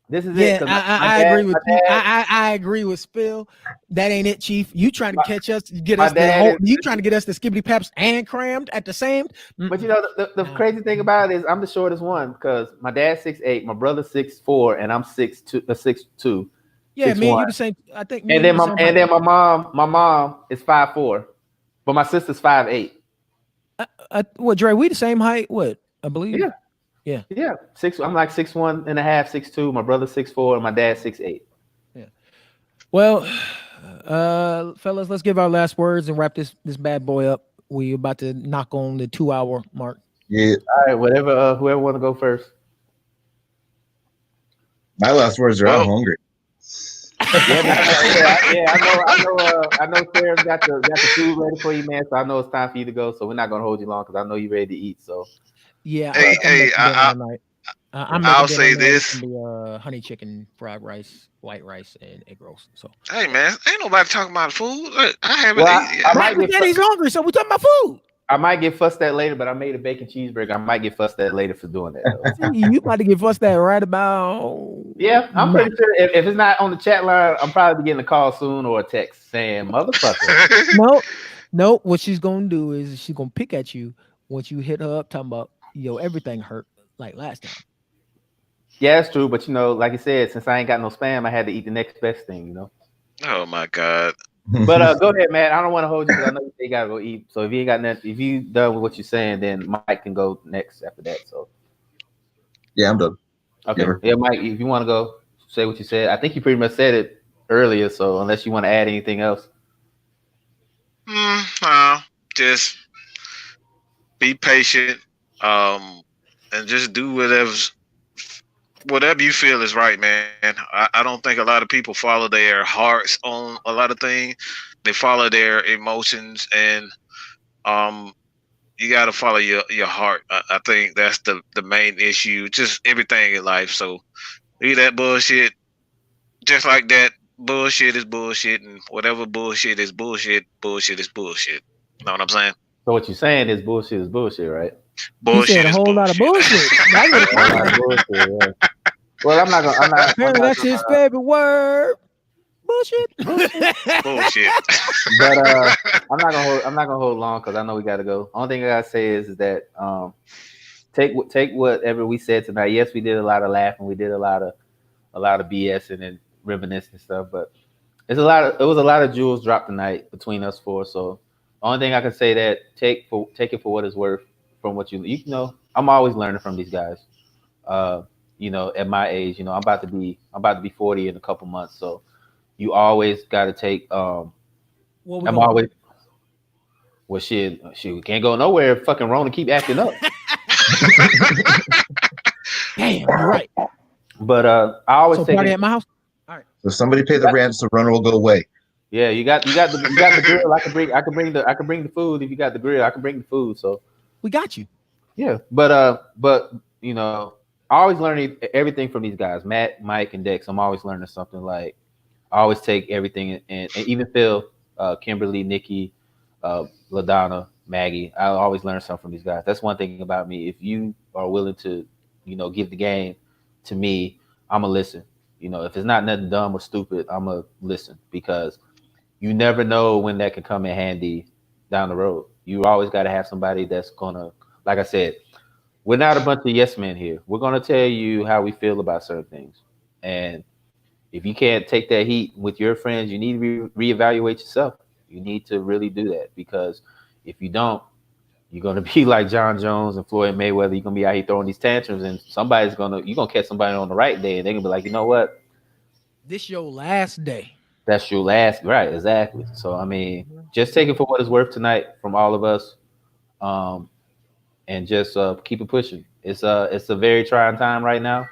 This is it. I agree with you. I agree with Spill. That ain't it, Chief. You trying to catch us, get us you trying to get us the skibbity paps and crammed at the same. But you know, the crazy thing about it is I'm the shortest one because my dad's 6'8", my brother's 6'4", and I'm 6'2". Yeah, 6'1". Me and you the same. I think. And then my mom is 5'4", but my sister's 5'8". What, Dre? We the same height? What, I believe. Yeah. I'm like 6'1.5", 6'2". My brother's 6'4", and my dad's 6'8". Yeah. Well, fellas, let's give our last words and wrap this bad boy up. We about to knock on the 2-hour mark. Yeah. All right. Whatever. Whoever want to go first. My last words are I'm hungry. I know Sarah's got the food ready for you, man. So I know it's time for you to go. So we're not gonna hold you long because I know you're ready to eat. So yeah. I'll say this: honey chicken, fried rice, white rice, and egg rolls. So hey, man, ain't nobody talking about food. I haven't eaten. Daddy's hungry, so we talking about food. I might get fussed at later, but I made a bacon cheeseburger. I might get fussed at later for doing that. You about to get fussed at right about? Yeah, I'm pretty sure. If it's not on the chat line, I'm probably getting a call soon or a text saying, "Motherfucker." No. What she's gonna do is she's gonna pick at you once you hit her up, talking about everything hurt like last time. Yeah, that's true. But like you said, since I ain't got no spam, I had to eat the next best thing. Oh my God. But go ahead, man. I don't want to hold you because I know you gotta go eat. So if you ain't got nothing, if you done with what you're saying, then Mike can go next after that. So yeah, I'm done. Okay. Yeah, Mike, if you want to go say what you said, I think you pretty much said it earlier. So unless you want to add anything else, just be patient, and just do whatever you feel is right, man. I don't think a lot of people follow their hearts on a lot of things. They follow their emotions, and you got to follow your heart. I think that's the main issue. Just everything in life. So leave that bullshit. Just like that, bullshit is bullshit, and whatever bullshit is bullshit, bullshit is bullshit. Know what I'm saying? So what you're saying is bullshit, right? Bullshit is a whole lot of bullshit. Well, I'm not. Apparently, that's his favorite word. Bullshit. Bullshit. But I'm not gonna hold long because I know we gotta go. Only thing I gotta say is that take whatever we said tonight. Yes, we did a lot of laughing. We did a lot of BSing and reminiscing and stuff. But it was a lot of jewels dropped tonight between us four. So the only thing I can say that take it for what it's worth from what you know. I'm always learning from these guys. At my age, I'm about to be 40 in a couple months. So you always got to take. Well, shit, we can't go nowhere. Fucking Rona keep acting up. Damn, you're right. But I always so take party it. at my house. All right. So somebody pay the rent, so Runner will go away. Yeah, you got the grill. I can bring the food if you got the grill. I can bring the food. So We got you. yeah, but you know, I always learn everything from these guys, Matt, Mike, and Dex. I'm always learning something. Like I always take everything and even Phil, Kimberly, Nikki, Ladonna, Maggie. I always learn something from these guys. That's one thing about me. If you are willing to, give the game to me, I'ma listen. If it's not nothing dumb or stupid, I'ma listen because you never know when that could come in handy down the road. You always got to have somebody that's gonna, like I said, we're not a bunch of yes men here. We're gonna tell you how we feel about certain things, and if you can't take that heat with your friends, you need to reevaluate yourself. You need to really do that because if you don't, you're gonna be like John Jones and Floyd Mayweather. You're gonna be out here throwing these tantrums, and you're gonna catch somebody on the right day, and they're gonna be like, you know what? This your last day. That's your last, right? Exactly. So I mean, just take it for what it's worth tonight from all of us, and just keep it pushing. It's a very trying time right now.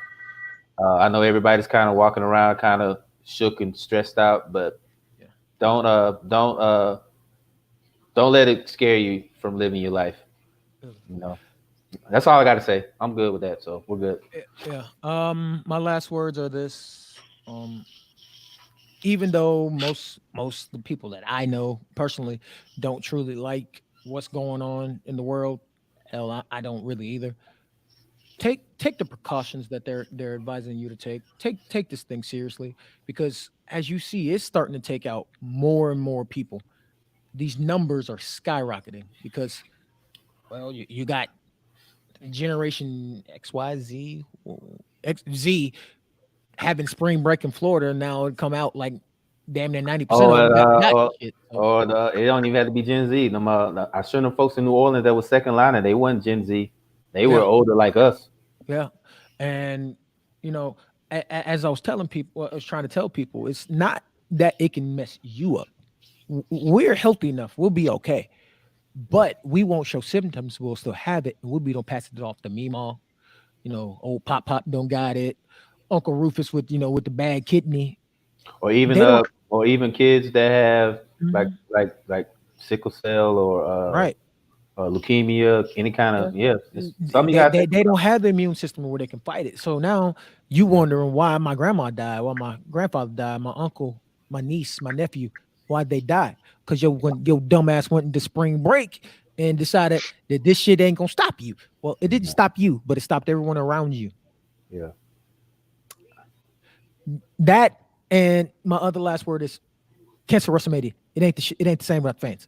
I know everybody's kind of walking around, kind of shook and stressed out, but Yeah. don't let it scare you from living your life. That's all I got to say. I'm good with that, so we're good. Yeah. My last words are this. Even though most of the people that I know personally don't truly like what's going on in the world, hell, I don't really either. Take the precautions that they're advising you to take. Take this thing seriously because as you see, it's starting to take out more and more people. These numbers are skyrocketing because well, you got generation XYZ XZ having spring break in Florida now it come out like damn near 90% Oh, of them got shit. So, it don't even have to be Gen Z. I sure them folks in New Orleans that was second liner, they wasn't Gen Z. They were older like us. yeah, and as I was telling people, I was trying to tell people, it's not that it can mess you up. We're healthy enough; we'll be okay, but we won't show symptoms. We'll still have it, and we'll be don't pass it off to Meemaw. Old Pop don't got it. Uncle Rufus with the bad kidney. Or even They don't. or even kids that have like Mhm. like sickle cell or Right. leukemia, any kind of some you They, got. they they don't have the immune system where they can fight it. So now you wondering why my grandma died, why my grandfather died, my uncle, my niece, my nephew, why'd they die? Because your dumbass went into spring break and decided that this shit ain't gonna stop you. Well, it didn't stop you, but it stopped everyone around you. Yeah. That and my other last word is cancel WrestleMania. It ain't the same without fans.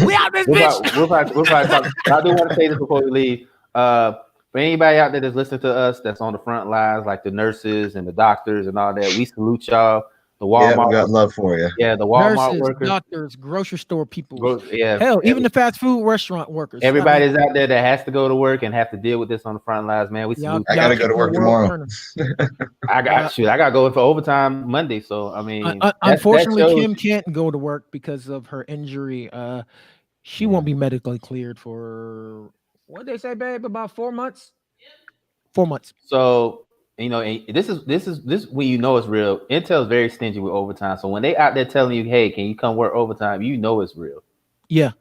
We out this bitch. We'll probably talk. I do want to say this before we leave. For anybody out there that's listening to us, that's on the front lines, like the nurses and the doctors and all that, we salute y'all. The Walmart, yeah, we got love for you. Yeah, the Walmart nurses, workers, doctors, grocery store people. yeah, Hell, even the fast food restaurant workers. Everybody's out there that has to go to work and have to deal with this on the front lines, man. We salute. I gotta go to work tomorrow. I got to go in for overtime Monday. So I mean, unfortunately, Kim can't go to work because of her injury. She won't be medically cleared for what they say, babe, about 4 months. 4 months. So this is when it's real. Intel's very stingy with overtime. So when they out there telling you, hey, can you come work overtime? It's real. Yeah.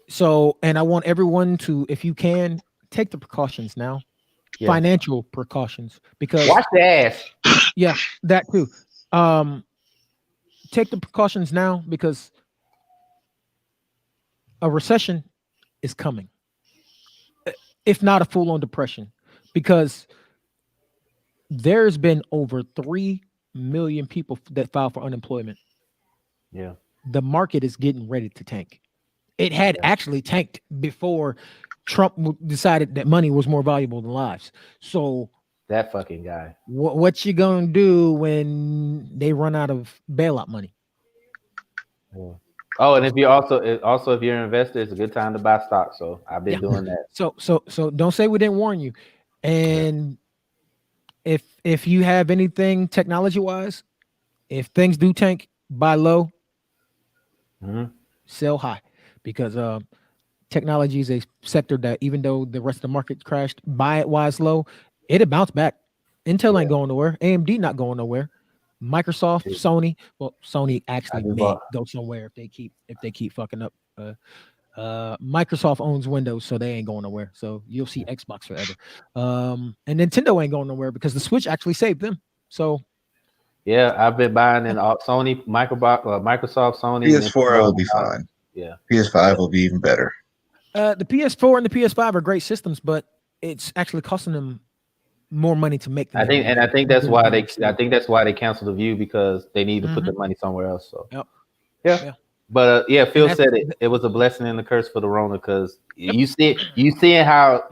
So, and I want everyone to, if you can, take the precautions now. Yeah. Financial precautions, because watch the ass. Yeah, that too. Take the precautions now because a recession is coming. If not a full-on depression, because there's been over 3 million people that filed for unemployment. Yeah. The market is getting ready to tank. It had actually tanked before Trump decided that money was more valuable than lives. So that fucking guy. What you gonna do when they run out of bailout money? Yeah. Oh, and if you're an investor, it's a good time to buy stocks. So I've been doing that. So don't say we didn't warn you. And if you have anything technology wise, if things do tank, buy low, sell high, because technology is a sector that even though the rest of the market crashed, buy it wise low. It'll bounce back. Intel ain't going nowhere. AMD not going nowhere. Microsoft, Sony. Well, Sony actually may go somewhere if they keep fucking up. Microsoft owns Windows, so they ain't going nowhere. So you'll see Xbox forever. And Nintendo ain't going nowhere because the Switch actually saved them. So yeah, I've been buying in Sony, Microsoft, Sony. PS4 will be fine. Yeah, PS5 will be even better. The PS4 and the PS5 are great systems, but it's actually costing them more money to make them. I think that's why they canceled the View, because they need to put the money somewhere else. So yeah. But Phil said it was a blessing and a curse for the Rona, because you seeing how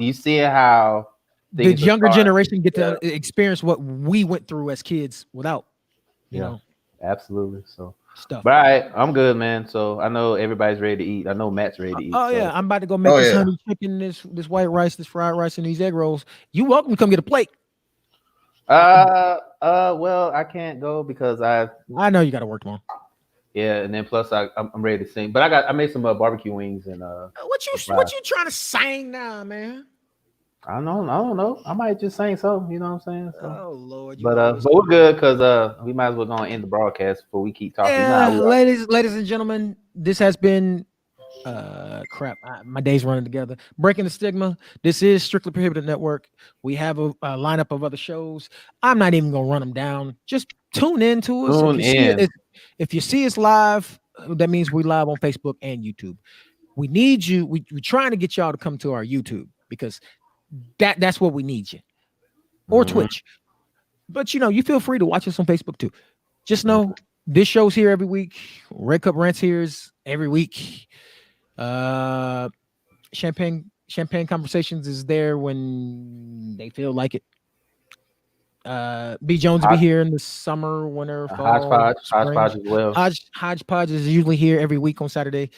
the younger generation get to experience what we went through as kids without, you know. Absolutely. So stuff. But all right, I'm good, man. So I know everybody's ready to eat. I know Matt's ready to eat. Oh yeah, I'm about to go make this honey chicken, this white rice, this fried rice, and these egg rolls. You welcome to come get a plate. Well, I can't go because I know you got to work tomorrow. Yeah, and then plus I'm ready to sing. But I made some barbecue wings and What you trying to sing now, man? I don't know. I might just sing something, you know what I'm saying? So, oh Lord. But we're good because we might as well go and end the broadcast before we keep talking. Ladies and gentlemen, this has been crap. My day's running together. Breaking the Stigma. This is Strictly Prohibited Network. We have a lineup of other shows. I'm not even gonna run them down. Just tune in to us. If you see us live, that means we live on Facebook and YouTube. We need you. We're trying to get y'all to come to our YouTube because that's what we need you, or Twitch. But you feel free to watch us on Facebook too. Just know this show's here every week. Red Cup Rants here is every week. Champagne Conversations is there when they feel like it. B Jones will be here in the summer, winter, fall. Hodgepodge as well. Hodgepodge is usually here every week on Saturday.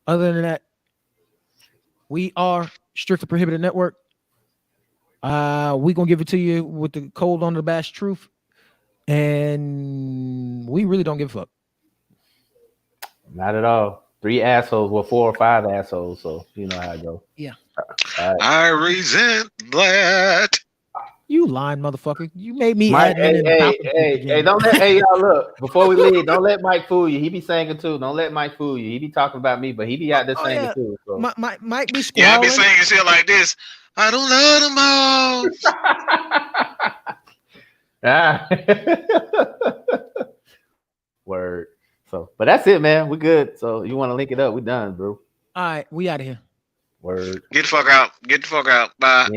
Other than that, we are Strictly Prohibited Network. We gonna give it to you with the cold on the bash truth, and we really don't give a fuck. Not at all. 3 assholes, well 4 or 5 assholes. So you know how it goes. Yeah. Right. I resent that. You lying motherfucker. You made me Mike, hey, don't let y'all look. Before we leave, don't let Mike fool you. He be singing too. Don't let Mike fool you. He be talking about me, but he be out there singing too. So. Mike be squalling. Yeah, I be singing shit like this. I don't love them all. Word. So, but that's it, man. We good. So you want to link it up? We done, bro. All right, we out of here. Word. Get the fuck out. Bye.